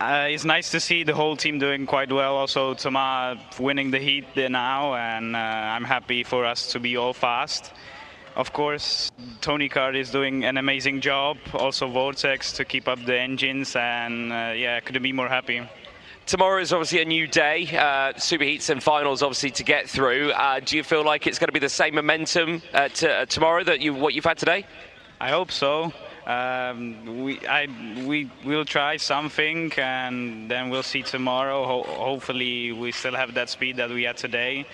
It's nice to see the whole team doing quite well. Also, Thomas winning the heat there now, and I'm happy for us to be all fast. Of course, Tony Kart is doing an amazing job. Also, Vortex to keep up the engines, and yeah, couldn't be more happy. Tomorrow is obviously a new day, superheats and finals obviously to get through. Do you feel like it's going to be the same momentum tomorrow that what you've had today? I hope so. We will try something, and then we'll see tomorrow. Hopefully we still have that speed that we had today,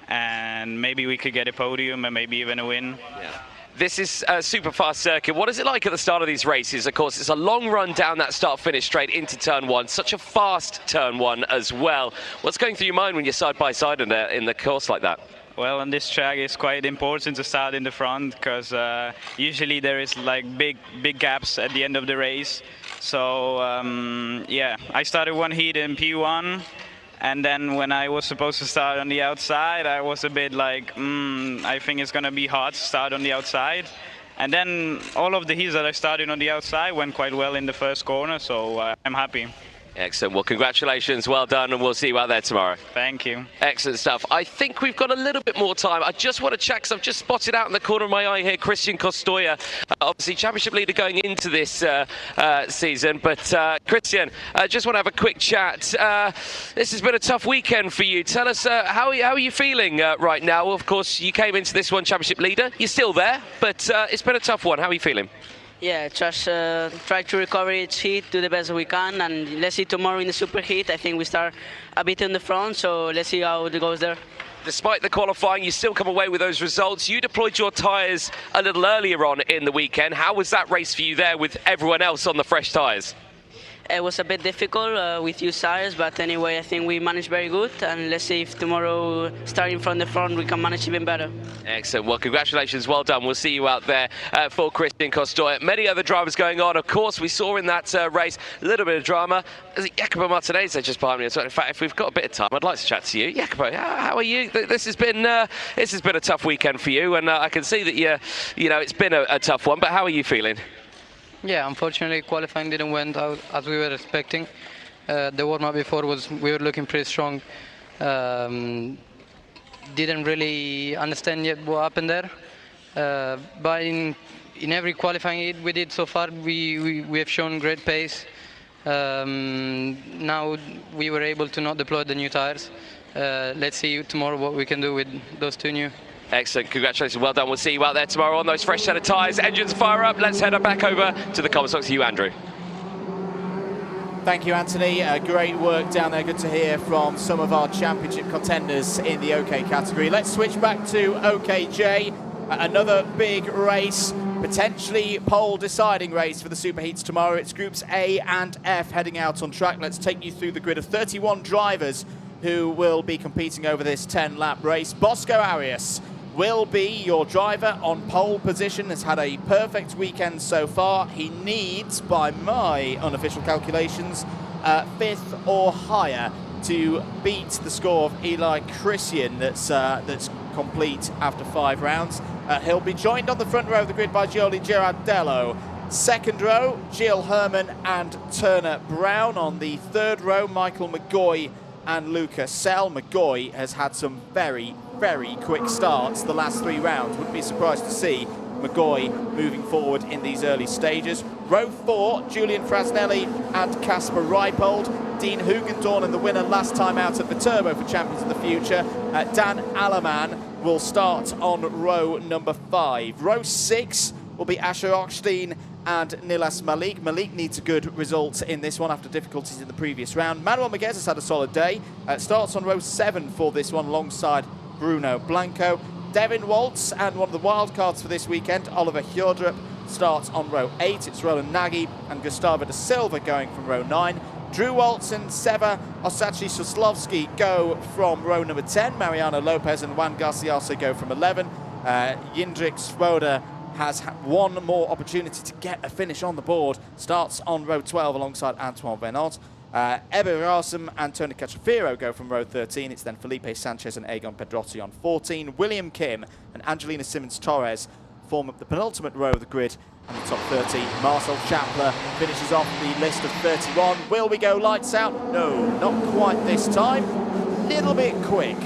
and maybe we could get a podium and maybe even a win. Yeah. This is a super fast circuit. What is it like at the start of these races? Of course, it's a long run down that start-finish straight into turn 1. Such a fast turn 1 as well. What's going through your mind when you're side by side in the course like that? Well, on this track it's quite important to start in the front, because usually there is like big gaps at the end of the race. So yeah, I started one heat in P1, and then when I was supposed to start on the outside, I was a bit like, I think it's gonna be hard to start on the outside. And then all of the heats that I started on the outside went quite well in the first corner, so I'm happy. Excellent. Well, congratulations. Well done, and we'll see you out there tomorrow. Thank you. Excellent stuff. I think we've got a little bit more time. I just want to check, because I've just spotted out in the corner of my eye here Christian Costoya, obviously championship leader going into this season. But Christian, I just want to have a quick chat. This has been a tough weekend for you. Tell us, how are you feeling right now? Well, of course, you came into this one championship leader. You're still there, but it's been a tough one. How are you feeling? Yeah, just try to recover each heat, do the best we can, and let's see tomorrow in the super heat. I think we start a bit in the front, so let's see how it goes there. Despite the qualifying, you still come away with those results. You deployed your tyres a little earlier on in the weekend. How was that race for you there with everyone else on the fresh tyres? It was a bit difficult with used tires, but anyway, I think we managed very good, and let's see if tomorrow, starting from the front, we can manage even better. Excellent. Well, congratulations. Well done. We'll see you out there for Christian Costoya. Many other drivers going on. Of course, we saw in that race a little bit of drama. Jacopo Martinez just behind me. So in fact, if we've got a bit of time, I'd like to chat to you. Jacopo, how are you? This has been a tough weekend for you, and I can see that you know it's been a tough one. But how are you feeling? Yeah, unfortunately qualifying didn't went out as we were expecting. The warm-up before we were looking pretty strong. Didn't really understand yet what happened there. But in every qualifying heat we did so far, we have shown great pace. Now we were able to not deploy the new tires. Let's see tomorrow what we can do with those two new. Excellent. Congratulations. Well done. We'll see you out there tomorrow on those fresh set of tyres. Engines fire up. Let's head back over to the comments box to you, Andrew. Thank you, Anthony. Great work down there. Good to hear from some of our championship contenders in the OK category. Let's switch back to OKJ. Another big race, potentially pole deciding race for the Superheats tomorrow. It's groups A and F heading out on track. Let's take you through the grid of 31 drivers who will be competing over this 10-lap race. Bosco Arias will be your driver on pole position. Has had a perfect weekend so far. He needs, by my unofficial calculations, 5th or higher to beat the score of Eli Christian that's complete after 5 rounds. He'll be joined on the front row of the grid by Gioli Girardello. Second row, Gilles Herman and Turner Brown. On the third row, Michael McGoy and Luca Sell. McGoy has had some very, very quick starts the last 3 rounds. Wouldn't be surprised to see McGoy moving forward in these early stages. Row 4, Julian Frasnelli and Casper Reipold. Dean Hugendorn and the winner last time out at the Turbo for Champions of the Future. Dan Alaman will start on row number 5. Row 6 will be Asher Ochstein and Nilas Malik. Malik needs a good result in this one after difficulties in the previous round. Manuel Miguez has had a solid day. Starts on row 7 for this one alongside Bruno Blanco. Devin Waltz and one of the wild cards for this weekend, Oliver Hjordrup, starts on row 8. It's Roland Nagy and Gustavo da Silva going from row 9. Drew Waltz and Seva Osachi Soslovsky go from row number 10. Mariano Lopez and Juan Garcia also go from 11. Jindrik Svoboda has one more opportunity to get a finish on the board. Starts on row 12 alongside Antoine Venot. Ebbe Rasum and Tony Cachafiro go from row 13. It's then Felipe Sanchez and Egon Pedrotti on 14. William Kim and Angelina Simmons-Torres form up the penultimate row of the grid. And the top 30, Marcel Chapler finishes off the list of 31. Will we go lights out? No, not quite this time. Little bit quick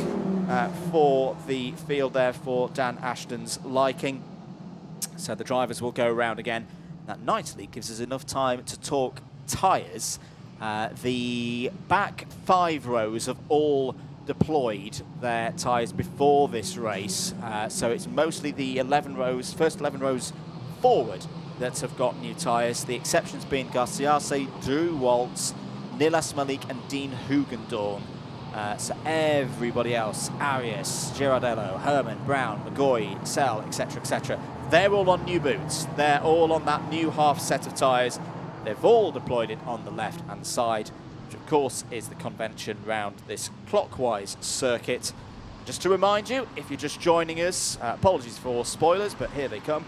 for the field there for Dan Ashton's liking. So the drivers will go around again. That nicely gives us enough time to talk tyres. The back 5 rows have all deployed their tyres before this race. So it's mostly the first 11 rows forward that have got new tyres. The exceptions being Garciase, Drew Waltz, Nilas Malik and Dean Hugendorn. So everybody else, Arias, Girardello, Herman, Brown, McGoy, Sell, etc., etc., they're all on new boots. They're all on that new half set of tyres. They've all deployed it on the left-hand side, which of course is the convention round this clockwise circuit. Just to remind you, if you're just joining us, apologies for spoilers, but here they come.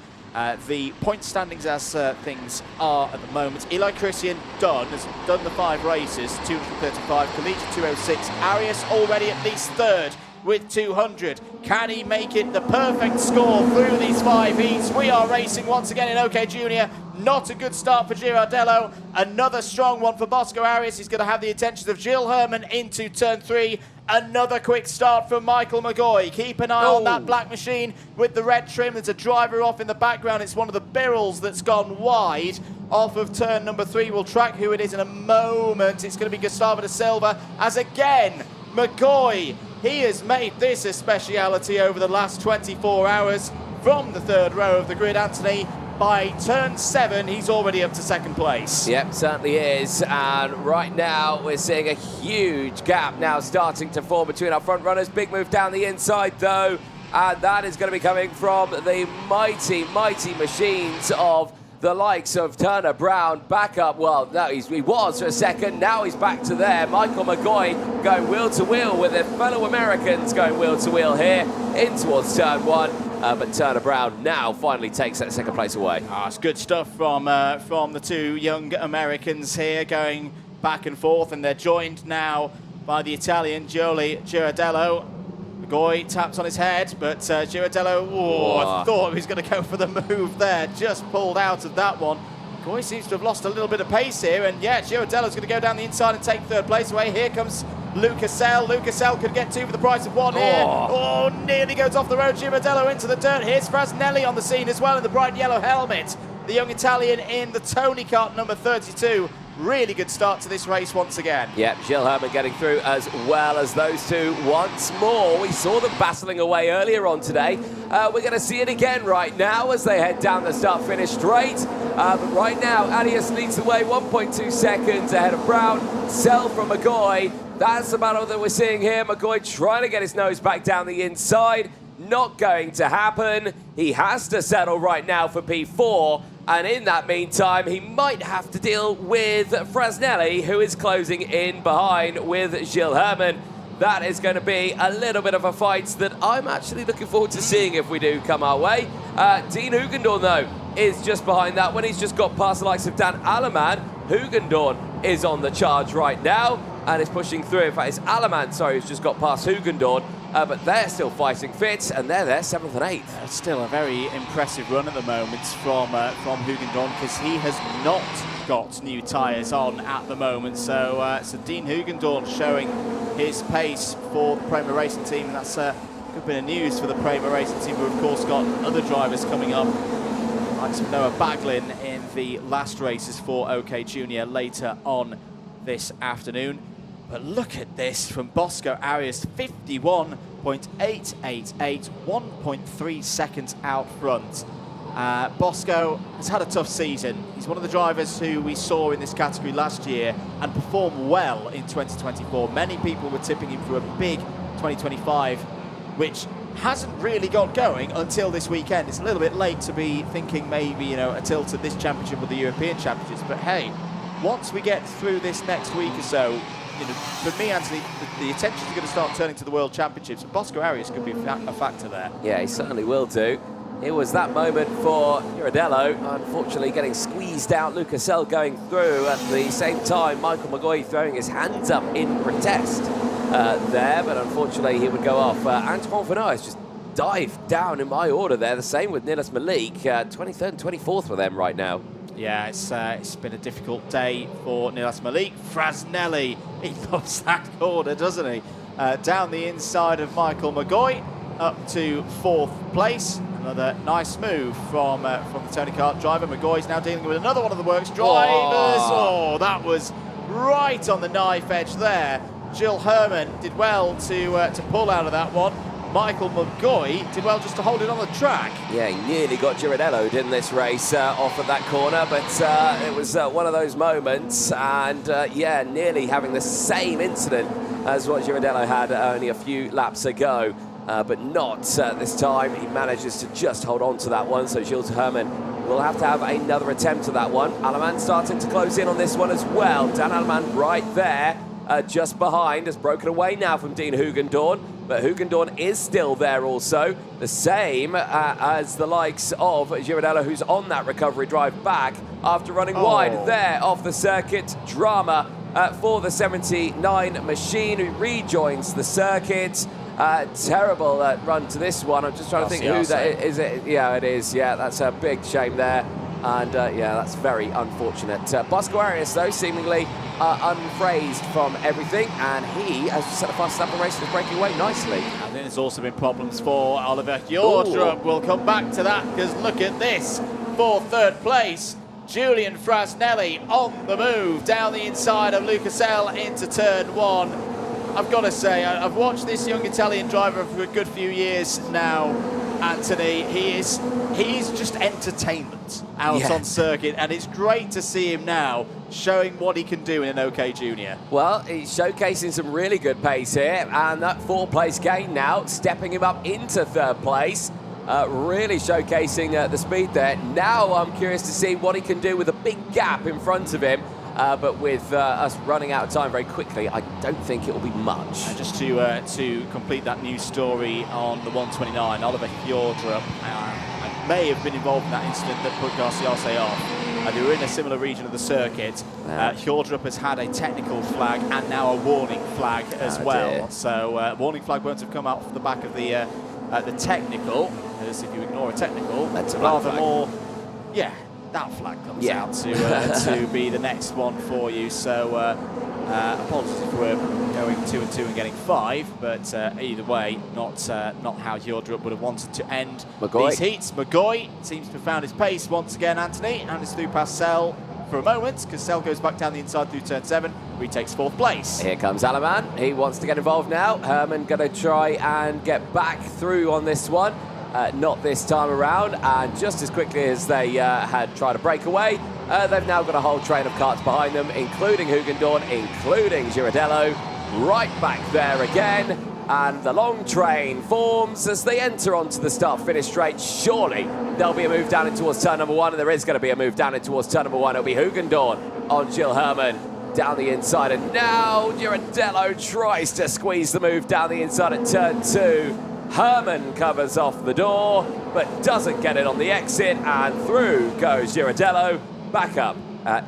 The point standings as things are at the moment. Eli Christian has done the 5 races, 235, Collegiate 206. Arias already at least 3rd with 200. Can he make it the perfect score through these 5 heats? We are racing once again in OK Junior. Not a good start for Girardello. Another strong one for Bosco Arias. He's going to have the attentions of Gilles Herman into turn 3. Another quick start from Michael McGoy. Keep an eye on that black machine with the red trim. There's a driver off in the background. It's one of the Birrells that's gone wide off of turn number 3. We'll track who it is in a moment. It's going to be Gustavo da Silva as again, McGoy. He has made this a speciality over the last 24 hours from the 3rd row of the grid, Anthony. By turn 7, he's already up to 2nd place. Yep, certainly is. And right now, we're seeing a huge gap now starting to form between our front runners. Big move down the inside, though. And that is going to be coming from the mighty, mighty machines of the likes of Turner Brown. Back up, well, no, he was for a second. Now he's back to there. Michael McGoy going wheel to wheel with his fellow Americans going wheel to wheel here in towards turn 1. But Turner Brown now finally takes that 2nd place away. It's good stuff from the 2 young Americans here going back and forth, and they're joined now by the Italian Girardello. McGoy taps on his head, but Girardello, I thought he was going to go for the move there, just pulled out of that one. McGoy seems to have lost a little bit of pace here, and yeah, Girardello's going to go down the inside and take 3rd place away. Here comes Lucasell. Lucasell could get 2 for the price of 1 here. Nearly goes off the road. Girardello into the dirt. Here's Frasnelli on the scene as well in the bright yellow helmet. The young Italian in the Tony Kart number 32. Really good start to this race once again. Yep, Gilles Herman getting through as well as those 2 once more. We saw them battling away earlier on today. We're going to see it again right now as they head down the start-finish straight. But right now, Arias leads the way 1.2 seconds ahead of Brown. Sell from McGoy. That's the battle that we're seeing here. McGoy trying to get his nose back down the inside. Not going to happen. He has to settle right now for P4. And in that meantime, he might have to deal with Frasnelli, who is closing in behind with Gilles Herman. That is going to be a little bit of a fight that I'm actually looking forward to seeing if we do come our way. Dean Hugendorn, though, is just behind that one. He's just got past the likes of Dan Alleman. Hugendorn is on the charge right now and is pushing through. In fact, it's Alleman, sorry, who's just got past Hugendorn. But they're still fighting fit, and they're there 7th and 8th. It's still a very impressive run at the moment from Hugendorn, because he has not got new tyres on at the moment. So Dean Hugendorn showing his pace for the Prema Racing team, and that's a good bit of news for the Prema Racing team, who of course got other drivers coming up, like some Noah Baglin in the last races for OK Junior later on this afternoon. But look at this from Bosco Arias, 51.888, 1.3 seconds out front. Bosco has had a tough season. He's one of the drivers who we saw in this category last year and performed well in 2024. Many people were tipping him for a big 2025, which hasn't really got going until this weekend. It's a little bit late to be thinking maybe, a tilt at this championship or the European Championships. But hey, once we get through this next week or so, for me, Anthony, the attention is going to start turning to the World Championships, and Bosco Arias could be a factor there. Yeah, he certainly will do. It was that moment for Girardello, unfortunately getting squeezed out. Lucasell going through at the same time. Michael McGoy throwing his hands up in protest there, but unfortunately he would go off. Antoine Finot has just dived down in my order there. The same with Nilas Malik, 23rd and 24th for them right now. Yeah, it's been a difficult day for Nilas Malik. Frasnelli, he loves that corner, doesn't he? Down the inside of Michael McGoy, up to 4th place. Another nice move from the Tony Kart driver. McGoy's now dealing with another one of the works drivers. Oh, that was right on the knife edge there. Gilles Herman did well to pull out of that one. Michael McGoy did well just to hold it on the track. Yeah, he nearly got Girardello in this race off of that corner, but it was one of those moments, and yeah, nearly having the same incident as what Girardello had only a few laps ago, but not this time. He manages to just hold on to that one, so Gilles Herman will have to have another attempt at that one. Alleman starting to close in on this one as well. Dan Alleman right there. Just behind, has broken away now from Dean Hugendorn, but Hugendorn is still there also. The same as the likes of Girardello, who's on that recovery drive back after running wide there off the circuit. Drama for the 79 machine, who rejoins the circuit. Terrible run to this one. I'm just trying to think who that is. Yeah, it is. Yeah, that's a big shame there. And yeah, that's very unfortunate. Bosco Arias, though, seemingly unfazed from everything, and he has set a fast lap the race and is breaking away nicely. I think there's also been problems for Oliver Hjordrup. We'll come back to that, because look at this. For third place, Julian Frasnelli on the move down the inside of Lucasel into turn 1. I've got to say, I've watched this young Italian driver for a good few years now, Anthony. He's just entertainment out on circuit, and it's great to see him now showing what he can do in an OK Junior. Well, he's showcasing some really good pace here, and that 4th place gain now, stepping him up into 3rd place. Really showcasing the speed there. Now I'm curious to see what he can do with a big gap in front of him. But with us running out of time very quickly, I don't think it will be much. And just to complete that news story on the 129, Oliver Hjordrup may have been involved in that incident that put Garciase off. They were in a similar region of the circuit. Hjordrup has had a technical flag and now a warning flag as well. Dear. So warning flag won't have come out from the back of the technical, as if you ignore a technical, that's a rather flag. More, yeah. That flag comes out to be the next one for you. So apologies if we're going 2 and 2 and getting 5, but either way, not how Hjordrup would have wanted to end these heats. McGoy seems to have found his pace once again, Anthony, and is through past Sell for a moment, because Sell goes back down the inside through turn 7, retakes 4th place. Here comes Alaman. He wants to get involved now. Herman going to try and get back through on this one. Not this time around, and just as quickly as they had tried to break away, they've now got a whole train of karts behind them, including Hugendorn, including Girardello, right back there again, and the long train forms as they enter onto the start-finish straight. Surely there'll be a move down in towards turn number 1, and there is going to be a move down in towards turn number 1. It'll be Hugendorn on Gil Herman down the inside, and now Girardello tries to squeeze the move down the inside at turn 2. Herman covers off the door, but doesn't get it on the exit, and through goes Girardello, back up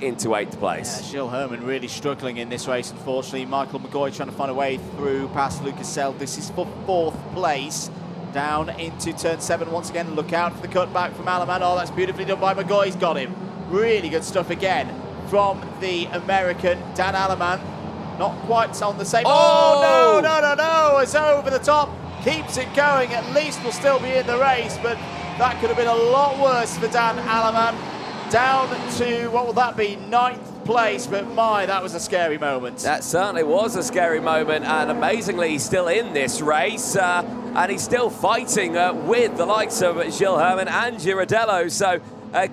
into 8th place. Yeah, Gil Herman really struggling in this race, unfortunately. Michael McGoy trying to find a way through past Lucas Sell. This is for 4th place. Down into turn 7 once again. Look out for the cutback from Alaman. Oh, that's beautifully done by McGoy. He's got him. Really good stuff again from the American, Dan Alaman. Not quite on the same... Oh, no! It's over the top. Keeps it going, at least will still be in the race, but that could have been a lot worse for Dan Alaman. Down to, what will that be, 9th place, but my, that was a scary moment. That certainly was a scary moment, and amazingly he's still in this race, and he's still fighting with the likes of Gil Herman and Girardello, so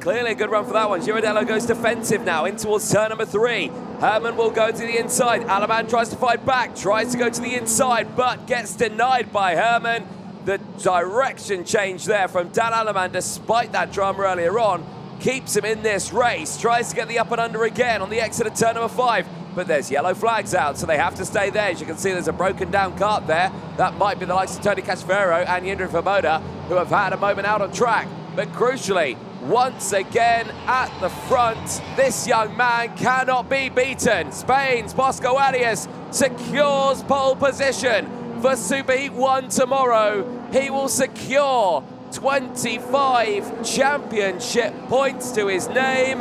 clearly a good run for that one. Girardello goes defensive now in towards turn number 3. Herman will go to the inside. Alaman tries to fight back, tries to go to the inside, but gets denied by Herman. The direction change there from Dan Alaman, despite that drama earlier on, keeps him in this race. Tries to get the up and under again on the exit of turn number 5, but there's yellow flags out, so they have to stay there. As you can see, there's a broken down kart there. That might be the likes of Tony Casfero and Yindra Famoda, who have had a moment out on track. But crucially, once again at the front, this young man cannot be beaten. Spain's Bosco Arias secures pole position for Superheat 1 tomorrow. He will secure 25 championship points to his name.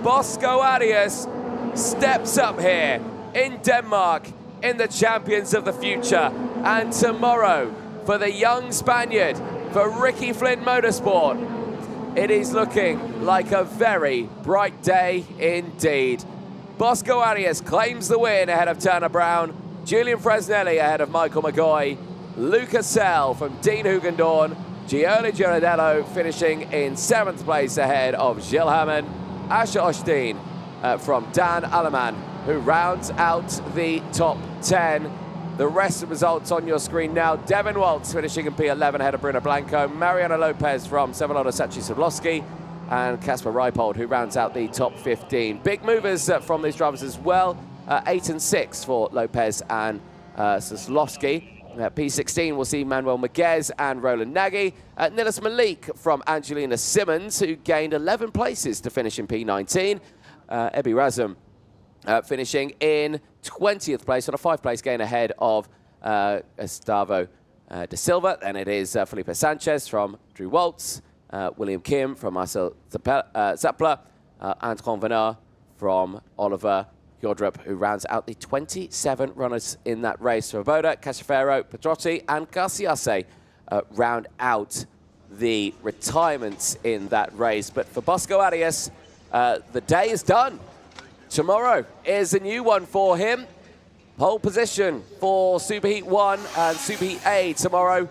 Bosco Arias steps up here in Denmark in the Champions of the Future. And tomorrow, for the young Spaniard, for Ricky Flynn Motorsport, it is looking like a very bright day indeed. Bosco Arias claims the win ahead of Turner Brown, Julian Frasnelli ahead of Michael McGoy, Lucas Sell from Dean Hugendorn, Giorgio Girardello finishing in 7th place ahead of Gil Herman, Asher Osteen from Dan Alaman, who rounds out the top 10. The rest of the results on your screen now. Devin Waltz finishing in P11 ahead of Bruno Blanco. Mariano Lopez from Sevoloda Sachi-Savlovsky. And Kasper Reipold, who rounds out the top 15. Big movers from these drivers as well. 8 and 6 for Lopez and Savlovsky. P16 will see Manuel Maguez and Roland Nagy. Nilis Malik from Angelina Simmons, who gained 11 places to finish in P19. Ebi Razum finishing in 20th place on a 5-place gain ahead of Gustavo De Silva. Then it is Felipe Sanchez from Drew Waltz, William Kim from Marcel Zappler, Antoine Venard from Oliver Hjordrup, who rounds out the 27 runners in that race. Svoboda, Casafero, Pedrotti, and Garciase round out the retirements in that race. But for Bosco Arias, the day is done. Tomorrow is a new one for him. Pole position for Superheat 1 and Superheat A tomorrow.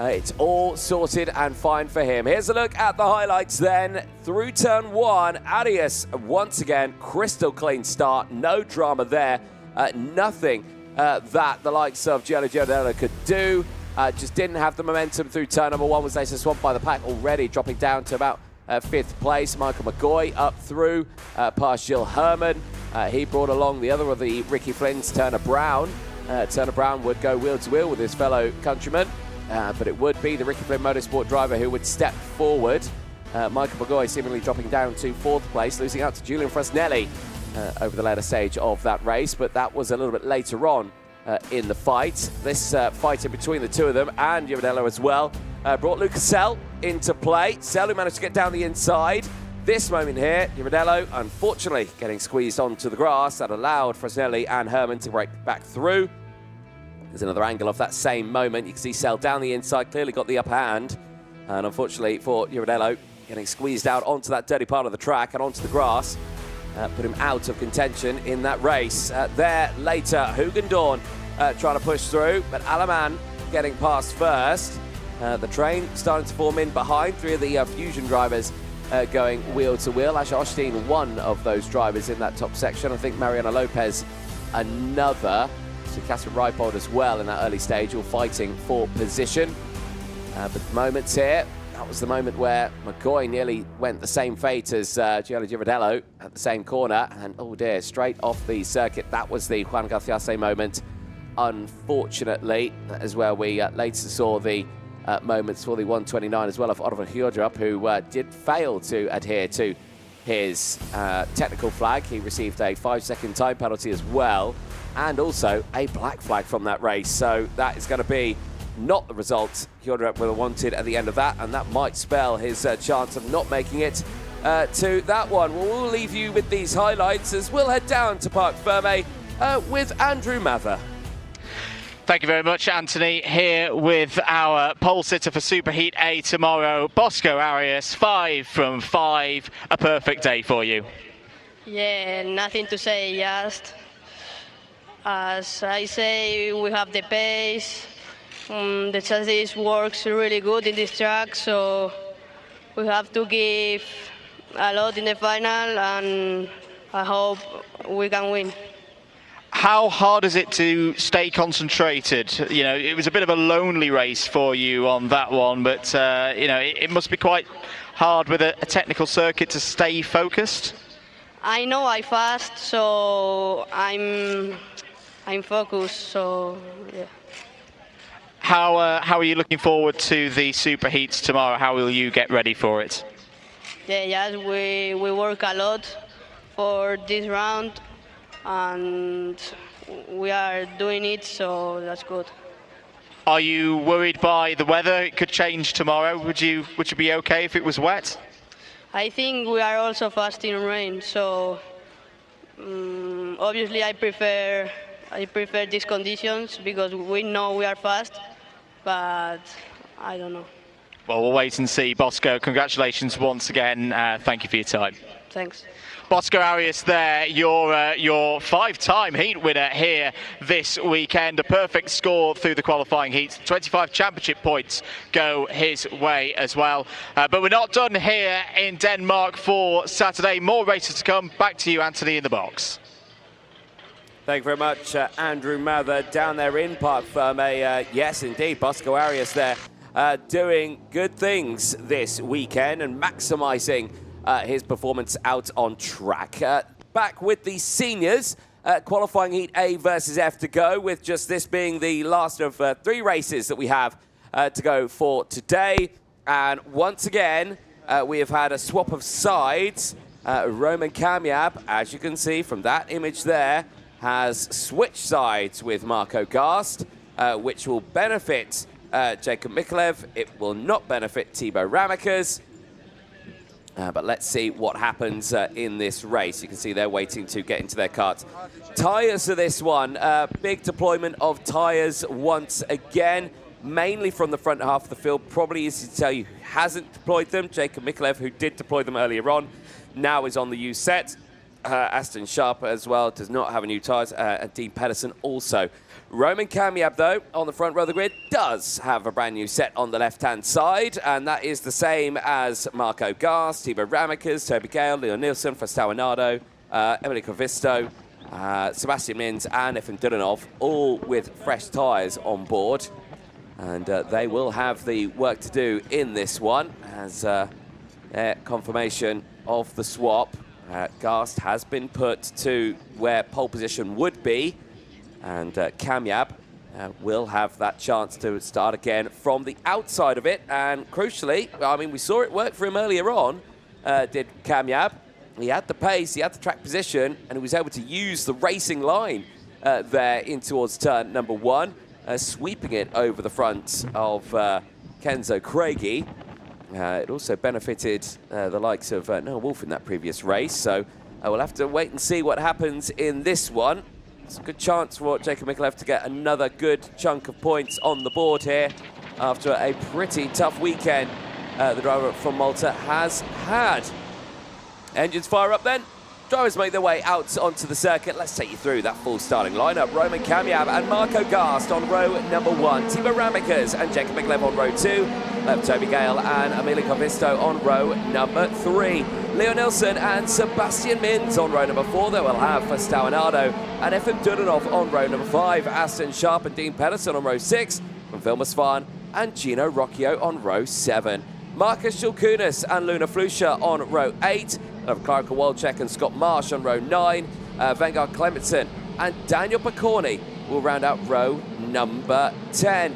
It's all sorted and fine for him. Here's a look at the highlights then. Through turn 1, Arias, once again, crystal clean start. No drama there. Nothing that the likes of Gianni Giardello could do. Just didn't have the momentum through turn number 1. Was later swamped by the pack already, dropping down to about 5th place. Michael McGoy up through past Gilles Herman. He brought along the other of the Ricky Flynn's, Turner Brown. Turner Brown would go wheel to wheel with his fellow countryman. But it would be the Ricky Flynn Motorsport driver who would step forward. Michael McGoy seemingly dropping down to 4th place, losing out to Julian Fresnelli over the latter stage of that race. But that was a little bit later on in the fight. This fight in between the two of them and Giardello as well brought Lucas Sell into play. Sell, who managed to get down the inside. This moment here, Giardello unfortunately getting squeezed onto the grass. That allowed Fresnelli and Herman to break back through. There's another angle of that same moment. You can see Sell down the inside, clearly got the upper hand. And unfortunately for Giardello, getting squeezed out onto that dirty part of the track and onto the grass, put him out of contention in that race. There later, Hugendorn trying to push through, but Alaman getting past first. The train starting to form in behind. 3 of the Fusion drivers going wheel to wheel. Asher Osteen, one of those drivers in that top section. I think Mariana Lopez, another. So Catherine Reipold as well in that early stage, all fighting for position. But the moments here, that was the moment where McGoy nearly went the same fate as Gianni Giardello at the same corner. And oh dear, straight off the circuit, that was the Juan Garciase moment. Unfortunately, that is where we later saw the moments for the 129 as well of Oliver Hjordrup, who did fail to adhere to his technical flag. He received a 5-second time penalty as well, and also a black flag from that race. So that is going to be not the result Hjordrup would have wanted at the end of that, and that might spell his chance of not making it to that one. We'll leave you with these highlights as we'll head down to Parc Ferme with Andrew Mather. Thank you very much, Anthony. Here with our pole sitter for Superheat A tomorrow, Bosco Arias, 5 from 5. A perfect day for you. Yeah, nothing to say, just as I say, we have the pace. The chassis works really good in this track, so we have to give a lot in the final, and I hope we can win. How hard is it to stay concentrated? You know, it was a bit of a lonely race for you on that one, but you know, it must be quite hard with a technical circuit to stay focused. I know I fast, so I'm focused. So yeah. How are you looking forward to the Superheats tomorrow? How will you get ready for it? Yeah, yes, we work a lot for this round, and we are doing it, so that's good. Are you worried by the weather? It could change tomorrow. Would you be okay if it was wet? I think we are also fast in rain, so obviously I prefer these conditions because we know we are fast, but I don't know. Well, we'll wait and see. Bosco, congratulations once again. Thank you for your time. Thanks. Bosco Arias there, your 5-time heat winner here this weekend. A perfect score through the qualifying heats. 25 championship points go his way as well. But we're not done here in Denmark for Saturday. More races to come. Back to you, Anthony, in the box. Thank you very much, Andrew Mather, down there in Parc Ferme. Yes, indeed, Bosco Arias there doing good things this weekend and maximising his performance out on track. Back with the seniors, qualifying heat A versus F to go, with just this being the last of 3 races that we have to go for today. And once again, we have had a swap of sides. Roman Kamiab, as you can see from that image there, has switched sides with Marco Gast, which will benefit Jacob Mikolev. It will not benefit Thibaut Ramekers. But let's see what happens in this race. You can see they're waiting to get into their carts. Tyres for this one. Big deployment of tyres once again, mainly from the front half of the field. Probably easy to tell you who hasn't deployed them. Jacob Mikolev, who did deploy them earlier on, now is on the used set. Aston Sharp as well does not have a new tyres. And Dean Pedersen also. Roman Kamiab, though, on the front row of the grid, does have a brand new set on the left-hand side, and that is the same as Marco Gast, Thibaut Ramekers, Toby Gale, Leon Nielsen, Fastauanado, Emily Covisto, Sebastian Mins, and Efim Dudanov, all with fresh tyres on board. And they will have the work to do in this one, as confirmation of the swap. Gast has been put to where pole position would be, and Kamiab will have that chance to start again from the outside of it. And crucially, I mean, we saw it work for him earlier on, did Kamiab. He had the pace, he had the track position, and he was able to use the racing line there in towards turn number 1, sweeping it over the front of Kenzo Craigie. It also benefited the likes of Noah Wolf in that previous race, so we'll have to wait and see what happens in this one. It's a good chance for Jacob Mikolev to get another good chunk of points on the board here after a pretty tough weekend the driver from Malta has had. Engines fire up then. Drivers make their way out onto the circuit. Let's take you through that full starting lineup. Roman Kamiab and Marco Gast on row number 1. Thibaut Ramekers and Jacob Mikolev on row 2. Toby Gale and Emilio Covisto on row number 3. Leo Nilsson and Sebastian Mins on row number 4. They will have Fastauanado and Efim Dudanov on row number 5. Aston Sharp and Dean Pedersen on row 6. From Vilmos Farn and Gino Rocchio on row 7. Marcus Schulkunis and Luna Flusha on row 8. Of Clark Kowalczyk and Scott Marsh on row 9. Vengar Clementson and Daniel Picorni will round out row number 10.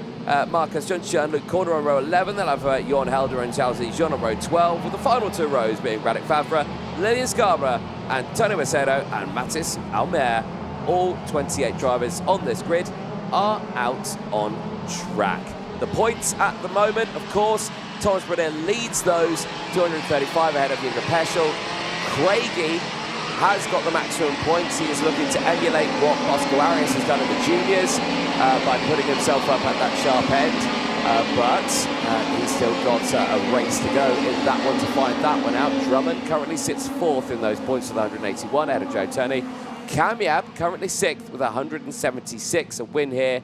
Marcus Juncha and Luke Corner on row 11. They'll have Johan Helder and Charles Jean on row 12, with the final 2 rows being Radek Favre, Lillian Scarborough, Antonio Macedo and Matis Almer. All 28 drivers on this grid are out on track. The points at the moment, of course, Thomas Brodin leads those, 235 ahead of Inga Peschel. Craigie has got the maximum points. He is looking to emulate what Oscar Arias has done in the juniors by putting himself up at that sharp end. But he's still got a race to go in that one to find that one out. Drummond currently sits 4th in those points with 181 ahead of Joe Turney. Kamiab currently 6th with 176. A win here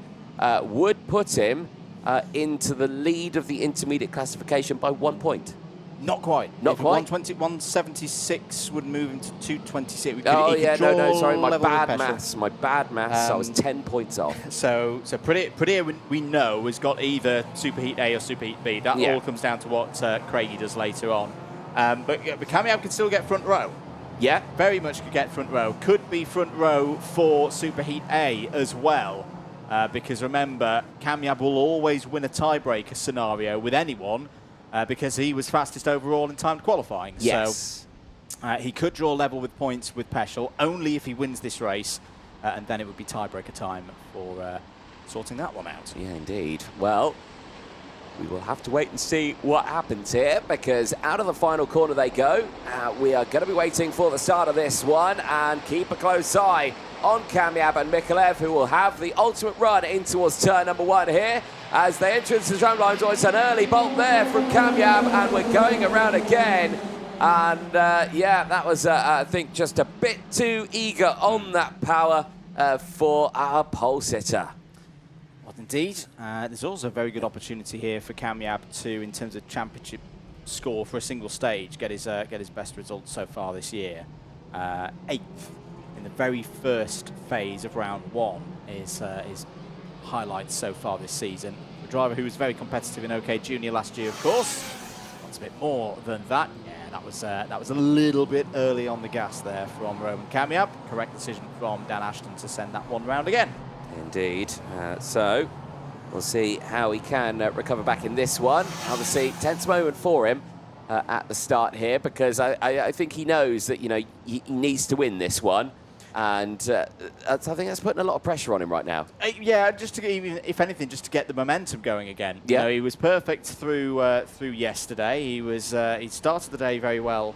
would put him into the lead of the intermediate classification by 1 point. Not quite. Not quite. 176 would move him to 226. Oh, yeah, no, sorry, my bad maths. My bad maths. I was 10 points off. So Pradier, we know, has got either Superheat A or Superheat B. That all comes down to what Craigie does later on. But Kamiab can still get front row. Yeah. Very much could get front row. Could be front row for Superheat A as well. Because remember, Kamiab will always win a tiebreaker scenario with anyone because he was fastest overall in timed qualifying. Yes. So he could draw level with points with Peschel only if he wins this race, and then it would be tiebreaker time for sorting that one out. Yeah, indeed. Well, we will have to wait and see what happens here, because out of the final corner they go. We are going to be waiting for the start of this one, and keep a close eye on Kamiab and Mikolev, who will have the ultimate run in towards turn number 1 here. As they enter into the tram lines, it's an early bolt there from Kamiab, and we're going around again. And yeah, that was, I think, just a bit too eager on that power for our pole sitter. Well, indeed. There's also a very good opportunity here for Kamiab to, in terms of championship score for a single stage, get his best results so far this year. 8th in the very first phase of round 1 is highlights so far this season. The driver who was very competitive in OK Junior last year, of course, wants a bit more than that. Yeah, that was a little bit early on the gas there from Roman Kamiab. Correct decision from Dan Ashton to send that one round again. Indeed. So we'll see how he can recover back in this one. Obviously, tense moment for him at the start here, because I think he knows that, you know, he needs to win this one. And I think that's putting a lot of pressure on him right now. Yeah, just to even, if anything, just to get the momentum going again. Yeah. You know, he was perfect through yesterday. He started the day very well.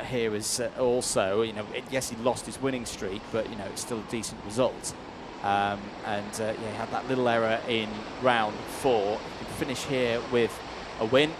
Here was also, you know, yes, he lost his winning streak, but you know, it's still a decent result. Yeah, he had that little error in round 4. He could finish here with a win,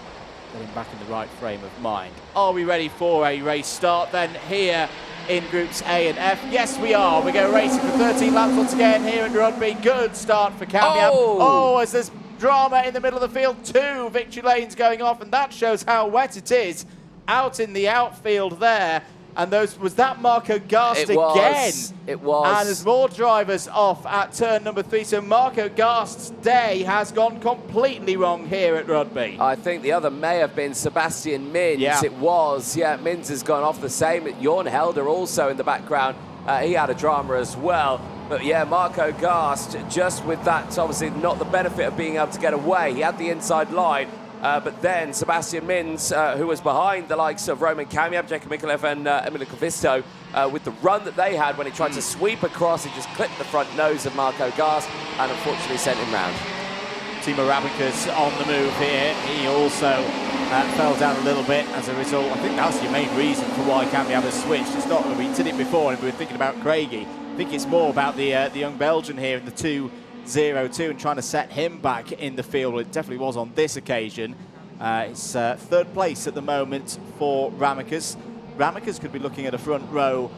get him back in the right frame of mind. Are we ready for a race start then here in groups A and F? Yes, we are. We go racing for 13 laps once again here at Rødby. Good start for Kamyab. Oh, as there's drama in the middle of the field, 2 victory lanes going off, and that shows how wet it is out in the outfield there. And was that Marco Gast again? It was. And there's more drivers off at turn number 3. So Marco Gast's day has gone completely wrong here at Rødby. I think the other may have been Sebastian Mins. Yeah. It was. Yeah, Mins has gone off the same. Jorn Helder also in the background. He had a drama as well. But yeah, Marco Gast, just with that, obviously not the benefit of being able to get away. He had the inside line. But then Sebastian Mins, who was behind the likes of Roman Kamyab, Jacob Mikulev and Emilio Covisto, with the run that they had when he tried to sweep across, he just clipped the front nose of Marco Gast and unfortunately sent him round. Timo Rabica's on the move here. He also fell down a little bit as a result. I think that's your main reason for why Kamyab has switched. It's not that we did it before and we were thinking about Craigie. I think it's more about the young Belgian here in the 2-0-2 and trying to set him back in the field. Well, it definitely was on this occasion. It's 3rd place at the moment for Ramicas. Ramicas could be looking at a front row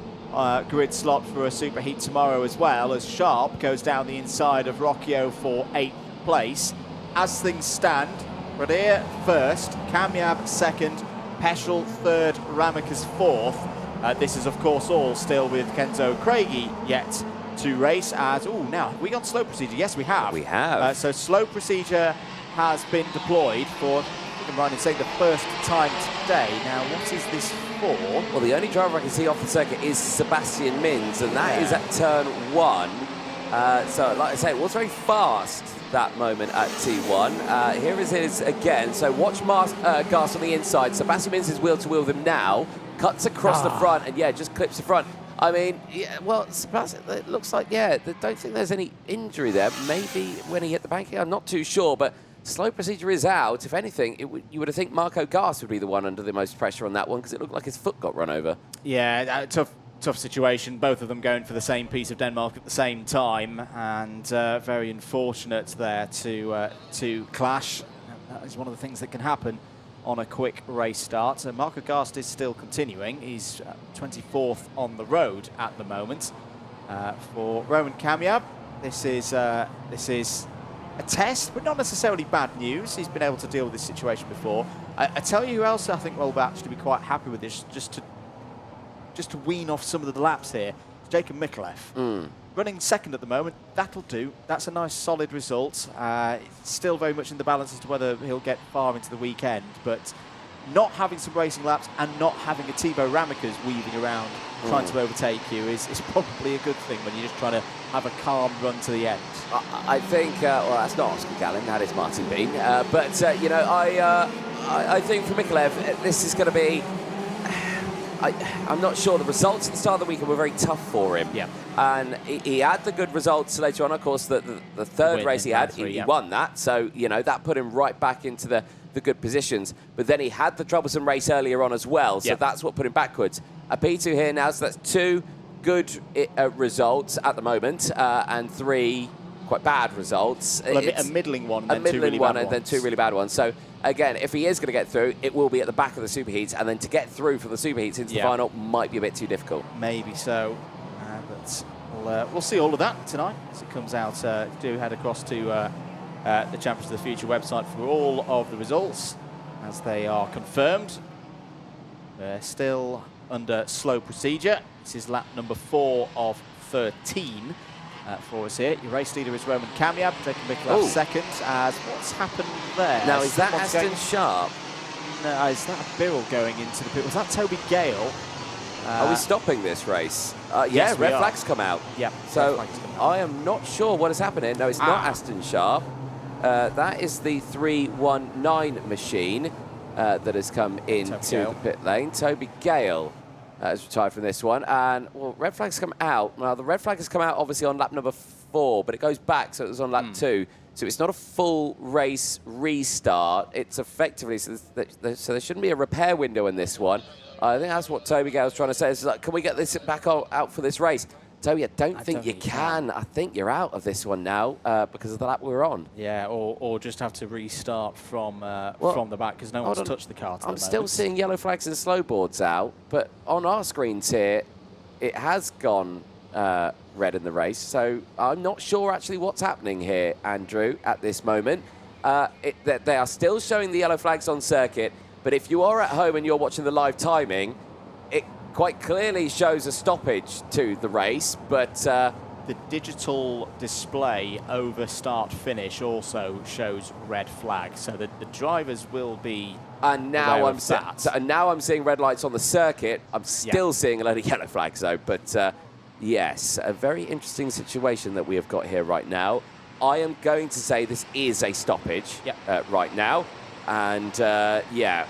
grid slot for a superheat tomorrow as well, as Sharp goes down the inside of Rocchio for 8th place. As things stand, Radir 1st, Kamyab 2nd, Peschel 3rd, Ramicas 4th. This is of course all still with Kenzo Craigie yet to race as, now, have we got slow procedure? Yes, we have. We have. So slow procedure has been deployed for, I think I'm right in saying, the first time today. Now, what is this for? Well, the only driver I can see off the circuit is Sebastian Mins, and that is at turn 1. So, like I say, it was very fast, that moment at T1. Here is his again. So watch Gast on the inside. Sebastian Mins is wheel-to-wheel with him now, cuts across the front, and yeah, just clips the front. I mean, yeah, well, it looks like, yeah, I don't think there's any injury there. Maybe when he hit the banking, I'm not too sure, but slow procedure is out. If anything, you would have think Marco Gast would be the one under the most pressure on that one because it looked like his foot got run over. Yeah, tough situation. Both of them going for the same piece of Denmark at the same time, and very unfortunate there to clash. That is one of the things that can happen on a quick race start. So Marco Gast is still continuing. He's 24th on the road at the moment. For Roman Kamyab, this is a test, but not necessarily bad news. He's been able to deal with this situation before. I tell you who else I think will actually be quite happy with this, just to wean off some of the laps here. It's Jacob Mikulev. Running 2nd at the moment. That'll do. That's a nice solid result. It's still very much in the balance as to whether he'll get far into the weekend, but not having some racing laps and not having a Thibaut Ramicas weaving around trying to overtake you is probably a good thing when you're just trying to have a calm run to the end. I think, well, that's not Oscar Gallin, that is Martin Bean. But, you know, I think for Mikulev, this is going to be... I'm not sure. The results at the start of the weekend were very tough for him. Yeah. And he had the good results later on. Of course, the third race he had, he won that. So, you know, that put him right back into the good positions. But then he had the troublesome race earlier on as well. So that's what put him backwards. A P2 here now, so that's 2 good results at the moment and 3 quite bad results. Well, a middling one and a then middling 2 really one bad and then 2 really bad ones. So again, if he is going to get through, it will be at the back of the superheats, and then to get through from the superheats into the final might be a bit too difficult. Maybe so, but we'll see all of that tonight as it comes out. Do head across to the Champions of the Future website for all of the results as they are confirmed. We're still under slow procedure. This is lap number 4 of 13. For us here. Your race leader is Roman Kamyab, taking Mikulev 2nd. As what's happened there? Now, is that Aston Sharp? No, is that a Birrell going into the pit? Was that Toby Gale? Are we stopping this race? Yes, red flags come out. Yeah. So I am not sure what is happening. No, it's not Aston Sharp. That is the 319 machine that has come into the pit lane. Toby Gale has retired from this one. And, well, red flag's come out. Now, the red flag has come out, obviously, on lap number 4, but it goes back, so it was on lap 2. So it's not a full race restart. It's effectively, so there shouldn't be a repair window in this one. I think that's what Toby Gale's trying to say. It's like, can we get this back out for this race? Toby, I don't think you can. I think you're out of this one now because of the lap we're on. Yeah, or just have to restart from the back because no one's touched the kart. I'm still seeing yellow flags and slowboards out, but on our screens here, it has gone red in the race. So I'm not sure actually what's happening here, Andrew, at this moment. They are still showing the yellow flags on circuit, but if you are at home and you're watching the live timing, it quite clearly shows a stoppage to the race, but the digital display over start finish also shows red flag, so that the drivers will be. And now I'm seeing red lights on the circuit. I'm still seeing a load of yellow flags though, but yes, a very interesting situation that we have got here right now. I am going to say this is a stoppage right now, and yeah,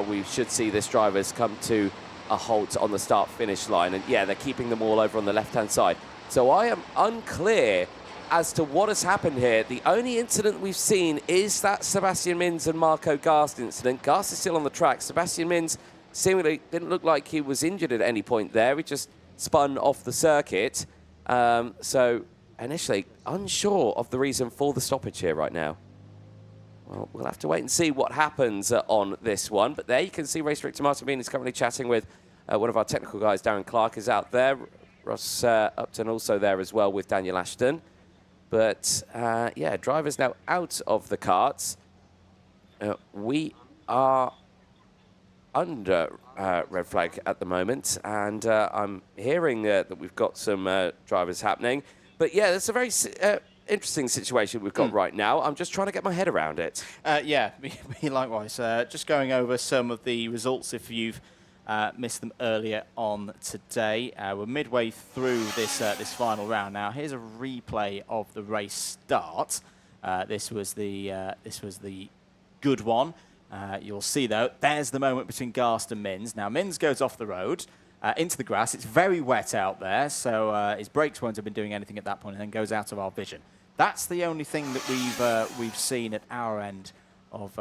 we should see this drivers come to a halt on the start-finish line, and yeah, they're keeping them all over on the left-hand side. So I am unclear as to what has happened here. The only incident we've seen is that Sebastian Mins and Marco Gast incident. Gast is still on the track. Sebastian Mins seemingly didn't look like he was injured at any point there. He just spun off the circuit. So initially, unsure of the reason for the stoppage here right now. Well, we'll have to wait and see what happens on this one. But there you can see race director Martin Bean is currently chatting with one of our technical guys. Darren Clark is out there. Ross Upton also there as well with Daniel Ashton. But, yeah, drivers now out of the karts. We are under red flag at the moment. And I'm hearing that we've got some drivers happening. But, yeah, that's a very interesting situation we've got right now. I'm just trying to get my head around it. Yeah, me likewise. Just going over some of the results if you've missed them earlier on today. We're midway through this final round now. Here's a replay of the race start. This was the good one. You'll see though, there's the moment between Gast and Mins. Now Mins goes off the road into the grass. It's very wet out there, so his brakes won't have been doing anything at that point, and then goes out of our vision. That's the only thing that we've seen at our end of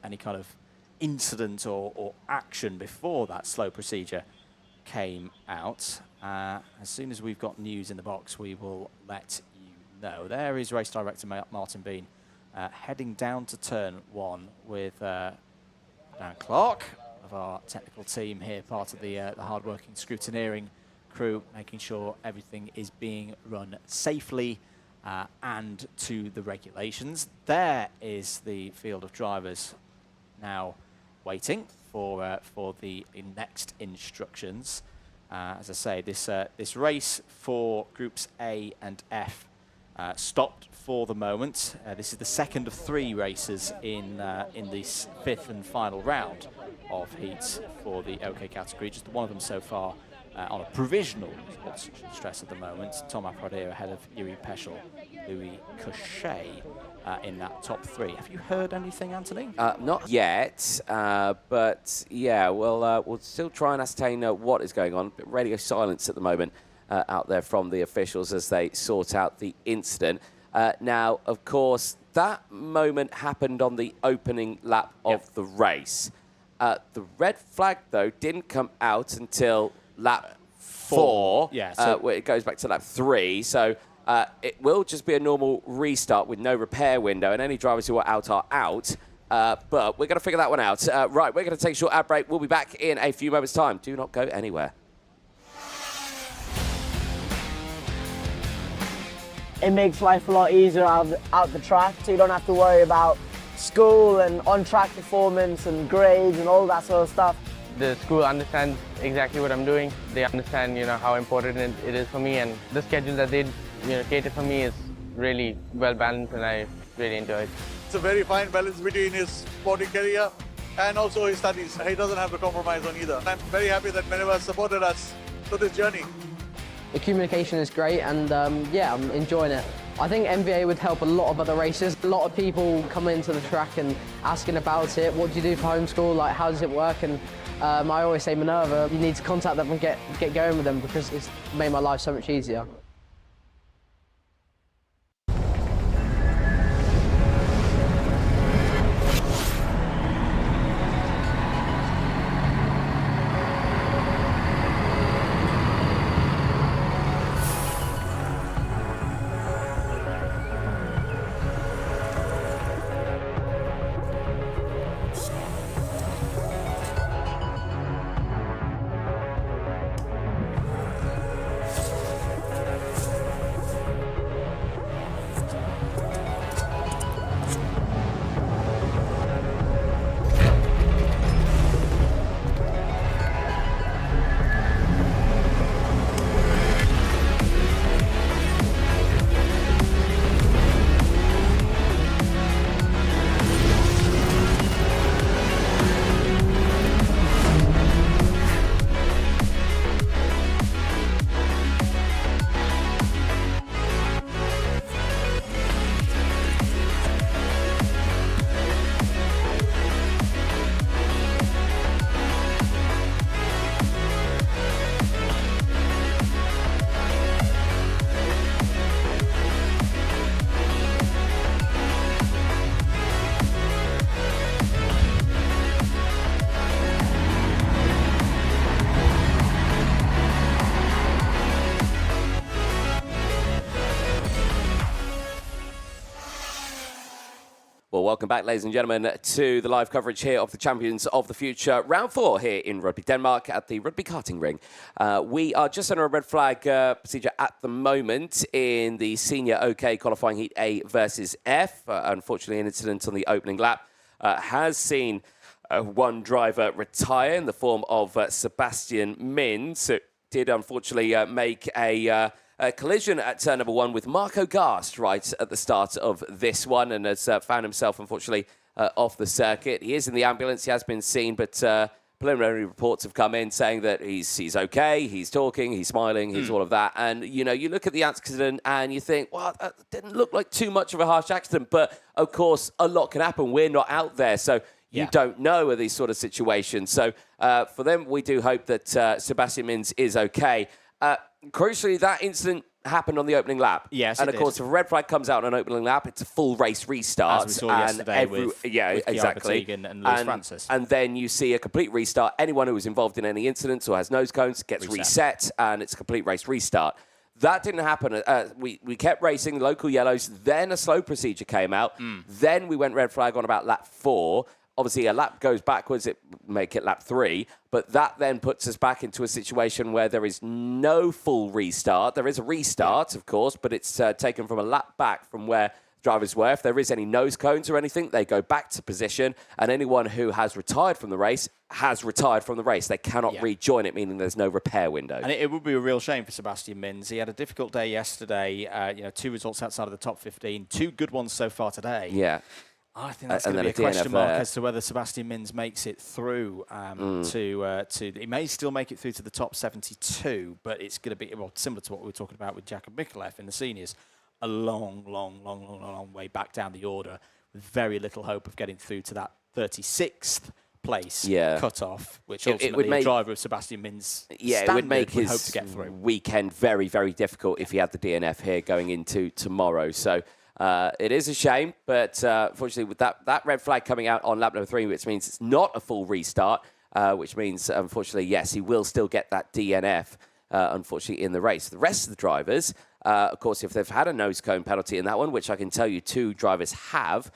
any kind of incident or action before that slow procedure came out. As soon as we've got news in the box, we will let you know. There is race director Martin Bean heading down to turn 1 with Dan Clark of our technical team here, part of the hard-working scrutineering crew, making sure everything is being run safely and to the regulations. There is the field of drivers now waiting for the next instructions. As I say, this race for groups A and F stopped for the moment. This is the second of 3 races in this 5th and final round of heats for the OK category. Just one of them so far on a provisional stress at the moment. Tom Apradio ahead of Yuri Peschel, Louis Cochet in that top 3. Have you heard anything, Anthony? Not yet, but yeah, we'll still try and ascertain what is going on. Radio silence at the moment out there from the officials as they sort out the incident. Now, of course, that moment happened on the opening lap of the race. The red flag, though, didn't come out until lap 4. Yeah, so where it goes back to lap 3. So it will just be a normal restart with no repair window, and any drivers who are out. But we're going to figure that one out. Right, we're going to take a short ad break. We'll be back in a few moments' time. Do not go anywhere. It makes life a lot easier out the track, so you don't have to worry about school and on-track performance and grades and all that sort of stuff. The school understands exactly what I'm doing. They understand, how important it is for me, and the schedule that they, cater for me is really well balanced, and I really enjoy it. It's a very fine balance between his sporting career and also his studies. He doesn't have to compromise on either. I'm very happy that Minerva has supported us through this journey. The communication is great, and yeah, I'm enjoying it. I think MVA would help a lot of other races. A lot of people come into the track and asking about it. What do you do for homeschool? Like, how does it work? And I always say, Minerva, you need to contact them and get going with them because it's made my life so much easier. Well, welcome back, ladies and gentlemen, to the live coverage here of the Champions of the Future, round 4 here in Rødby, Denmark, at the Rødby karting ring. We are just under a red flag procedure at the moment in the senior OK qualifying heat A versus F. Unfortunately, an incident on the opening lap has seen one driver retire in the form of Sebastian Mins. It did unfortunately make a collision at turn number 1 with Marco Gast right at the start of this one, and has found himself, unfortunately, off the circuit. He is in the ambulance. He has been seen, but preliminary reports have come in saying that he's okay, he's talking, he's smiling, he's all of that. And, you know, you look at the accident and you think, well, that didn't look like too much of a harsh accident. But, of course, a lot can happen. We're not out there, so you don't know of these sort of situations. So, for them, we do hope that Sebastian Mins is okay. Crucially, that incident happened on the opening lap. Yes, and of course, if a red flag comes out on an opening lap, it's a full race restart. As we saw yesterday with exactly. and Lewis Francis. And then you see a complete restart. Anyone who was involved in any incidents or has nose cones gets reset, and it's a complete race restart. That didn't happen. We kept racing, local yellows, then a slow procedure came out. Then we went red flag on about lap 4. Obviously, a lap goes backwards, it make it lap 3, but that then puts us back into a situation where there is no full restart. There is a restart, of course, but it's taken from a lap back from where drivers were. If there is any nose cones or anything, they go back to position, and anyone who has retired from the race has retired from the race. They cannot rejoin it, meaning there's no repair window. And it would be a real shame for Sebastian Mins. He had a difficult day yesterday. 2 results outside of the top 15, 2 good ones so far today. Yeah. I think that's going to be a question mark as to whether Sebastian Mins makes it through he may still make it through to the top 72, but it's going to be similar to what we were talking about with Jakob Michalef in the seniors, a long way back down the order with very little hope of getting through to that 36th place cut-off, which ultimately a driver of Sebastian Mins' it would make his hope to get through. Weekend very, very difficult if he had the DNF here going into tomorrow. So it is a shame, but unfortunately with that red flag coming out on lap number 3, which means it's not a full restart, which means, unfortunately, yes, he will still get that DNF, unfortunately, in the race. The rest of the drivers, of course, if they've had a nose cone penalty in that one, which I can tell you 2 drivers have,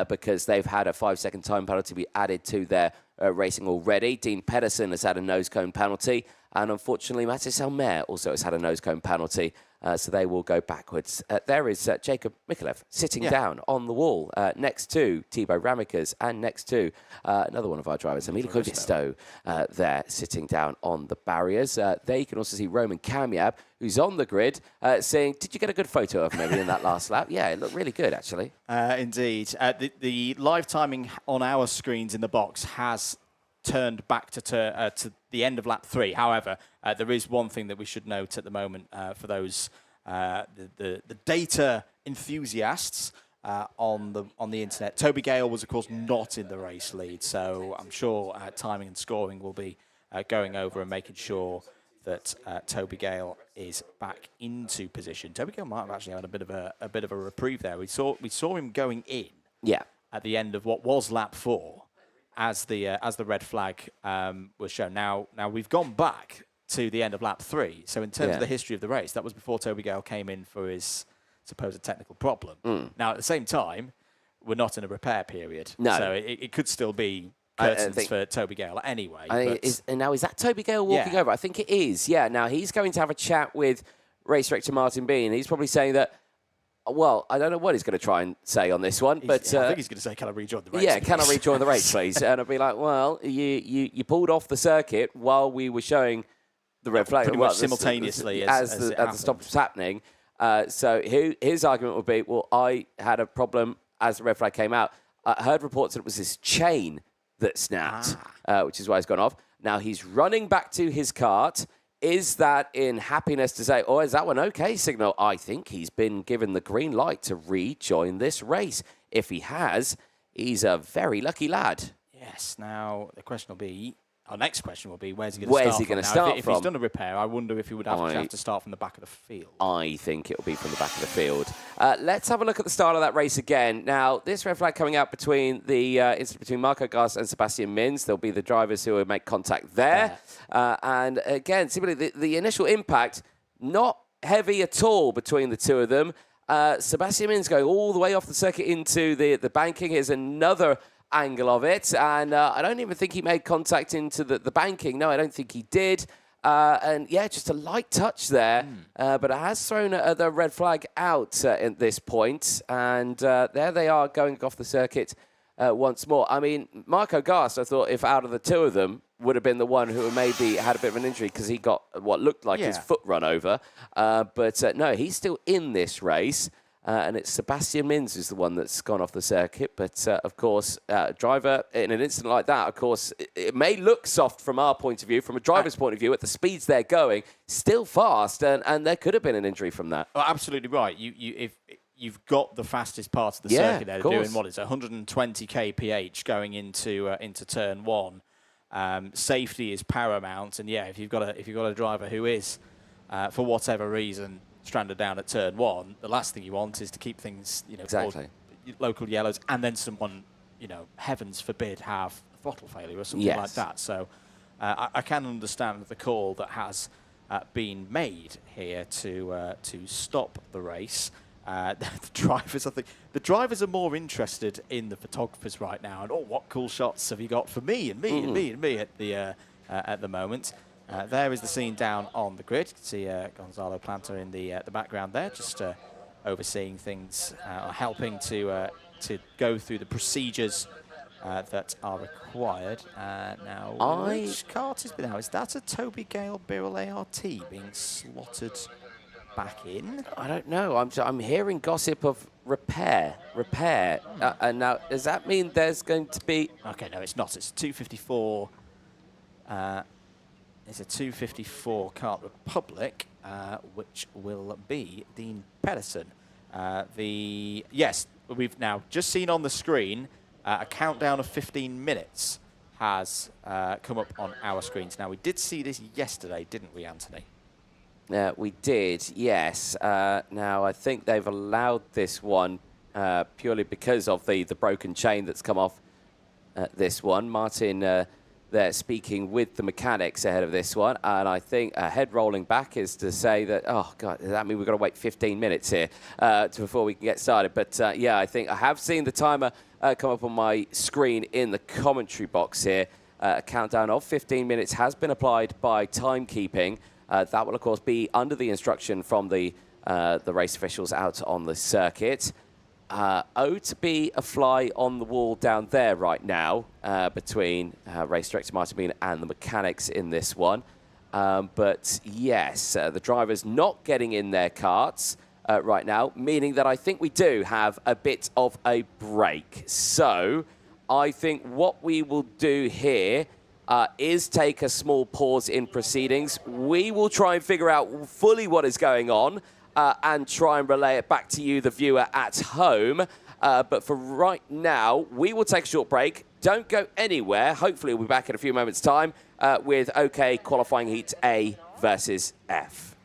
because they've had a 5-second time penalty be added to their racing already. Dean Pedersen has had a nose cone penalty, and unfortunately, Mathis Elmer also has had a nose cone penalty. So they will go backwards. There is Jakob Michalef sitting down on the wall next to Thibaut Ramikers and next to another one of our drivers, Emilio Cogisto, there sitting down on the barriers. There you can also see Roman Kamyab, who's on the grid, saying, did you get a good photo of maybe in that last lap? Yeah, it looked really good, actually. Indeed. The live timing on our screens in the box has turned back to the end of lap 3. However, there is one thing that we should note at the moment for those the data enthusiasts on the internet. Toby Gale was, of course, not in the race lead, so I'm sure timing and scoring will be going over and making sure that Toby Gale is back into position. Toby Gale might have actually had a bit of a reprieve there. We saw him going in at the end of what was lap 4 as the red flag was shown. Now we've gone back to the end of lap 3. So in terms of the history of the race, that was before Toby Gale came in for his supposed technical problem. Now at the same time, we're not in a repair period, so it could still be curtains for Toby Gale anyway. And now is that Toby Gale walking over? I think it is. Yeah. Now he's going to have a chat with race director Martin Bean. He's probably saying that. Well, I don't know what he's going to try and say on this one, but I think he's going to say, "Can I rejoin the race?" Yeah, can I rejoin the race, please? And I'll be like, "Well, you pulled off the circuit while we were showing the red flag, pretty much simultaneously as the stop was happening." So his argument would be, "Well, I had a problem as the red flag came out. I heard reports that it was his chain that snapped, which is why he's gone off. Now he's running back to his kart." Is that in happiness to say, oh, is that one okay signal? I think he's been given the green light to rejoin this race. If he has, he's a very lucky lad. Yes. Now, the question will be, our next question will be, where's he going to start from? If he's done a repair, I wonder if he would have to start from the back of the field. I think it'll be from the back of the field. Let's have a look at the start of that race again. Now, this red flag coming out between between Marco Gas and Sebastian Mins. There'll be the drivers who will make contact there. And again, simply the initial impact, not heavy at all between the two of them. Sebastian Mins going all the way off the circuit into the banking. Here's another angle of it, and I don't even think he made contact into the banking. No, I don't think he did. And yeah, just a light touch there, but it has thrown the red flag out at this point, and there they are going off the circuit once more. I mean, Marco Gas, I thought, if out of the two of them, would have been the one who maybe had a bit of an injury because he got what looked like his foot run over. But no, he's still in this race. And it's Sebastian Mins who's the one that's gone off the circuit. But, of course, driver, in an incident like that, of course, it may look soft from our point of view, from a driver's point of view, at the speeds they're going, still fast, and there could have been an injury from that. Oh, absolutely right. If you've got the fastest part of the circuit there, doing what is 120 kph going into turn 1. Safety is paramount, and if you've got a driver who is, for whatever reason, stranded down at turn 1, the last thing you want is to keep things, local yellows, and then someone, heavens forbid, have a throttle failure or something like that. So I can understand the call that has been made here to stop the race. The drivers are more interested in the photographers right now, and what cool shots have you got for me and me and me and me at the moment. There is the scene down on the grid. You can see Gonzalo Planta in the background there, just overseeing things, helping to go through the procedures that are required. Now, which kart is now? Is that a Toby Gale Birrell ART being slotted back in? I don't know. I'm hearing gossip of repair. And now, does that mean there's going to be... Okay, no, it's not. It's 254... It's a 254 Kart Republic, which will be Dean Pedersen. We've now just seen on the screen a countdown of 15 minutes has come up on our screens. Now, we did see this yesterday, didn't we, Anthony? We did, yes. Now, I think they've allowed this one purely because of the broken chain that's come off this one. Martin... They're speaking with the mechanics ahead of this one, and I think head rolling back is to say that, oh, God, does that mean we've got to wait 15 minutes here before we can get started? But, I think I have seen the timer come up on my screen in the commentary box here. A countdown of 15 minutes has been applied by timekeeping. That will, of course, be under the instruction from the race officials out on the circuit. To be a fly on the wall down there right now between race director Martin Bean and the mechanics in this one. But yes, the drivers not getting in their karts right now, meaning that I think we do have a bit of a break. So I think what we will do here is take a small pause in proceedings. We will try and figure out fully what is going on. and try and relay it back to you, the viewer at home. But for right now, we will take a short break. Don't go anywhere. Hopefully we'll be back in a few moments' time with OK qualifying heat A versus F.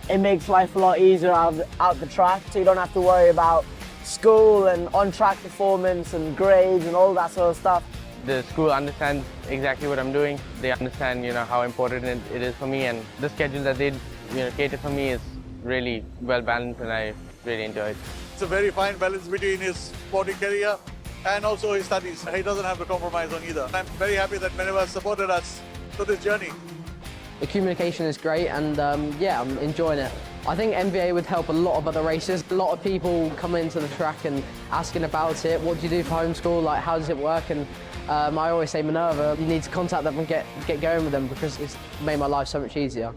It makes life a lot easier out the track, so you don't have to worry about school and on-track performance and grades and all that sort of stuff. The school understands exactly what I'm doing. They understand, how important it is for me, and the schedule that they, cater for me is really well balanced, and I really enjoy it. It's a very fine balance between his sporting career and also his studies. He doesn't have to compromise on either. I'm very happy that Minerva has supported us through this journey. The communication is great, and yeah, I'm enjoying it. I think MVA would help a lot of other races. A lot of people come into the track and asking about it. What do you do for homeschool? Like, how does it work? And I always say, Minerva, you need to contact them and get going with them, because it's made my life so much easier.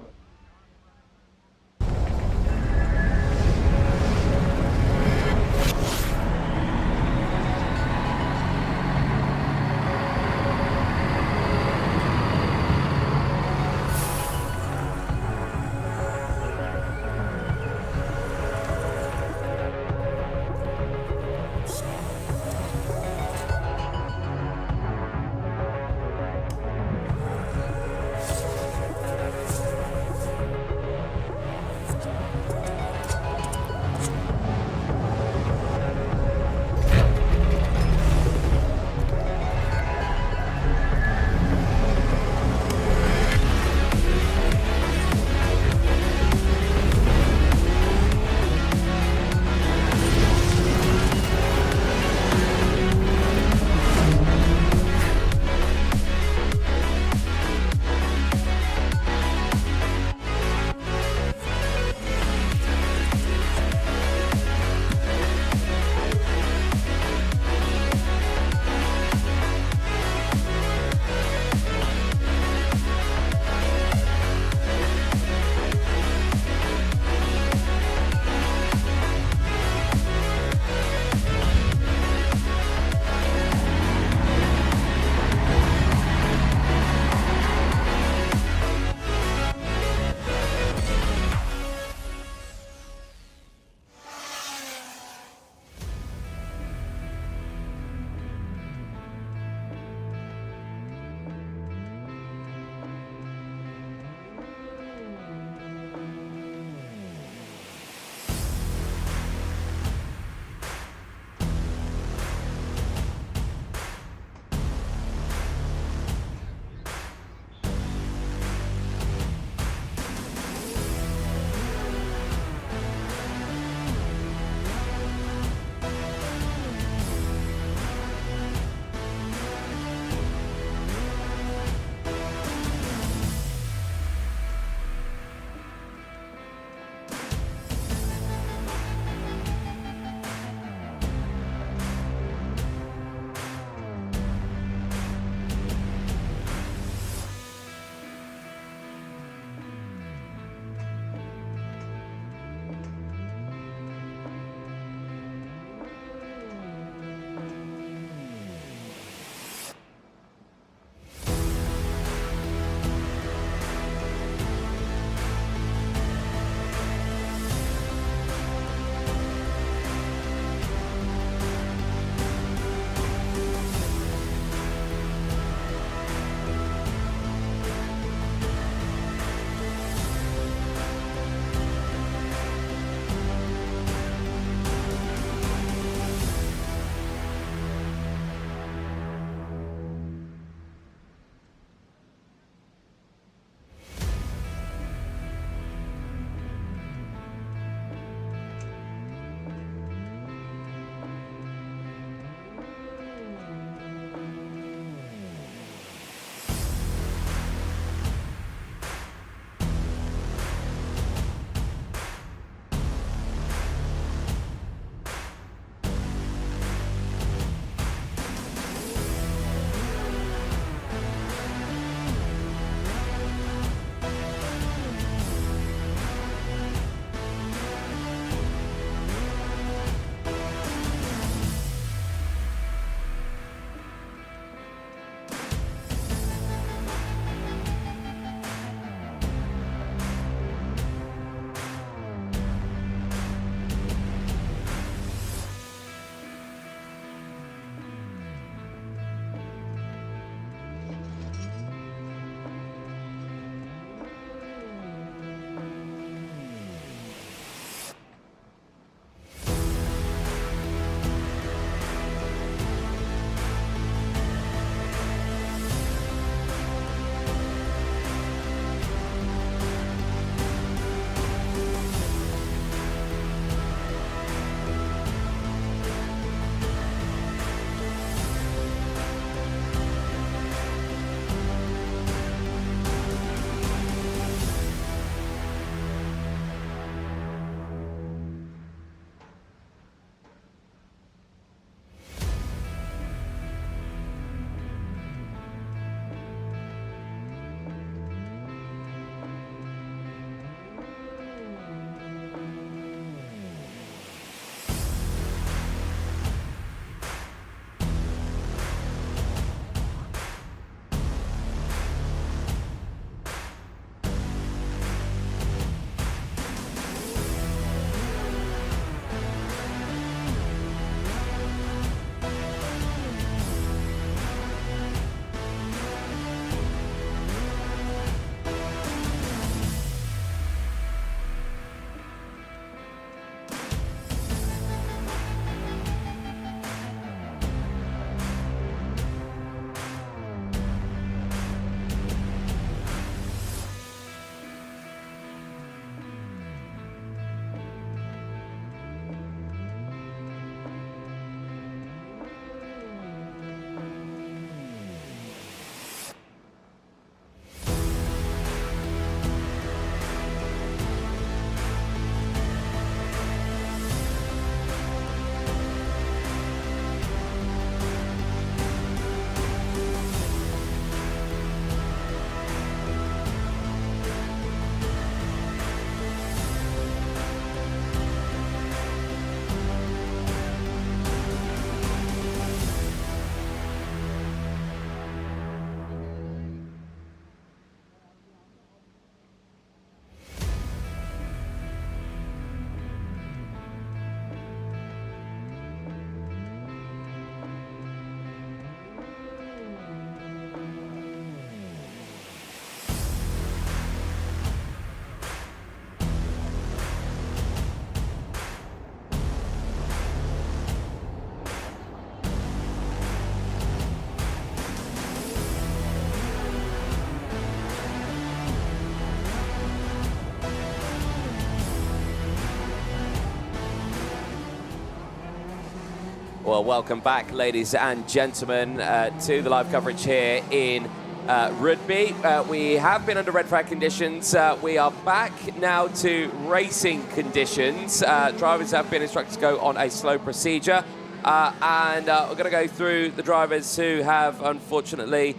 Well, welcome back, ladies and gentlemen, to the live coverage here in Rødby. We have been under red flag conditions. We are back now to racing conditions. Drivers have been instructed to go on a slow procedure. And we're going to go through the drivers who have, unfortunately,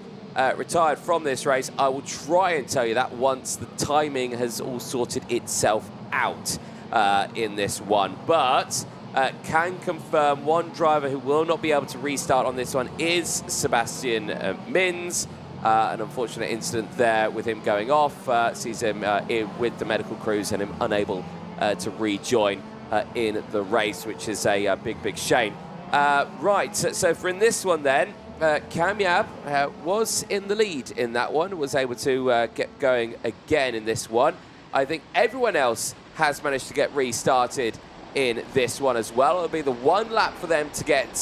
retired from this race. I will try and tell you that once the timing has all sorted itself out in this one. But can confirm one driver who will not be able to restart on this one is Sebastian Mins. An unfortunate incident there with him going off. Sees him with the medical crews and him unable to rejoin in the race, which is a big shame. Right, so for in this one then, Kamyab was in the lead in that one, was able to get going again in this one. I think everyone else has managed to get restarted in this one as well. It'll be the one lap for them to get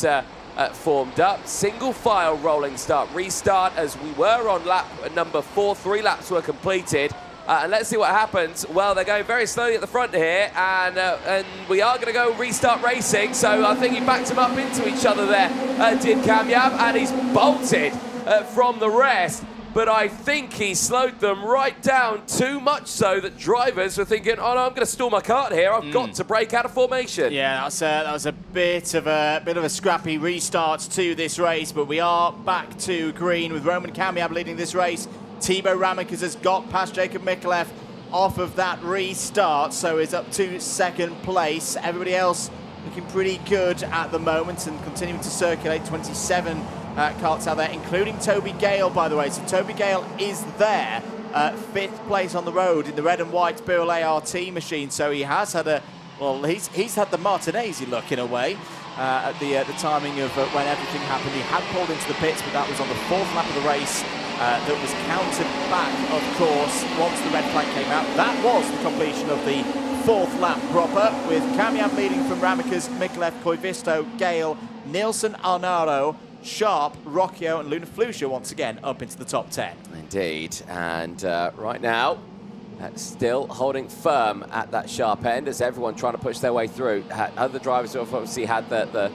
formed up. Single file rolling start restart as we were on lap number 4. 3 laps were completed. And let's see what happens. Well, they're going very slowly at the front here, and we are going to go restart racing. So I think he backed them up into each other there, did Kamyab, and he's bolted from the rest. But I think he slowed them right down, too much so that drivers were thinking, oh no, I'm going to stall my cart here. I've got to break out of formation. Yeah, that was a bit of a scrappy restart to this race, but we are back to green with Roman Kamyab leading this race. Thibaut Ramekes has got past Jacob Mikulev off of that restart, so is up to second place. Everybody else looking pretty good at the moment and continuing to circulate. 27 carts out there, including Toby Gale, by the way. So Toby Gale is there, 5th place on the road in the red and white Burle RT machine. So he has had he's had the Martinez look in a way at the timing of when everything happened. He had pulled into the pits, but that was on the 4th lap of the race. That was counted back, of course, once the red flag came out. That was the completion of the 4th lap proper, with Kamyab leading from Ramekes, Mikulev, Koivisto, Gale, Nielsen, Arnaro, Sharp, Rocchio and Luna Flusha once again up into the top 10. Indeed, and right now, still holding firm at that sharp end as everyone trying to push their way through. Other drivers who have obviously had the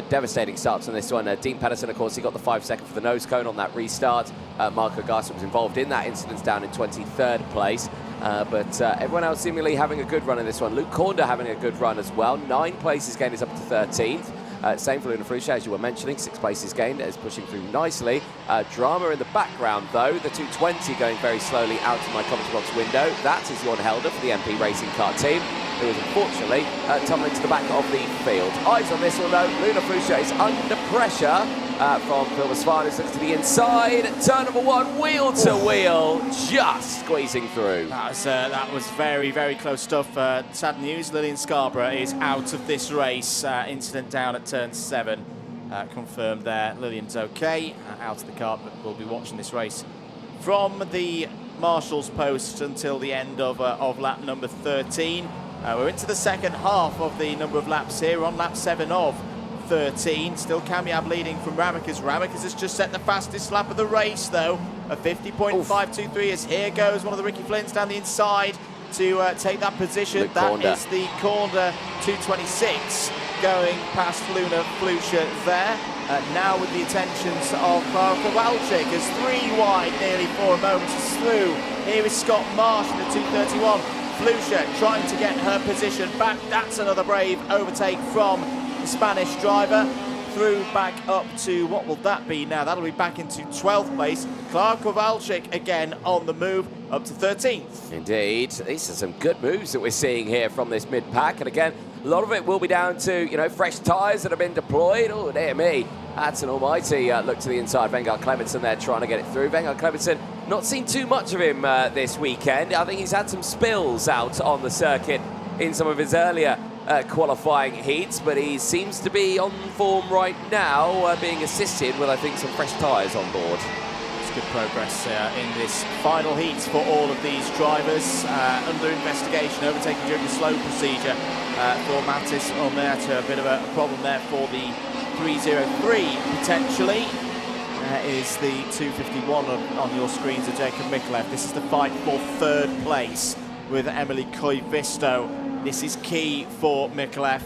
devastating starts on this one. Dean Pedersen, of course, he got the 5 second for the nose cone on that restart. Marco Garcia was involved in that incident, down in 23rd place. But everyone else seemingly having a good run in this one. Luke Cornder having a good run as well. 9 places gained is up to 13th. Same for Luna Flusha, as you were mentioning. 6 places gained, is pushing through nicely. Drama in the background, though. The 220 going very slowly out of my commentary box window. That is Jon Helder for the MP Racing Car team, who is unfortunately tumbling to the back of the field. Eyes on this one, though. Luna Flusha is under pressure from Phil Vasvanis. Looks to the inside. Turn number 1, wheel to wheel, just squeezing through. That was very close stuff. Sad news, Lillian Scarborough is out of this race. Incident down at turn 7. Confirmed there. Lillian's okay, out of the car, but we'll be watching this race from the Marshalls post until the end of lap number 13. We're into the second half of the number of laps here. We're on lap 7 of 13. Still Kamyab leading from Ramekes. Ramekes has just set the fastest lap of the race, though. A 50.523 as here goes one of the Ricky Flints down the inside to take that position. Luke That Cornder. is the Cornder 226 going past Luna Flusha there. Now with the attentions of Clara Kowalczyk as 3 wide nearly for a moment is through. Here is Scott Marsh in the 231. Flusha trying to get her position back. That's another brave overtake from the Spanish driver. Through back up to, what will that be now? That'll be back into 12th place. Clara Kowalczyk again on the move up to 13th. Indeed, these are some good moves that we're seeing here from this mid-pack. And again, a lot of it will be down to, you know, fresh tyres that have been deployed. Oh, dear me. That's an almighty look to the inside. Vengar Clemenson there trying to get it through. Vengar Clemenson, not seen too much of him this weekend. I think he's had some spills out on the circuit in some of his earlier qualifying heats, but he seems to be on form right now, being assisted with, I think, some fresh tyres on board. It's good progress in this final heat for all of these drivers. Under investigation, overtaking during the slow procedure for Mattis Omerta. A bit of a problem there for the 303 potentially. Is the 251 on your screens of Jacob Mikulev. This is the fight for 3rd place with Emily Koivisto. This is key for Mikulev.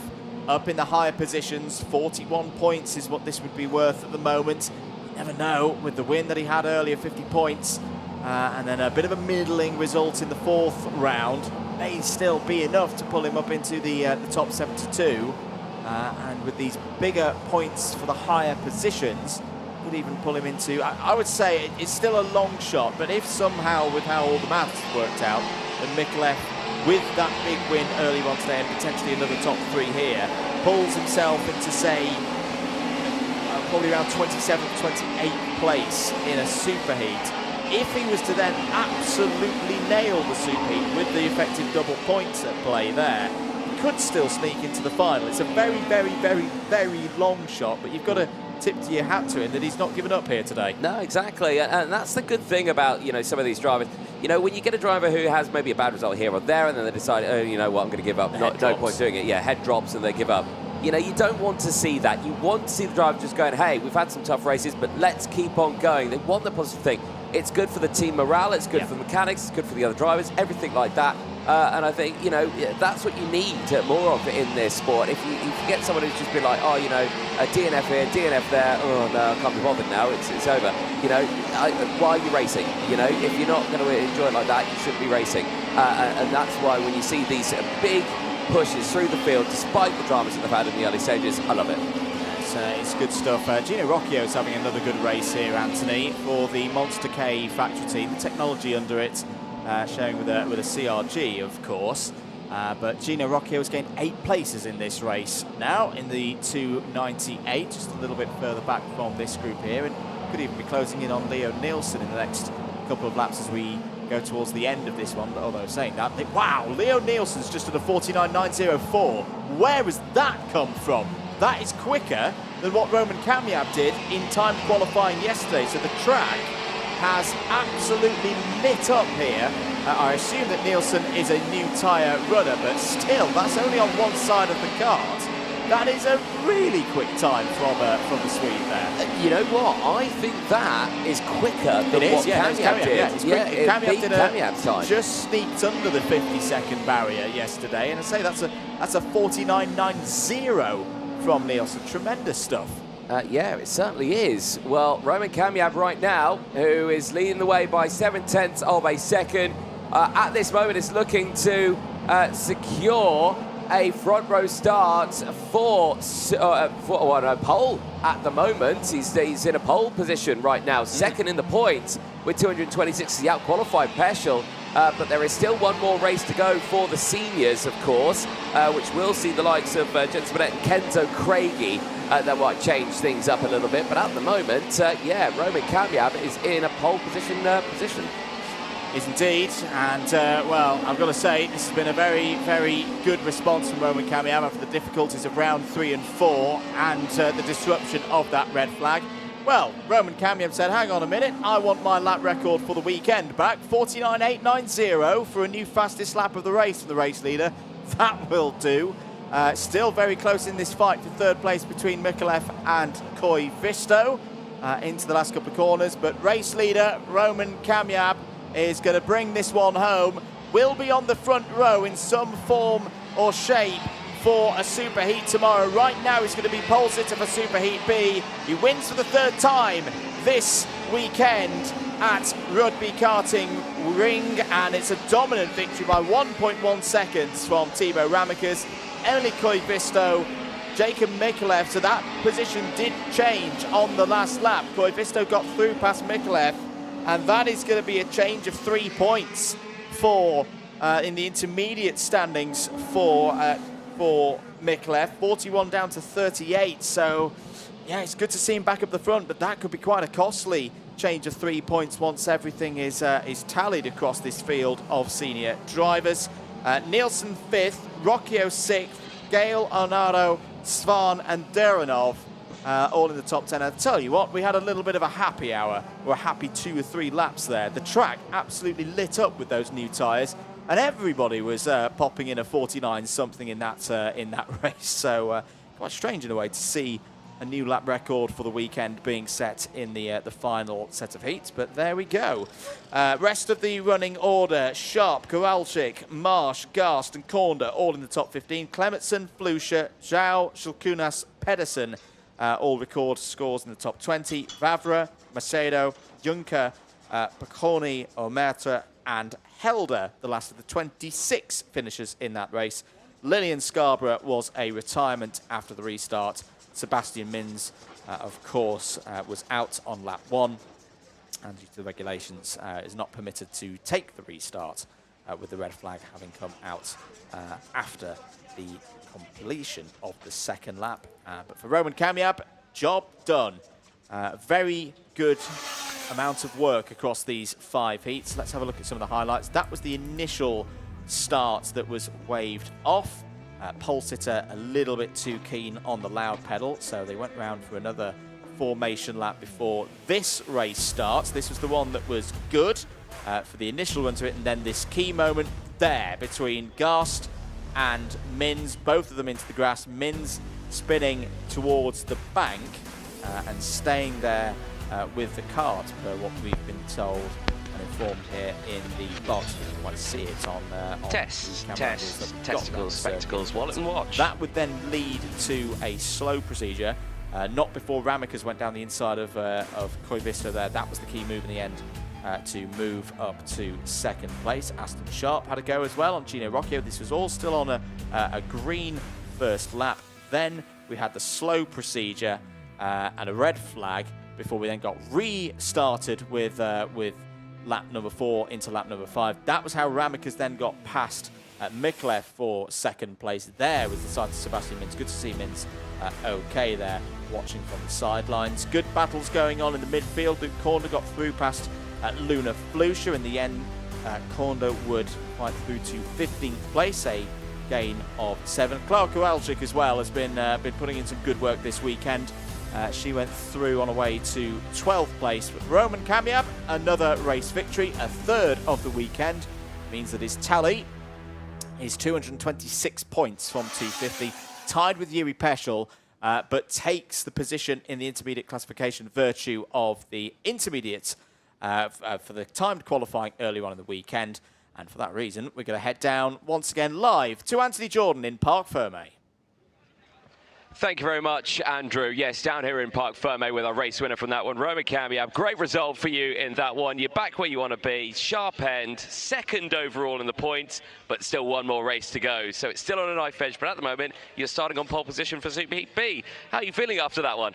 up in the higher positions. 41 points is what this would be worth at the moment. You never know, with the win that he had earlier, 50 points, and then a bit of a middling result in the 4th round. May still be enough to pull him up into the top 72. And with these bigger points for the higher positions, could even pull him into, I would say it's still a long shot, but if somehow, with how all the maths worked out, that Mikulev, with that big win early on today and potentially another top 3 here, pulls himself into, say, probably around 27th, 28th place in a superheat. If he was to then absolutely nail the superheat with the effective double points at play there, he could still sneak into the final. It's a very, very, very, very long shot, but you've got to tip to your hat to him that he's not given up here today. No, exactly, and that's the good thing about, you know, some of these drivers. You know, when you get a driver who has maybe a bad result here or there, and then they decide, oh, you know what, I'm going to give up. No point doing it. Yeah, head drops and they give up. You know, you don't want to see that. You want to see the driver just going, hey, we've had some tough races, but let's keep on going. They want the positive thing. It's good for the team morale, it's good for the mechanics, it's good for the other drivers, everything like that. And I think, you know, that's what you need more of in this sport. If you get someone who's just been like, oh, you know, a DNF here, DNF there, oh no, I can't be bothered now, it's over. You know, why are you racing? You know, if you're not going to enjoy it like that, you shouldn't be racing. And that's why when you see these big pushes through the field, despite the dramas that they've had in the early stages, I love it. It's good stuff. Gino Rocchio is having another good race here, Anthony, for the Monster K factory team. The technology under it showing with a CRG, of course. But Gino Rocchio has gained 8 places in this race now in the 298, just a little bit further back from this group here, and could even be closing in on Leo Nielsen in the next couple of laps as we go towards the end of this one. Although saying that, wow, Leo Nielsen's just at a 49.904. Where has that come from? That is quicker than what Roman Kamyab did in time qualifying yesterday. So the track has absolutely lit up here. I assume that Nielsen is a new tyre runner, but still, that's only on one side of the kart. That is a really quick time from the Swede there. You know what? I think that is quicker than what Kamyab did. Yeah, Kamyab's time. Just sneaked under the 50-second barrier yesterday, and I say that's a 49.90 from Nielsen. Tremendous stuff. Yeah, it certainly is. Well, Roman Kamyab right now, who is leading the way by 7/10 of a second, at this moment is looking to secure a front row start for a pole at the moment. He's in a pole position right now, second in the points with 226. He out-qualified Peschel, but there is still one more race to go for the seniors, of course, which will see the likes of Jensen Burnett and Kenzo Craigie. That might change things up a little bit, but at the moment, yeah, Roman Kamyab is in a pole position. Is indeed, and well, I've got to say, this has been a very, very good response from Roman Kamyab after the difficulties of round 3 and 4 and the disruption of that red flag. Well, Roman Kamyab said, hang on a minute, I want my lap record for the weekend back. 49.890 for a new fastest lap of the race for the race leader. That will do. Still very close in this fight for 3rd place between Mikulev and Koivisto into the last couple of corners, but race leader Roman Kamyab is going to bring this one home. Will be on the front row in some form or shape for a superheat tomorrow. Right now he's going to be pole sitter for superheat B. He wins for the 3rd time this weekend at Rødby Karting Ring, and it's a dominant victory by 1.1 seconds from Timo Ramakas, Emily Koivisto, Jacob Mikulev. So that position did change on the last lap. Koivisto got through past Mikulev, and that is going to be a change of 3 points for in the intermediate standings for Mikulev. 41 down to 38. So yeah, it's good to see him back up the front, but that could be quite a costly change of 3 points once everything is tallied across this field of senior drivers. Nielsen 5th, Rocchio 6th, Gale, Arnaro, Svan and Derenov all in the top 10. I'll tell you what, we had a little bit of a happy hour, or a happy 2 or 3 laps there. The track absolutely lit up with those new tyres, and everybody was popping in a 49 something in that race. So quite strange in a way to see a new lap record for the weekend being set in the final set of heats, but there we go. Rest of the running order: Sharp, Kowalczyk, Marsh, Garst and Korda all in the top 15. Clementson, Flusha, Zhao, Shulkunas, Pedersen all record scores in the top 20. Vavra, Macedo, Juncker, Paconi, Omerta and Helder, the last of the 26 finishers in that race. Lillian Scarborough was a retirement after the restart. Sebastian Mins, of course, was out on lap 1, and due to the regulations, is not permitted to take the restart with the red flag having come out after the completion of the second lap. But for Roman Kamiab, job done. Very good amount of work across these 5 heats. Let's have a look at some of the highlights. That was the initial start that was waved off. Pole sitter a little bit too keen on the loud pedal, so they went round for another formation lap before this race starts. This was the one that was good for the initial run to it, and then this key moment there between Garst and Mins, both of them into the grass. Mins spinning towards the bank and staying there with the cart, per what we've been told and informed here in the box. You can quite see it on testicles, spectacles, wallet and watch. That would then lead to a slow procedure, not before Ramicas went down the inside of Koivisto there. That was the key move in the end to move up to second place. Aston Sharp had a go as well on Gino Rocchio. This was all still on a green first lap. Then we had the slow procedure and a red flag before we then got restarted with lap number 4 into lap number 5. That was how Ramicas then got past Miklev for second place. There was the side to Sebastian Mins. Good to see Mins okay there, watching from the sidelines. Good battles going on in the midfield. Luke Korda got through past Luna Flusha. In the end, Korda would fight through to 15th place, a gain of 7. Clara Kowalczyk as well has been putting in some good work this weekend. She went through on her way to 12th place. But Roman Kamiab, another race victory, a 3rd of the weekend. Means that his tally is 226 points from 250, tied with Yuri Peschel, but takes the position in the intermediate classification virtue of the intermediate for the timed qualifying earlier on in the weekend. And for that reason, we're going to head down once again live to Anthony Jordan in Parc Fermé. Thank you very much, Andrew. Yes, down here in Parc Fermé with our race winner from that one, Roman Kamiab. Great result for you in that one. You're back where you want to be. Sharp end, 2nd overall in the points, but still one more race to go. So it's still on a knife edge, but at the moment, you're starting on pole position for Super Heat B. How are you feeling after that one?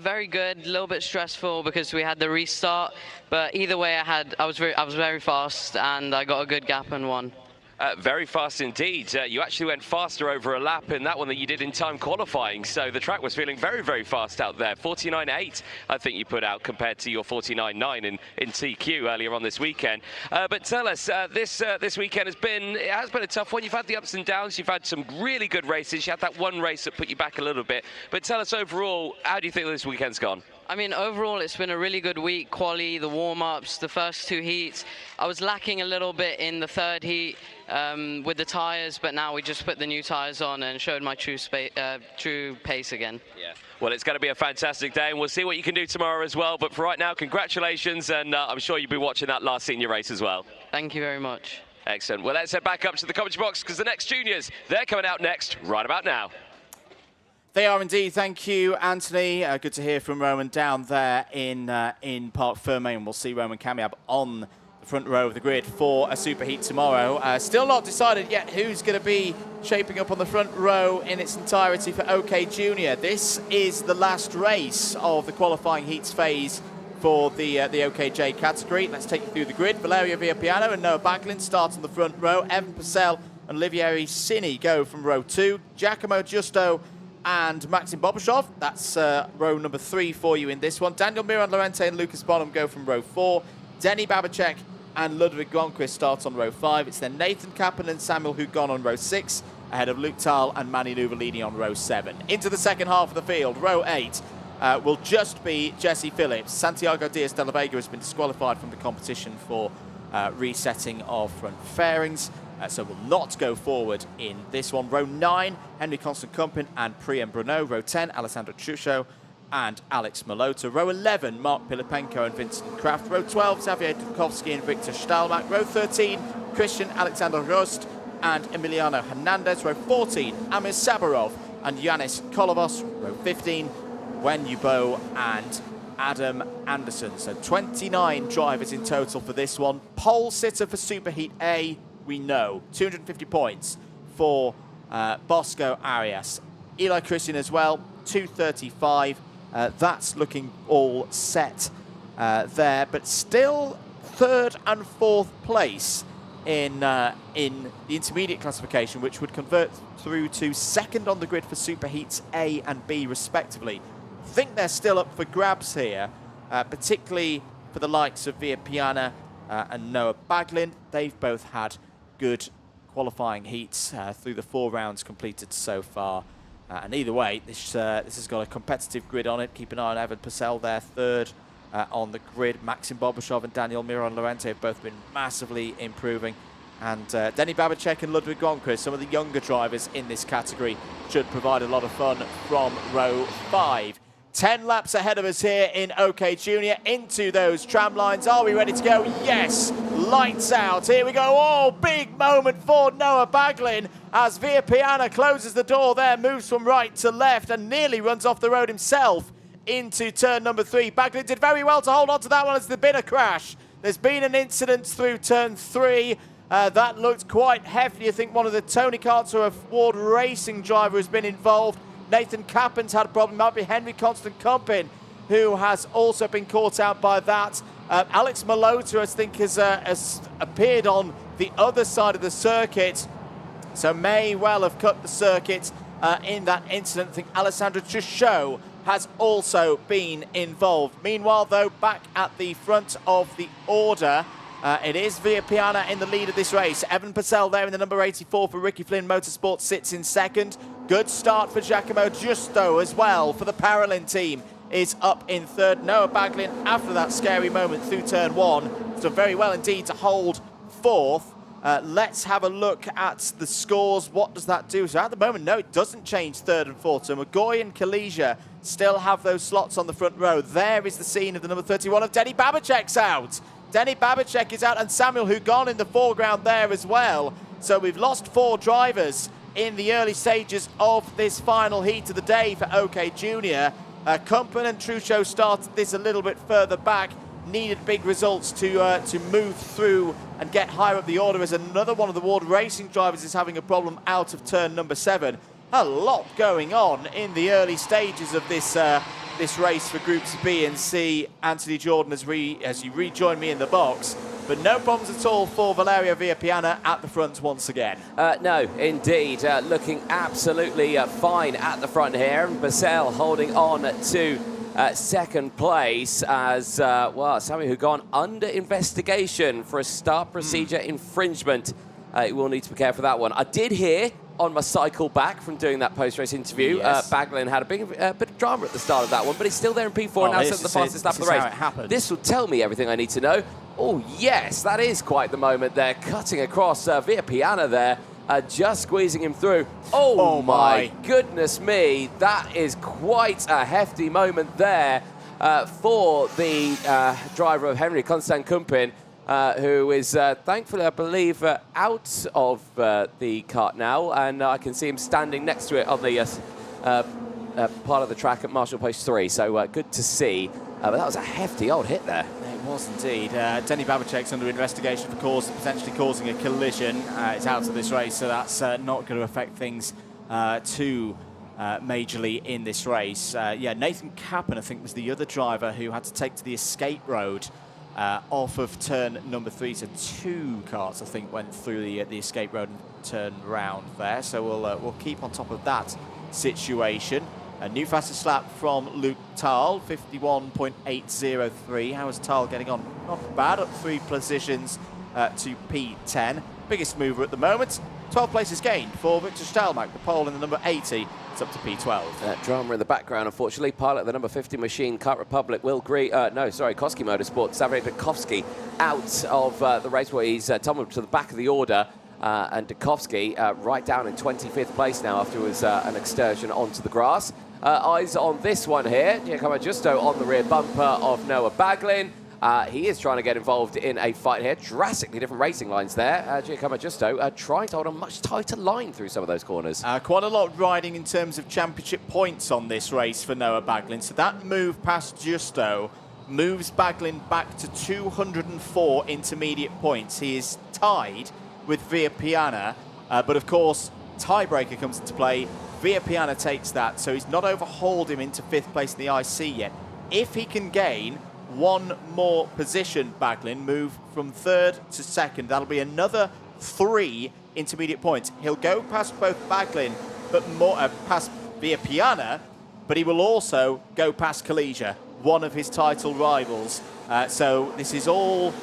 Very good. A little bit stressful because we had the restart, but either way, I was very fast and I got a good gap and won. Very fast indeed. You actually went faster over a lap in that one than you did in time qualifying. So the track was feeling very, very fast out there. 49.8, I think you put out compared to your 49.9 in TQ earlier on this weekend. But tell us, this weekend has been a tough one. You've had the ups and downs. You've had some really good races. You had that one race that put you back a little bit. But tell us overall, how do you think this weekend's gone? I mean, overall, it's been a really good week. Quali, the warm-ups, the first 2 heats. I was lacking a little bit in the 3rd heat with the tyres, but now we just put the new tyres on and showed my true pace again. Yeah. Well, it's going to be a fantastic day, and we'll see what you can do tomorrow as well. But for right now, congratulations, and I'm sure you'll be watching that last senior race as well. Thank you very much. Excellent. Well, let's head back up to the commentary box, because the next juniors, they're coming out next right about now. They are indeed. Thank you, Anthony. Good to hear from Roman down there in Parc Fermé, and we'll see Roman Kamiab on the front row of the grid for a super heat tomorrow. Still not decided yet who's going to be shaping up on the front row in its entirety for OK Junior. This is the last race of the qualifying heats phase for the OKJ category. Let's take you through the grid. Valerio Villapiano and Noah Backlund start on the front row. Evan Purcell and Olivier Cini go from row 2. Giacomo Giusto and Maxim Bobashov, that's row number 3 for you in this one. Daniel Miran Lorente and Lucas Bonham go from row 4. Denny Babacek and Ludwig Gonquist start on row 5. It's then Nathan Kappen and Samuel Hugon on row 6, ahead of Luke Tal and Manny Nuvolini on row 7. Into the second half of the field, row 8 will just be Jesse Phillips. Santiago Diaz de la Vega has been disqualified from the competition for resetting of front fairings. so will not go forward in this one. Row 9, Henry Constant-Kumpen and Priam Bruno. Row 10, Alessandro Truscio and Alex Malota. Row 11, Mark Pilipenko and Vincent Kraft. Row 12, Xavier Dubkovsky and Victor Stahlmark. Row 13, Christian Alexander Rost and Emiliano Hernandez. Row 14, Amir Sabarov and Yanis Kolovos. Row 15, Wen Yubo and Adam Anderson. So 29 drivers in total for this one. Pole sitter for Superheat A, we know. 250 points for Bosco Arias. Eli Christian as well, 235. That's looking all set there, but still third and fourth place in the intermediate classification, which would convert through to second on the grid for Superheats A and B respectively. I think they're still up for grabs here, particularly for the likes of Via Piana and Noah Baglin. They've both had good qualifying heats through the 4 rounds completed so far. And either way, this has got a competitive grid on it. Keep an eye on Evan Purcell there, third on the grid. Maxim Bobrishov and Daniel Miron Lorente have both been massively improving. And Denny Babacek and Ludwig Gonquist, some of the younger drivers in this category, should provide a lot of fun from row 5. 10 laps ahead of us here in OK Junior. Into those tram lines. Are we ready to go? Yes. Lights out. Here we go. Oh, big moment for Noah Baglin as Via Piana closes the door there, moves from right to left and nearly runs off the road himself into turn number 3. Baglin did very well to hold on to that one as there's been a crash. There's been an incident through turn 3. That looked quite hefty. I think one of the Tony Karts or a Ford Racing driver has been involved. Nathan Kappen's had a problem. Might be Henry Constant-Kumpen, who has also been caught out by that. Alex Malota, I think, has appeared on the other side of the circuit, so may well have cut the circuit in that incident. I think Alessandro Truscio has also been involved. Meanwhile, though, back at the front of the order, it is Via Piana in the lead of this race. Evan Purcell there in the number 84 for Ricky Flynn Motorsport sits in second. Good start for Giacomo Giusto as well for the Paralin team is up in third. Noah Baglin, after that scary moment through turn 1, done very well indeed to hold fourth. Let's have a look at the scores. What does that do? So at the moment, no, it doesn't change third and fourth. So McGoy and Kalesia still have those slots on the front row. There is the scene of the number 31 of Denny Babacek's out. Denny Babacek is out, and Samuel Hugon in the foreground there as well. So we've lost 4 drivers in the early stages of this final heat of the day for OK Junior. Kumpen and Truscio started this a little bit further back, needed big results to move through and get higher up the order, as another one of the Ward Racing drivers is having a problem out of turn number 7. A lot going on in the early stages of this this race for Groups B and C. Anthony Jordan as you rejoin me in the box. But no problems at all for Valerio Via Piana at the front once again. No, indeed. Looking absolutely fine at the front here. And Purcell holding on to second place as, well, Sammy Hugon under investigation for a start procedure infringement. You will need to be careful for that one. I did hear on my cycle back from doing that post-race interview, yes, Baglin had a bit of drama at the start of that one, but he's still there in P4 and now set the fastest lap of the race. This will tell me everything I need to know. Oh, yes, that is quite the moment there. Cutting across Via Piana there, just squeezing him through. Oh my goodness me. That is quite a hefty moment there for the driver of Henry Constant-Kumpen, who is thankfully, I believe, out of the kart now. And I can see him standing next to it on the part of the track at Marshall Post 3. So good to see. But that was a hefty old hit there. It was indeed. Denny Babacek's under investigation for potentially causing a collision. It's out of this race, so that's not going to affect things too majorly in this race. Yeah, Nathan Kappen, I think, was the other driver who had to take to the escape road off of turn number 3. So 2 carts, I think, went through the escape road and turned round there. So we'll keep on top of that situation. A new fastest lap from Luke Tahl, 51.803. How is Tahl getting on? Not bad, up 3 positions to P10. Biggest mover at the moment. 12 places gained for Victor Stahlmark, the pole in the number 80. It's up to P12. Drama in the background, unfortunately. Pilot of the number 50 machine, Kart Republic, Koski Motorsport, Xavier Dubkovsky out of the race where he's tumbled to the back of the order. and Dukovsky right down in 25th place now after it was an excursion onto the grass. Eyes on this one here. Giacomo Giusto on the rear bumper of Noah Baglin. He is trying to get involved in a fight here. Drastically different racing lines there. Giacomo Giusto trying to hold a much tighter line through some of those corners. Quite a lot riding in terms of championship points on this race for Noah Baglin. So that move past Giusto moves Baglin back to 204 intermediate points. He is tied with Villapiana, but of course, tiebreaker comes into play. Villapiana takes that, so he's not overhauled him into 5th place in the IC yet. If he can gain one more position, Baglin, move from 3rd to 2nd, that'll be another 3 intermediate points. He'll go past both Baglin, but more past Villapiana, but he will also go past Kalijah, one of his title rivals. So this is all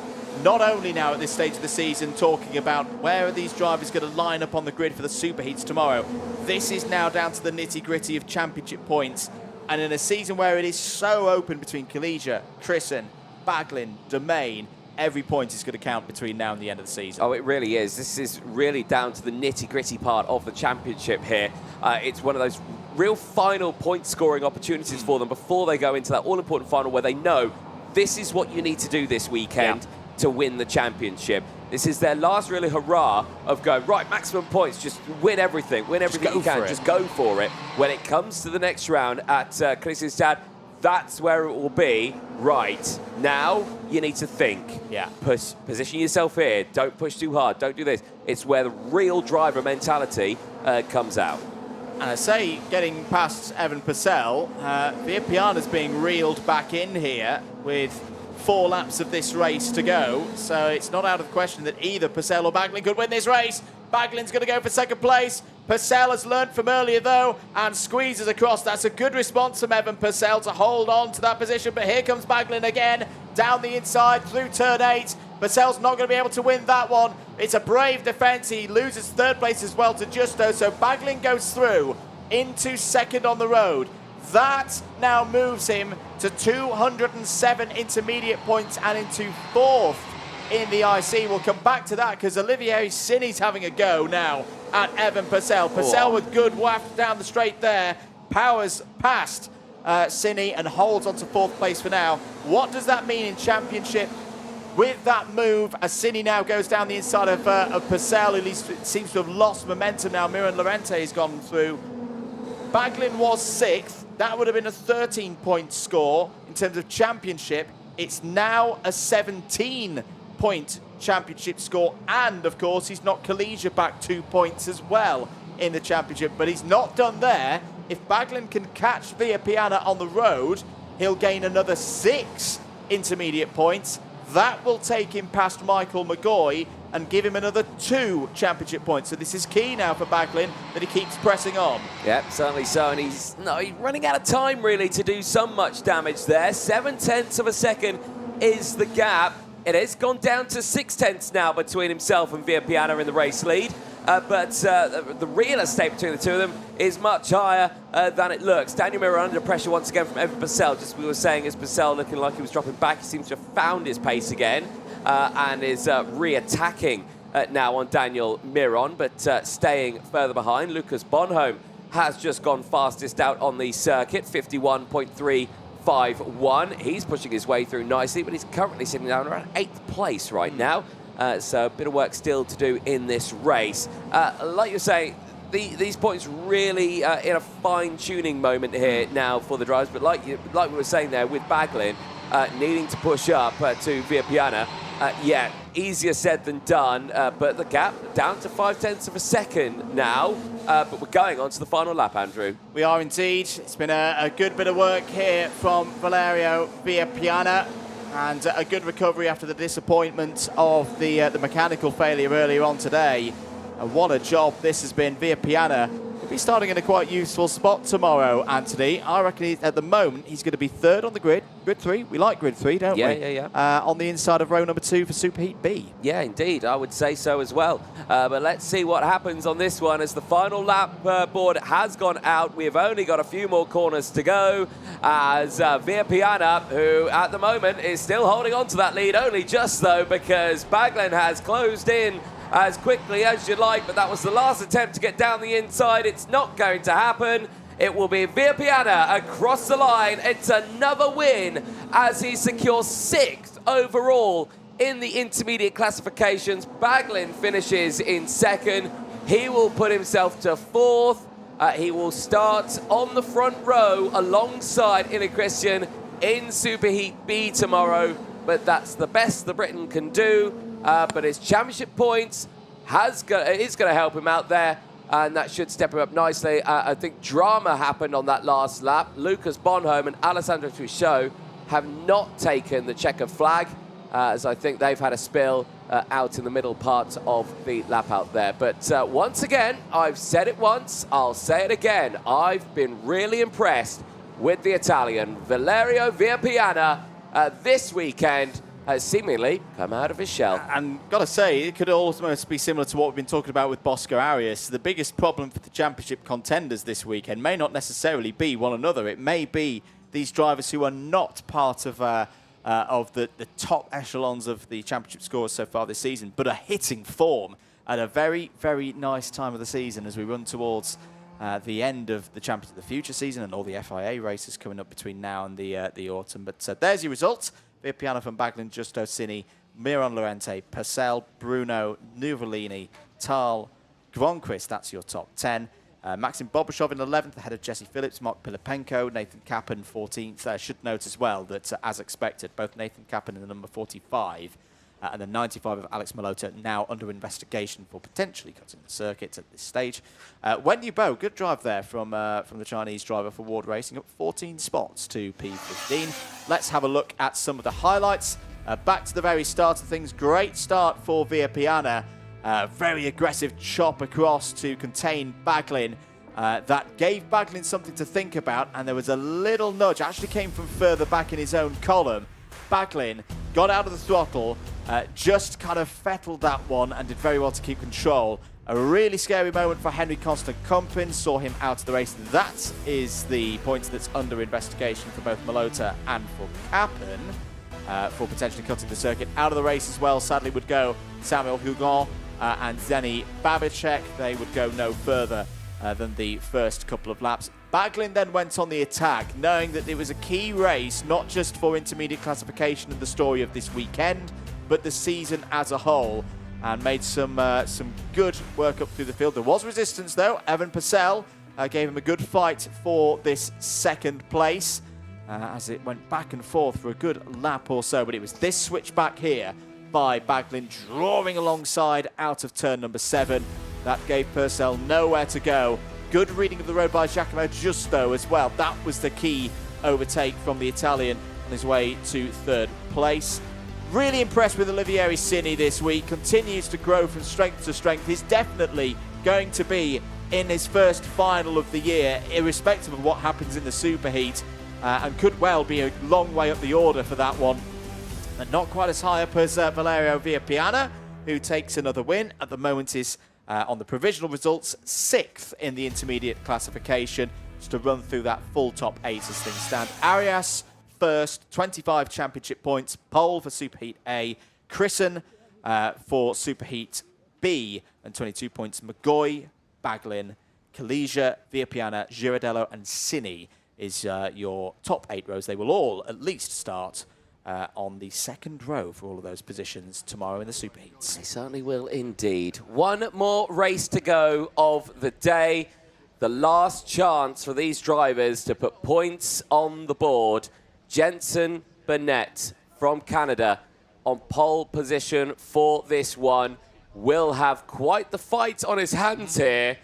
not only now at this stage of the season talking about where are these drivers going to line up on the grid for the superheats tomorrow. This is now down to the nitty-gritty of championship points. And in a season where it is so open between Kalijah, Tristan, Baglin, Domain, every point is going to count between now and the end of the season. Oh, it really is. This is really down to the nitty-gritty part of the championship here. It's one of those real final point-scoring opportunities for them before they go into that all-important final where they know this is what you need to do this weekend to win the championship. This is their last really hurrah of going, right, maximum points, just win everything you can, just go for it. When it comes to the next round at Kristianstad, that's where it will be. Right, now you need to think. Position yourself here, don't push too hard, don't do this. It's where the real driver mentality comes out. And I say, getting past Evan Purcell, Villapiana's being reeled back in here with 4 laps of this race to go, so it's not out of question that either Purcell or Baglin could win this race. Baglin's going to go for 2nd place. Purcell has learnt from earlier, though, and squeezes across. That's a good response from Evan Purcell to hold on to that position, but here comes Baglin again, down the inside through turn 8. Purcell's not going to be able to win that one. It's a brave defence. He loses 3rd place as well to Giusto, so Baglin goes through into 2nd on the road. That now moves him to 207 intermediate points and into 4th in the IC. We'll come back to that because Olivier Sini's having a go now at Evan Purcell. Purcell with good waft down the straight there. Powers past Sini and holds on to 4th place for now. What does that mean in championship? With that move, as Sini now goes down the inside of Purcell, at least it seems to have lost momentum now. Miran Lorente has gone through. Baglin was 6th. That would have been a 13-point score in terms of championship. It's now a 17-point championship score. And, of course, he's knocked Kalijah back 2 points as well in the championship. But he's not done there. If Baglin can catch Villapiana on the road, he'll gain another 6 intermediate points. That will take him past Michael McGoy and give him another 2 championship points. So this is key now for Baglin, that he keeps pressing on. Yep, certainly so. And he's running out of time, really, to do some much damage there. 7/10 of a second is the gap. It has gone down to 6/10 now between himself and Villapiana in the race lead. But the real estate between the two of them is much higher than it looks. Daniel Mira under pressure once again from Evan Purcell. Just we were saying, as Purcell looking like he was dropping back, he seems to have found his pace again and is re-attacking now on Daniel Miron, but staying further behind. Lucas Bonhomme has just gone fastest out on the circuit, 51.351. He's pushing his way through nicely, but he's currently sitting down around 8th place right now. So a bit of work still to do in this race. Like you're saying, these points really in a fine-tuning moment here now for the drivers. But like we were saying there with Baglin needing to push up to Villapiana, yeah, easier said than done. But the gap down to 0.5 of a second now. But we're going on to the final lap, Andrew. We are indeed. It's been a good bit of work here from Valerio Villapiana. And a good recovery after the disappointment of the mechanical failure earlier on today. And what a job this has been. Villapiana will be starting in a quite useful spot tomorrow, Anthony. I reckon at the moment he's going to be 3rd on the grid. Grid 3. We like grid 3, don't we? Yeah. On the inside of row number 2 for Superheat B. Yeah, indeed. I would say so as well. But let's see what happens on this one as the final lap board has gone out. We've only got a few more corners to go as Villapiana, who at the moment is still holding on to that lead, only just though, because Baglin has closed in as quickly as you'd like, but that was the last attempt to get down the inside. It's not going to happen. It will be Viapiana across the line. It's another win as he secures 6th overall in the intermediate classifications. Baglin finishes in 2nd. He will put himself to 4th. He will start on the front row alongside Inna Christian in Superheat B tomorrow, but that's the best the Briton can do. But his championship points is going to help him out there, and that should step him up nicely. I think drama happened on that last lap. Lucas Bonhomme and Alessandro Truchot have not taken the checkered flag, as I think they've had a spill out in the middle part of the lap out there. But once again, I've said it once, I'll say it again. I've been really impressed with the Italian. Valerio Viapiana this weekend has seemingly come out of his shell. And got to say, it could almost be similar to what we've been talking about with Bosco Arias. The biggest problem for the championship contenders this weekend may not necessarily be one another. It may be these drivers who are not part of the top echelons of the championship scores so far this season, but are hitting form at a very, very nice time of the season as we run towards the end of the Champions of the Future season and all the FIA races coming up between now and the autumn. But there's your results. Viapiana from Baglin, Justo Cini, Miron Lorente, Purcell, Bruno, Nuvolini, Tal, Gronquist, that's your top 10. Maxim Bobrashov in 11th, ahead of Jesse Phillips, Mark Pilipenko, Nathan Kappen 14th. I should note as well that, as expected, both Nathan Kappen in the number 45 and the 95 of Alex Malota now under investigation for potentially cutting the circuit at this stage. Wen Yubo, good drive there from the Chinese driver for Ward Racing, up 14 spots to P15. Let's have a look at some of the highlights. Back to the very start of things, great start for Viapiana. Very aggressive chop across to contain Baglin. That gave Baglin something to think about, and there was a little nudge, actually came from further back in his own column. Baglin got out of the throttle, just kind of fettled that one and did very well to keep control. A really scary moment for Henry Constant-Compin, saw him out of the race. That is the point that's under investigation for both Malota and for Kappen, for potentially cutting the circuit. Out of the race as well, sadly, would go Samuel Hugon and Zeni Babicek. They would go no further than the first couple of laps. Baglin then went on the attack, knowing that it was a key race, not just for intermediate classification and the story of this weekend, but the season as a whole, and made some good work up through the field. There was resistance, though. Evan Purcell gave him a good fight for this second place, as it went back and forth for a good lap or so, but it was this switch back here by Baglin drawing alongside out of turn number 7. That gave Purcell nowhere to go. Good reading of the road by Giacomo Giusto as well. That was the key overtake from the Italian on his way to 3rd place. Really impressed with Olivieri Cini this week. Continues to grow from strength to strength. He's definitely going to be in his first final of the year, irrespective of what happens in the superheat, and could well be a long way up the order for that one. And not quite as high up as Valerio Viapiana, who takes another win. At the moment is on the provisional results, 6th in the intermediate classification, just to run through that full top 8 as things stand. Arias first, 25 championship points, pole for Superheat A, Chrisen for Superheat B, and 22 points. McGoy, Baglin, Kalesia, Viapiana, Girardello, and Cini is your top 8 rows. They will all at least start on the 2nd row for all of those positions tomorrow in the Superheats. They certainly will indeed. One more race to go of the day. The last chance for these drivers to put points on the board. Jenson Burnett from Canada on pole position for this one. Will have quite the fight on his hands here.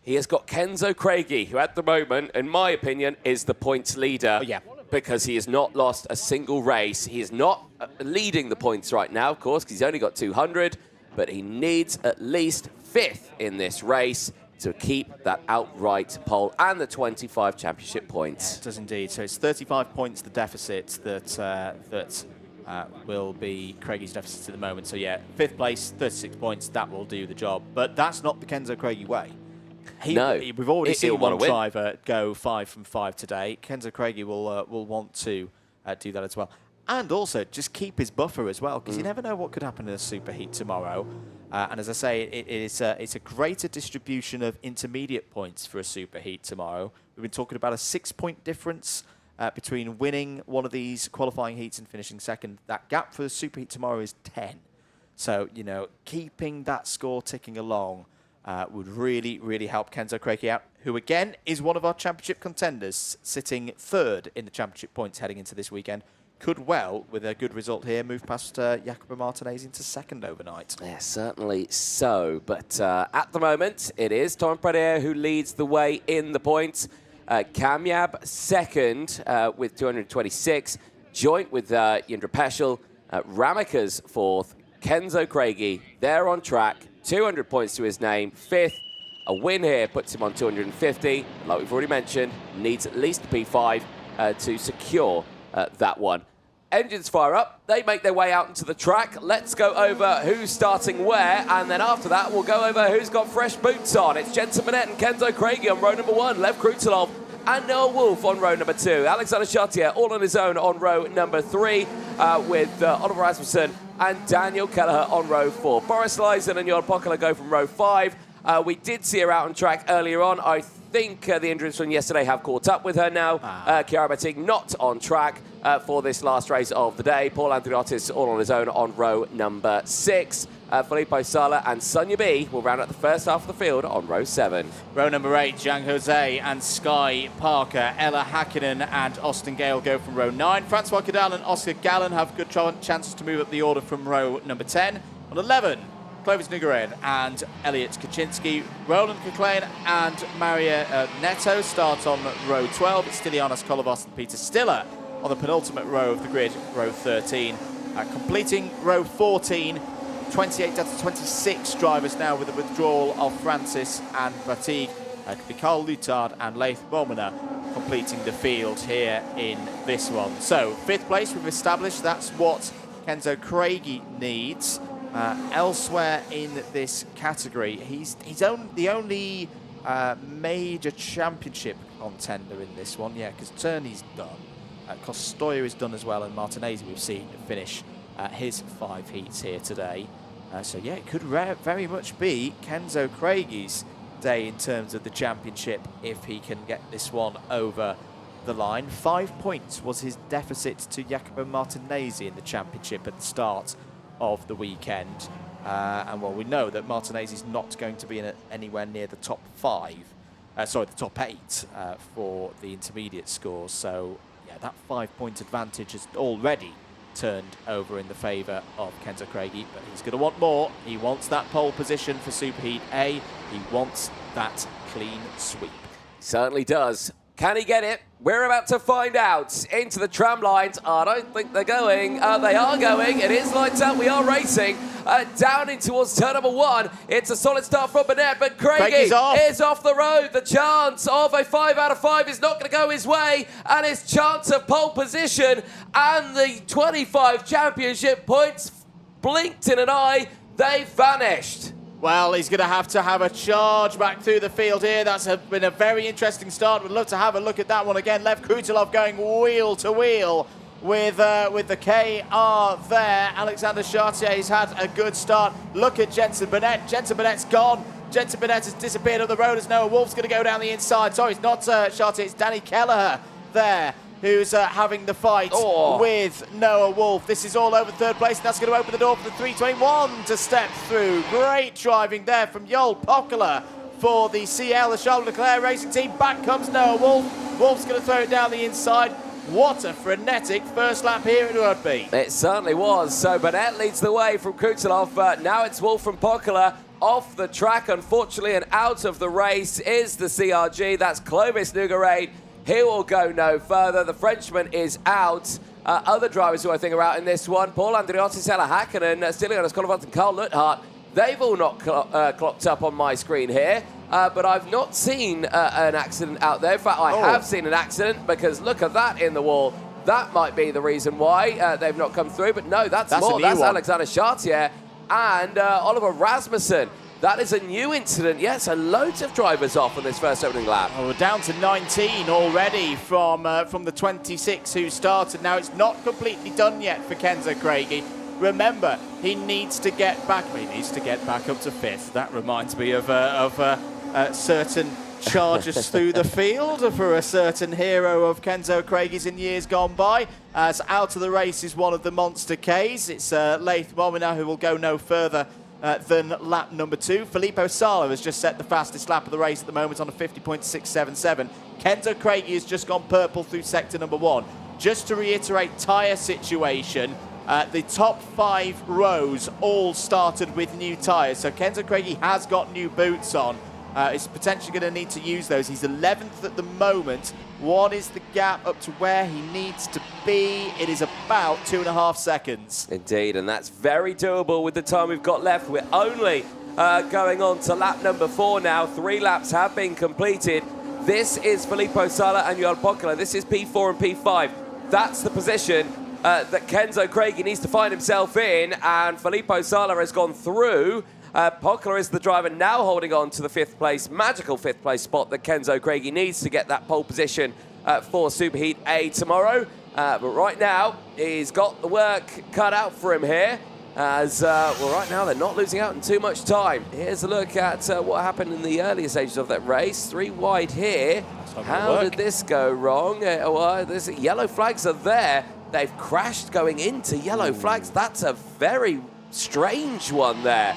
He has got Kenzo Craigie, who at the moment, in my opinion, is the points leader. Oh, yeah. Because he has not lost a single race. He is not leading the points right now, of course, because he's only got 200, but he needs at least 5th in this race to keep that outright pole and the 25 championship points. Yeah, it does indeed. So it's 35 points, the deficit that will be Craigie's deficit at the moment. So yeah, 5th place, 36 points, that will do the job. But that's not the Kenzo Craigie way. No, we've already seen one driver go 5 from 5 today. Kenzo Craigie will want to do that as well. And also just keep his buffer as well, because you never know what could happen in a superheat tomorrow. And as I say, it's a greater distribution of intermediate points for a superheat tomorrow. We've been talking about a 6-point difference between winning one of these qualifying heats and finishing second. That gap for the superheat tomorrow is 10. So, you know, keeping that score ticking along would really, really help Kenzo Craigie out, who again is one of our championship contenders, sitting third in the championship points heading into this weekend. Could well, with a good result here, move past Jacopo Martinez into second overnight. Yeah, certainly so. But at the moment, it is Tom Pradier who leads the way in the points. Kamyab second with 226, joint with Yindra Peschel. Ramaker's fourth. Kenzo Craigie, they're on track. 200 points to his name. Fifth, a win here puts him on 250. Like we've already mentioned, needs at least a P5 to secure that one. Engines fire up. They make their way out into the track. Let's go over who's starting where, and then after that, we'll go over who's got fresh boots on. It's Jensen Burnett and Kenzo Craigie on row number 1. Lev Krutilov and Noah Wolf on row number 2. Alexander Chartier all on his own on row number 3 with Oliver Rasmussen and Daniel Kelleher on row 4. Boris Lysen and Jon Pokala go from row 5. We did see her out on track earlier on. I think the injuries from yesterday have caught up with her now. Chiara Bettig not on track for this last race of the day. Paul Andriotis all on his own on row number 6. Filippo Sala and Sonia B will round out the first half of the field on row 7. Row number 8, Zhang Jose and Sky Parker, Ella Hakkinen and Austin Gale go from row 9. Francois Cadal and Oscar Gallen have good chances to move up the order from row number 10. On 11, Clovis Nugared and Elliot Kaczynski. Roland Kuklein and Maria Neto start on row 12. It's Stylianos Kolovas and Peter Stiller on the penultimate row of the grid, row 13. Completing row 14, 28 down to 26 drivers now with the withdrawal of Francis and Batig. It could be Carl Lutard and Leif Bomina completing the field here in this one. So, 5th place we've established. That's what Kenzo Craigie needs. Elsewhere in this category, he's the only major championship contender in this one. Yeah, because Turney's done. Costoya is done as well, and Martinez we've seen finish his 5 heats here today. So yeah, it could very much be Kenzo Craigie's day in terms of the championship if he can get this one over the line. 5 points was his deficit to Jacopo Martinez in the championship at the start of the weekend. And well, we know that Martinez is not going to be anywhere near the top 5, the top 8 for the intermediate scores. So yeah, that 5-point advantage has already turned over in the favour of Kenzo Craigie, but he's going to want more. He wants that pole position for Superheat A. He wants that clean sweep. Certainly does. Can he get it? We're about to find out. Into the tram lines. I don't think they're going. They are going. It is lights out. We are racing. Down in towards turn number 1. It's a solid start from Burnett, but Craigie is off the road. The chance of a 5 out of 5 is not going to go his way, and his chance of pole position and the 25 championship points blinked in an eye. They vanished. Well, he's going to have a charge back through the field here. That's been a very interesting start. We'd love to have a look at that one again. Lev Krutilov going wheel to wheel with the KR there. Alexander Chartier has had a good start. Look at Jensen Burnett. Jensen Burnett's gone. Jensen Burnett has disappeared on the road as Noah Wolf's going to go down the inside. Sorry, it's not Chartier, it's Danny Kelleher there, who's having the fight with Noah Wolf. This is all over 3rd place, and that's going to open the door for the 321 to step through. Great driving there from Jon Pokala for the CL, the Charles Leclerc Racing Team. Back comes Noah Wolf. Wolf's going to throw it down the inside. What a frenetic first lap here at Rødby. It certainly was. So Burnett leads the way from Krutilov. Now it's Wolf from Pokala off the track, unfortunately, and out of the race is the CRG. That's Clovis Nugared. He will go no further. The Frenchman is out. Other drivers who I think are out in this one, Paul Andriotis, Ella Hakkinen, Stylianos Kolovas and Carl Luthart, they've all not clocked up on my screen here. But I've not seen an accident out there. In fact, I have seen an accident, because look at that in the wall. That might be the reason why they've not come through. But no, that's more. That's Alexander Chartier and Oliver Rasmussen. That is a new incident. Yes, so loads of drivers off on this first opening lap. Well, we're down to 19 already from the 26 who started. Now, it's not completely done yet for Kenzo Craigie. Remember, he needs to get back. He needs to get back up to 5th. That reminds me of certain charges through the field for a certain hero of Kenzo Craigie's in years gone by. As out of the race is one of the Monster Ks. It's Laith Womina who will go no further than lap number 2. Filippo Sala has just set the fastest lap of the race at the moment on a 50.677. Kenzo Craigie has just gone purple through sector number 1. Just to reiterate tyre situation, the top 5 rows all started with new tyres. So Kenzo Craigie has got new boots on. Is potentially going to need to use those. He's 11th at the moment. What is the gap up to where he needs to be? It is about 2.5 seconds. Indeed, and that's very doable with the time we've got left. We're only going on to lap number 4 now. 3 laps have been completed. This is Filippo Sala and Johan Pokela. This is P4 and P5. That's the position that Kenzo Craigie needs to find himself in, and Filippo Sala has gone through. Pokela is the driver now holding on to the 5th place, magical 5th place spot that Kenzo Craigie needs to get that pole position for Superheat A tomorrow. But right now, he's got the work cut out for him here. As, well, right now, they're not losing out in too much time. Here's a look at what happened in the earlier stages of that race. 3 wide here. How did this go wrong? Yellow flags are there. They've crashed going into yellow flags. That's a very strange one there.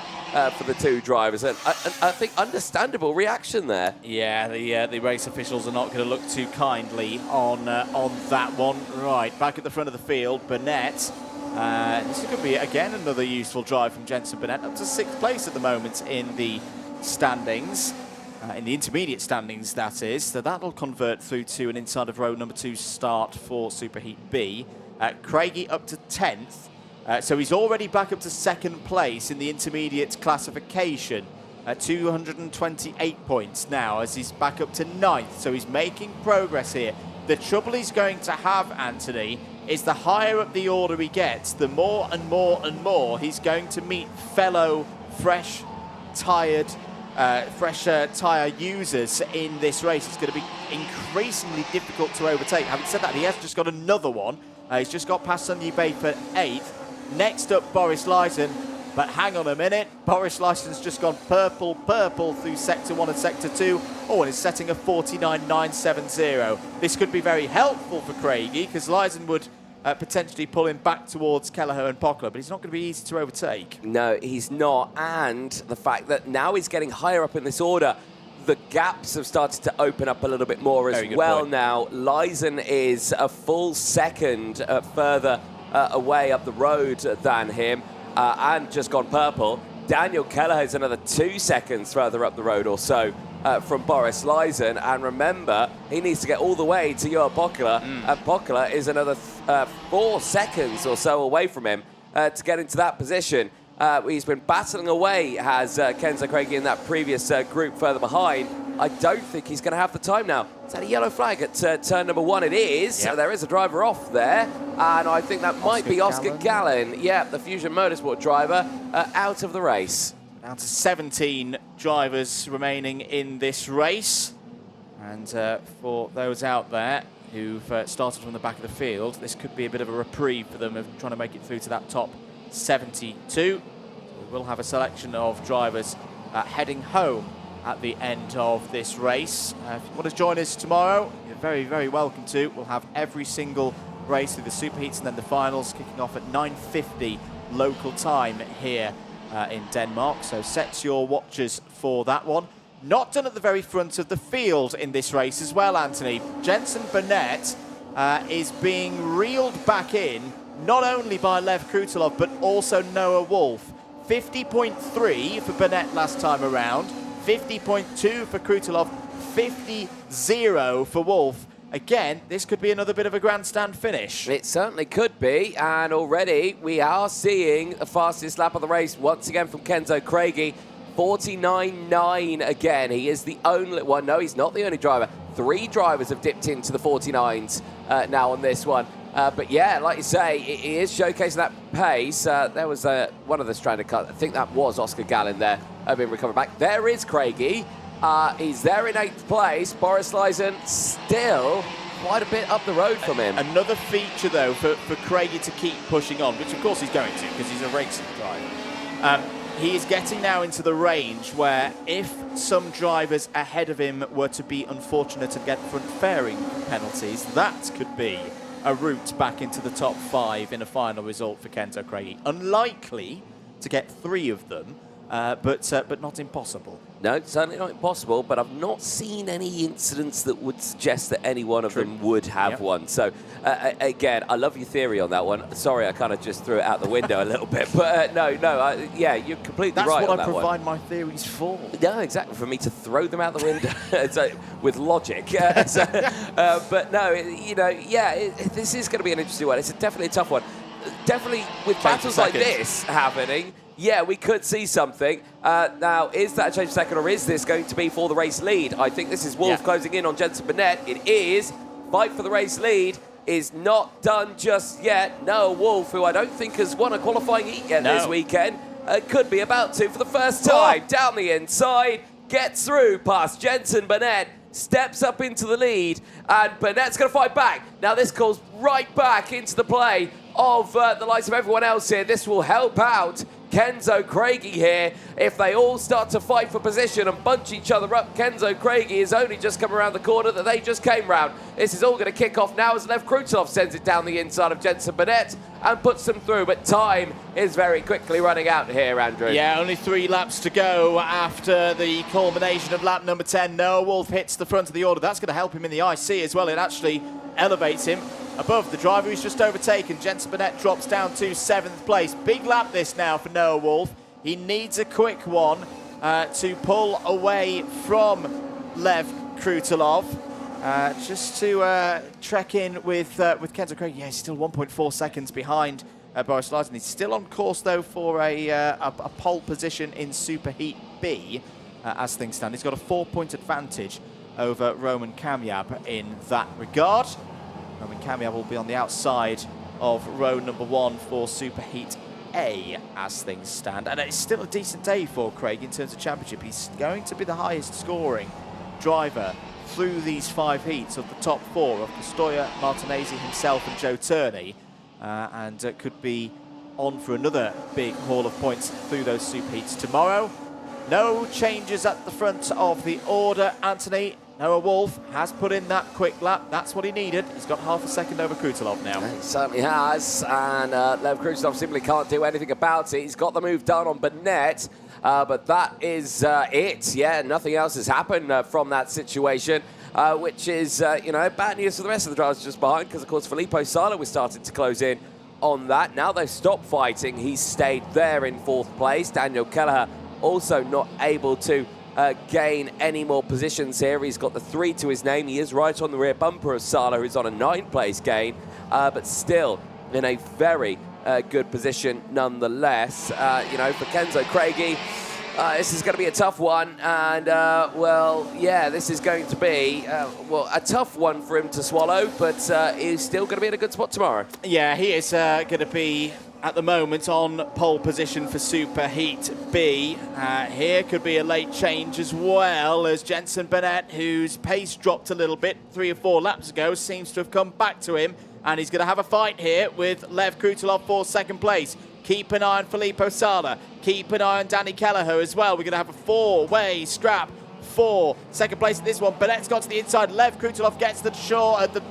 For the 2 drivers, and I think understandable reaction there. Yeah, the race officials are not going to look too kindly on that one. Right, back at the front of the field, Burnett. This could be again another useful drive from Jensen Burnett, up to 6th place at the moment in the standings, in the intermediate standings, that is. So that'll convert through to an inside of row number 2 start for Superheat B. Craigie up to 10th. So he's already back up to 2nd place in the intermediate classification at 228 points now as he's back up to 9th. So he's making progress here. The trouble he's going to have, Anthony, is the higher up the order he gets, the more and more and more he's going to meet fellow fresh tyre users in this race. It's going to be increasingly difficult to overtake. Having said that, he has just got another one. He's just got past Sunny Bay for 8th. Next up, Boris Lyson, but hang on a minute. Boris Lyson's just gone purple through Sector 1 and Sector 2. Oh, and is setting a 49.970. This could be very helpful for Craigie, because Lyson would potentially pull him back towards Kelleher and Pokela, but he's not going to be easy to overtake. No, he's not, and the fact that now he's getting higher up in this order, the gaps have started to open up a little bit more as well now. Lyson is a full second further away up the road than him, and just gone purple. Daniel Kelleher is another 2 seconds further up the road or so from Boris Lyson, and remember, he needs to get all the way to Johan Pokela, and Pokela is another 4 seconds or so away from him to get into that position. He's been battling away, has Kenzo Craigie in that previous group further behind. I don't think he's going to have the time now. Is that a yellow flag at turn number 1? It is. Yep. So there is a driver off there. And I think that might be Oscar Gallen. Yeah, the Fusion Motorsport driver out of the race. Down to 17 drivers remaining in this race. And for those out there who've started from the back of the field, this could be a bit of a reprieve for them of trying to make it through to that top 72. We will have a selection of drivers heading home at the end of this race. If you want to join us tomorrow, you're very, very welcome to. We'll have every single race through the Superheats and then the finals kicking off at 9:50 local time here in Denmark. So set your watches for that one. Not done at the very front of the field in this race as well, Anthony. Jensen Burnett is being reeled back in, not only by Lev Krutilov, but also Noah Wolf. 50.3 for Burnett last time around, 50.2 for Krutilov, 50.0 for Wolf. Again, this could be another bit of a grandstand finish. It certainly could be, and already we are seeing the fastest lap of the race once again from Kenzo Craigie. 49.9 again. He is the only one. No, he's not the only driver. 3 drivers have dipped into the 49s now on this one. But yeah, like you say, he is showcasing that pace. There was one of the stranded cars. I think that was Oscar Gallen there, being recovered back. There is Craigie. He's there in 8th place. Boris Lyson still quite a bit up the road from him. Another feature, though, for Craigie to keep pushing on, which of course he's going to because he's a racing driver. He is getting now into the range where if some drivers ahead of him were to be unfortunate and get front fairing penalties, that could be a route back into the top 5 in a final result for Kenzo Craigie. Unlikely to get 3 of them, but not impossible. No, certainly not impossible, but I've not seen any incidents that would suggest that any one of them would have one. So, again, I love your theory on that one. Sorry, I kind of just threw it out the window a little bit. But yeah, you're completely right on that one. That's what I provide my theories for. No, exactly, for me to throw them out the window so, with logic. But no, this is going to be an interesting one. It's definitely a tough one. Definitely with battles like this happening, yeah, we could see something. Now, is that a change of second, or is this going to be for the race lead? I think this is Wolf closing in on Jensen Burnett. It is. Fight for the race lead is not done just yet. No, Wolf, who I don't think has won a qualifying heat yet this weekend, could be about to for the first time. Down the inside, gets through past Jensen Burnett, steps up into the lead, and Burnett's going to fight back. Now, this calls right back into the play of the likes of everyone else here. This will help out Kenzo Craigie here. If they all start to fight for position and bunch each other up, Kenzo Craigie has only just come around the corner that they just came round. This is all going to kick off now as Lev Krutulov sends it down the inside of Jensen Burnett and puts them through. But time is very quickly running out here, Andrew. Yeah, only 3 laps to go after the culmination of lap number 10. Noah Wolf hits the front of the order. That's going to help him in the IC as well. It actually elevates him above the driver who's just overtaken. Jensen Burnett drops down to 7th place. Big lap this now for Noah Wolf. He needs a quick one to pull away from Lev Krutulov. Just to trek in with Kenzo Craigie. Yeah, he's still 1.4 seconds behind Boris Larson. He's still on course, though, for a pole position in Superheat B as things stand. He's got a 4-point advantage over Roman Kamyab in that regard. Roman Kamyab will be on the outside of row number 1 for Superheat A as things stand. And it's still a decent day for Craig in terms of championship. He's going to be the highest scoring driver through these 5 heats of the top 4 of Pistoia, Martinezzi himself and Joe Turney. And could be on for another big haul of points through those superheats tomorrow. No changes at the front of the order, Anthony. Noah Wolf has put in that quick lap. That's what he needed. He's got half a second over Krutulov now. He certainly has, and Lev Krutulov simply can't do anything about it. He's got the move done on Burnett, but that is it. Yeah, nothing else has happened from that situation, which is, bad news for the rest of the drivers just behind, because, of course, Filippo Sala was starting to close in on that. Now they've stopped fighting. He's stayed there in 4th place. Daniel Kelleher also not able to gain any more positions here. He's got the 3 to his name. He is right on the rear bumper of Sala, who's on a 9th place gain, but still in a very good position nonetheless. For Kenzo Craigie, this is going to be a tough one, and this is going to be a tough one for him to swallow, but he's still going to be in a good spot tomorrow. Yeah, he is going to be at the moment on pole position for Superheat B. Here could be a late change as well, as Jensen Burnett, whose pace dropped a little bit 3 or 4 laps ago, seems to have come back to him, and he's going to have a fight here with Lev Krutulov for 2nd place. Keep an eye on Filippo Sala. Keep an eye on Danny Kelleher as well. We're going to have a 4-way scrap for 2nd place in this one. Burnett's got to the inside. Lev Krutulov gets the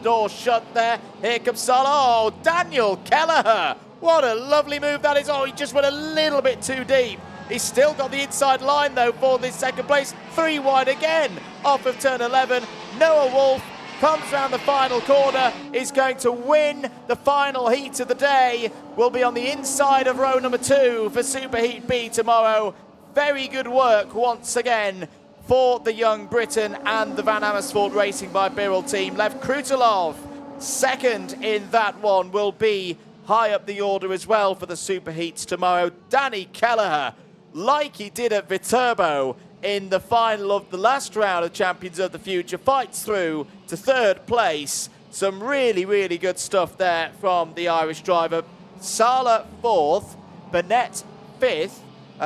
door shut there. Here comes Sala. Oh, Daniel Kelleher. What a lovely move that is. Oh, he just went a little bit too deep. He's still got the inside line, though, for this 2nd place. 3 wide again off of turn 11. Noah Wolf comes round the final corner, is going to win the final heat of the day. Will be on the inside of row number 2 for Superheat B tomorrow. Very good work once again for the young Briton and the Van Amersfoort Racing by Birrell team. Lev Krutulov, 2nd in that one, will be high up the order as well for the Superheats tomorrow. Danny Kelleher, like he did at Viterbo in the final of the last round of Champions of the Future, fights through to 3rd place. Some really, really good stuff there from the Irish driver. Sala 4th, Burnett 5th.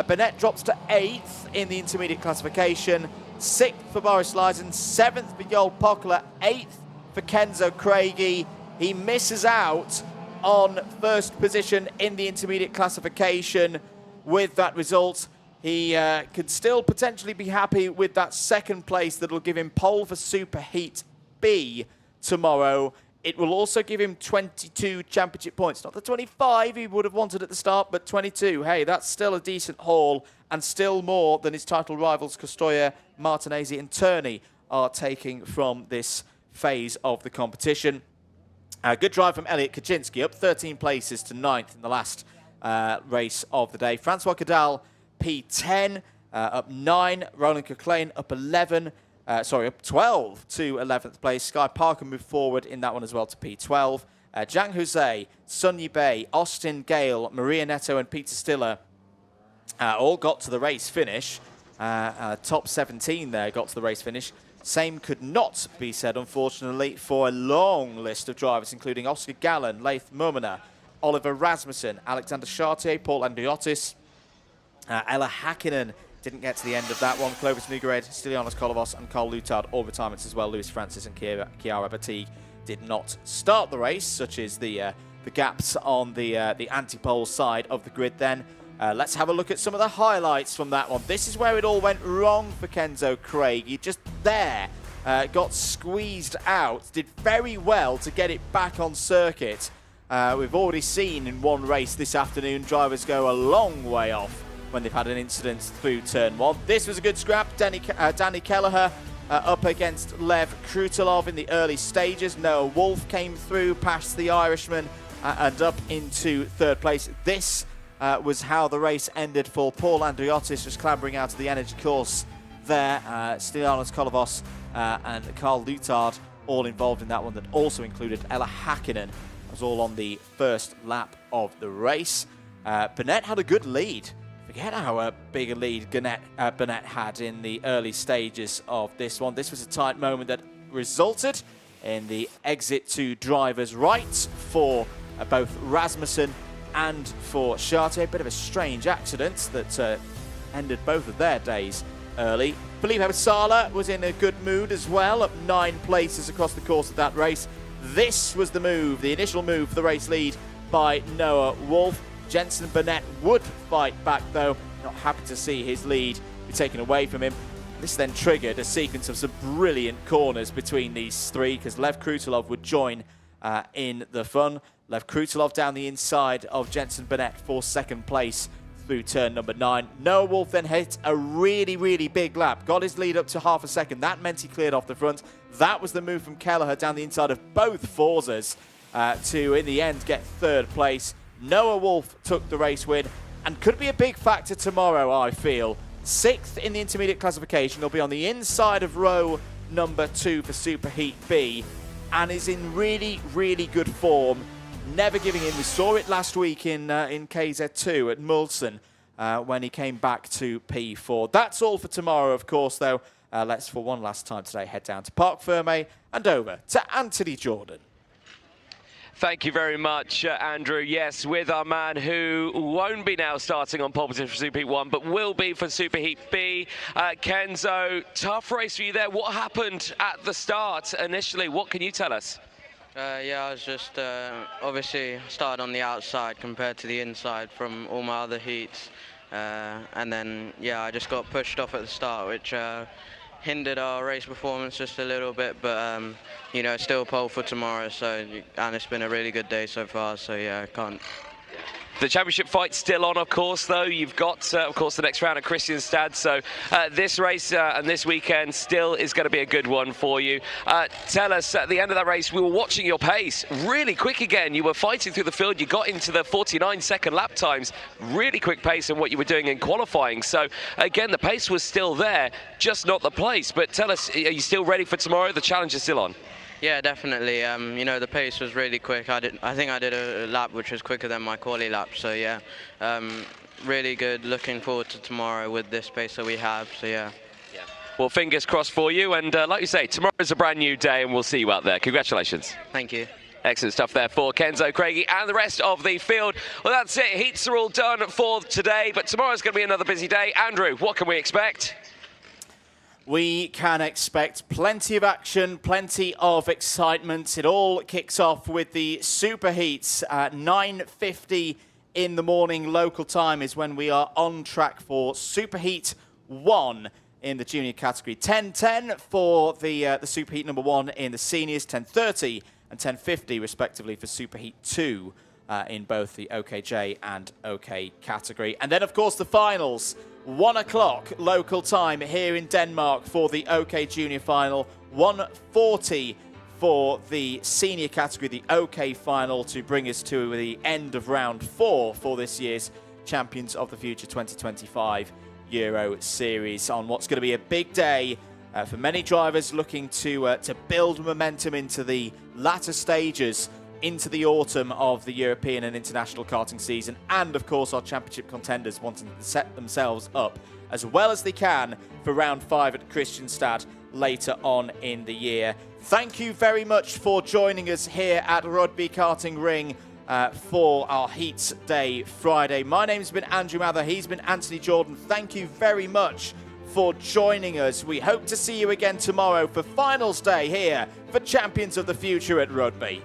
Burnett drops to 8th in the intermediate classification. 6th for Boris Lysen, 7th for Joel Pokler, 8th for Kenzo Craigie. He misses out on first position in the intermediate classification with that result. He could still potentially be happy with that second place that will give him pole for Superheat B tomorrow. It will also give him 22 championship points. Not the 25 he would have wanted at the start, but 22. Hey, that's still a decent haul and still more than his title rivals Costoya, Martinezzi and Turney are taking from this phase of the competition. Good drive from Elliot Kaczynski, up 13 places to 9th in the last race of the day. Francois Cadal, P10, up 9. Roland Coquelin up up 12 to 11th place. Sky Parker moved forward in that one as well to P12. Zhang Jose, Sun Yibei, Austin Gale, Maria Neto and Peter Stiller all got to the race finish. Top 17 there got to the race finish. Same could not be said, unfortunately, for a long list of drivers, including Oscar Gallen, Leif Murmana, Oliver Rasmussen, Alexander Chartier, Paul Andriotis, Ella Hakkinen didn't get to the end of that one. Clovis Nugared, Stylianos Kolovos and Carl Lutard, all retirements as well. Lewis Francis and Chiara Batigue did not start the race, such as the gaps on the anti-pole side of the grid then. Let's have a look at some of the highlights from that one. This is where it all went wrong for Kenzo Craig. He just there got squeezed out, did very well to get it back on circuit. We've already seen in one race this afternoon drivers go a long way off when they've had an incident through turn 1. This was a good scrap. Danny Kelleher up against Lev Krutilov in the early stages. Noah Wolf came through past the Irishman and up into 3rd place. This was how the race ended for Paul Andriotis, just clambering out of the energy course there. Stylianos Kolovos and Carl Lutard all involved in that one. That also included Ella Hakkinen. That was all on the first lap of the race. Burnett had a good lead. Forget how big a lead Burnett had in the early stages of this one. This was a tight moment that resulted in the exit to driver's right for both Rasmussen and for Chartier. A bit of a strange accident that ended both of their days early. Felipe Sala was in a good mood as well, up 9 places across the course of that race. This was the move, the initial move for the race lead by Noah Wolf. Jensen Burnett would fight back though, not happy to see his lead be taken away from him. This then triggered a sequence of some brilliant corners between these three, because Lev Krutilov would join in the fun. Lev Krutilov down the inside of Jensen Burnett for 2nd place through turn number 9. Noah Wolf then hit a really, really big lap, got his lead up to half a second. That meant he cleared off the front. That was the move from Kelleher down the inside of both Forzas to, in the end, get 3rd place. Noah Wolf took the race win and could be a big factor tomorrow, I feel. 6th in the intermediate classification. He'll be on the inside of row number 2 for Superheat B and is in really, really good form. Never giving in. We saw it last week in KZ2 at Mulsanne when he came back to P4. That's all for tomorrow, of course, though. Let's, for one last time today, head down to Parc Fermé and over to Anthony Jordan. Thank you very much, Andrew. Yes, with our man who won't be now starting on pole position for Superheat 1, but will be for Superheat B. Kenzo, tough race for you there. What happened at the start initially? What can you tell us? Yeah, I was just obviously started on the outside compared to the inside from all my other heats. And then, yeah, I just got pushed off at the start, which hindered our race performance just a little bit, but you know, still pole for tomorrow, so, and it's been a really good day so far, so yeah, I can't. The championship fight's still on, of course, though. You've got, of course, the next round at Kristianstad, so this race and this weekend still is going to be a good one for you. Tell us, at the end of that race, we were watching your pace really quick again. You were fighting through the field. You got into the 49-second lap times. Really quick pace in what you were doing in qualifying. So, again, the pace was still there, just not the place. But tell us, are you still ready for tomorrow? The challenge is still on. Yeah, definitely. You know, the pace was really quick. I think I did a lap which was quicker than my quali lap. So yeah, really good. Looking forward to tomorrow with this pace that we have. So yeah. Well, fingers crossed for you. And like you say, tomorrow is a brand new day, and we'll see you out there. Congratulations. Thank you. Excellent stuff there for Kenzo Craigie and the rest of the field. Well, that's it. Heats are all done for today, but tomorrow's going to be another busy day. Andrew, what can we expect? we can expect plenty of action, plenty of excitement. It all kicks off with the Super Heats at 9:50 in the morning. Local time is when we are on track for Super Heat 1 in the junior category. 10:10 for the Super Heat number 1 in the seniors, 10:30 and 10:50 respectively for Super Heat 2 in both the OKJ and OK category. And then, of course, the finals. 1 o'clock local time here in Denmark for the OK Junior final. 1:40 for the senior category, the OK final, to bring us to the end of round 4 for this year's Champions of the Future 2025 Euro Series, on what's going to be a big day for many drivers looking to build momentum into the latter stages into the autumn of the European and international karting season, and of course our championship contenders wanting to set themselves up as well as they can for round 5 at Kristianstad later on in the year. Thank you very much for joining us here at Rødby Karting Ring for our Heats Day Friday. My name's been Andrew Mather, he's been Anthony Jordan. Thank you very much for joining us. We hope to see you again tomorrow for finals day here for Champions of the Future at Rødby.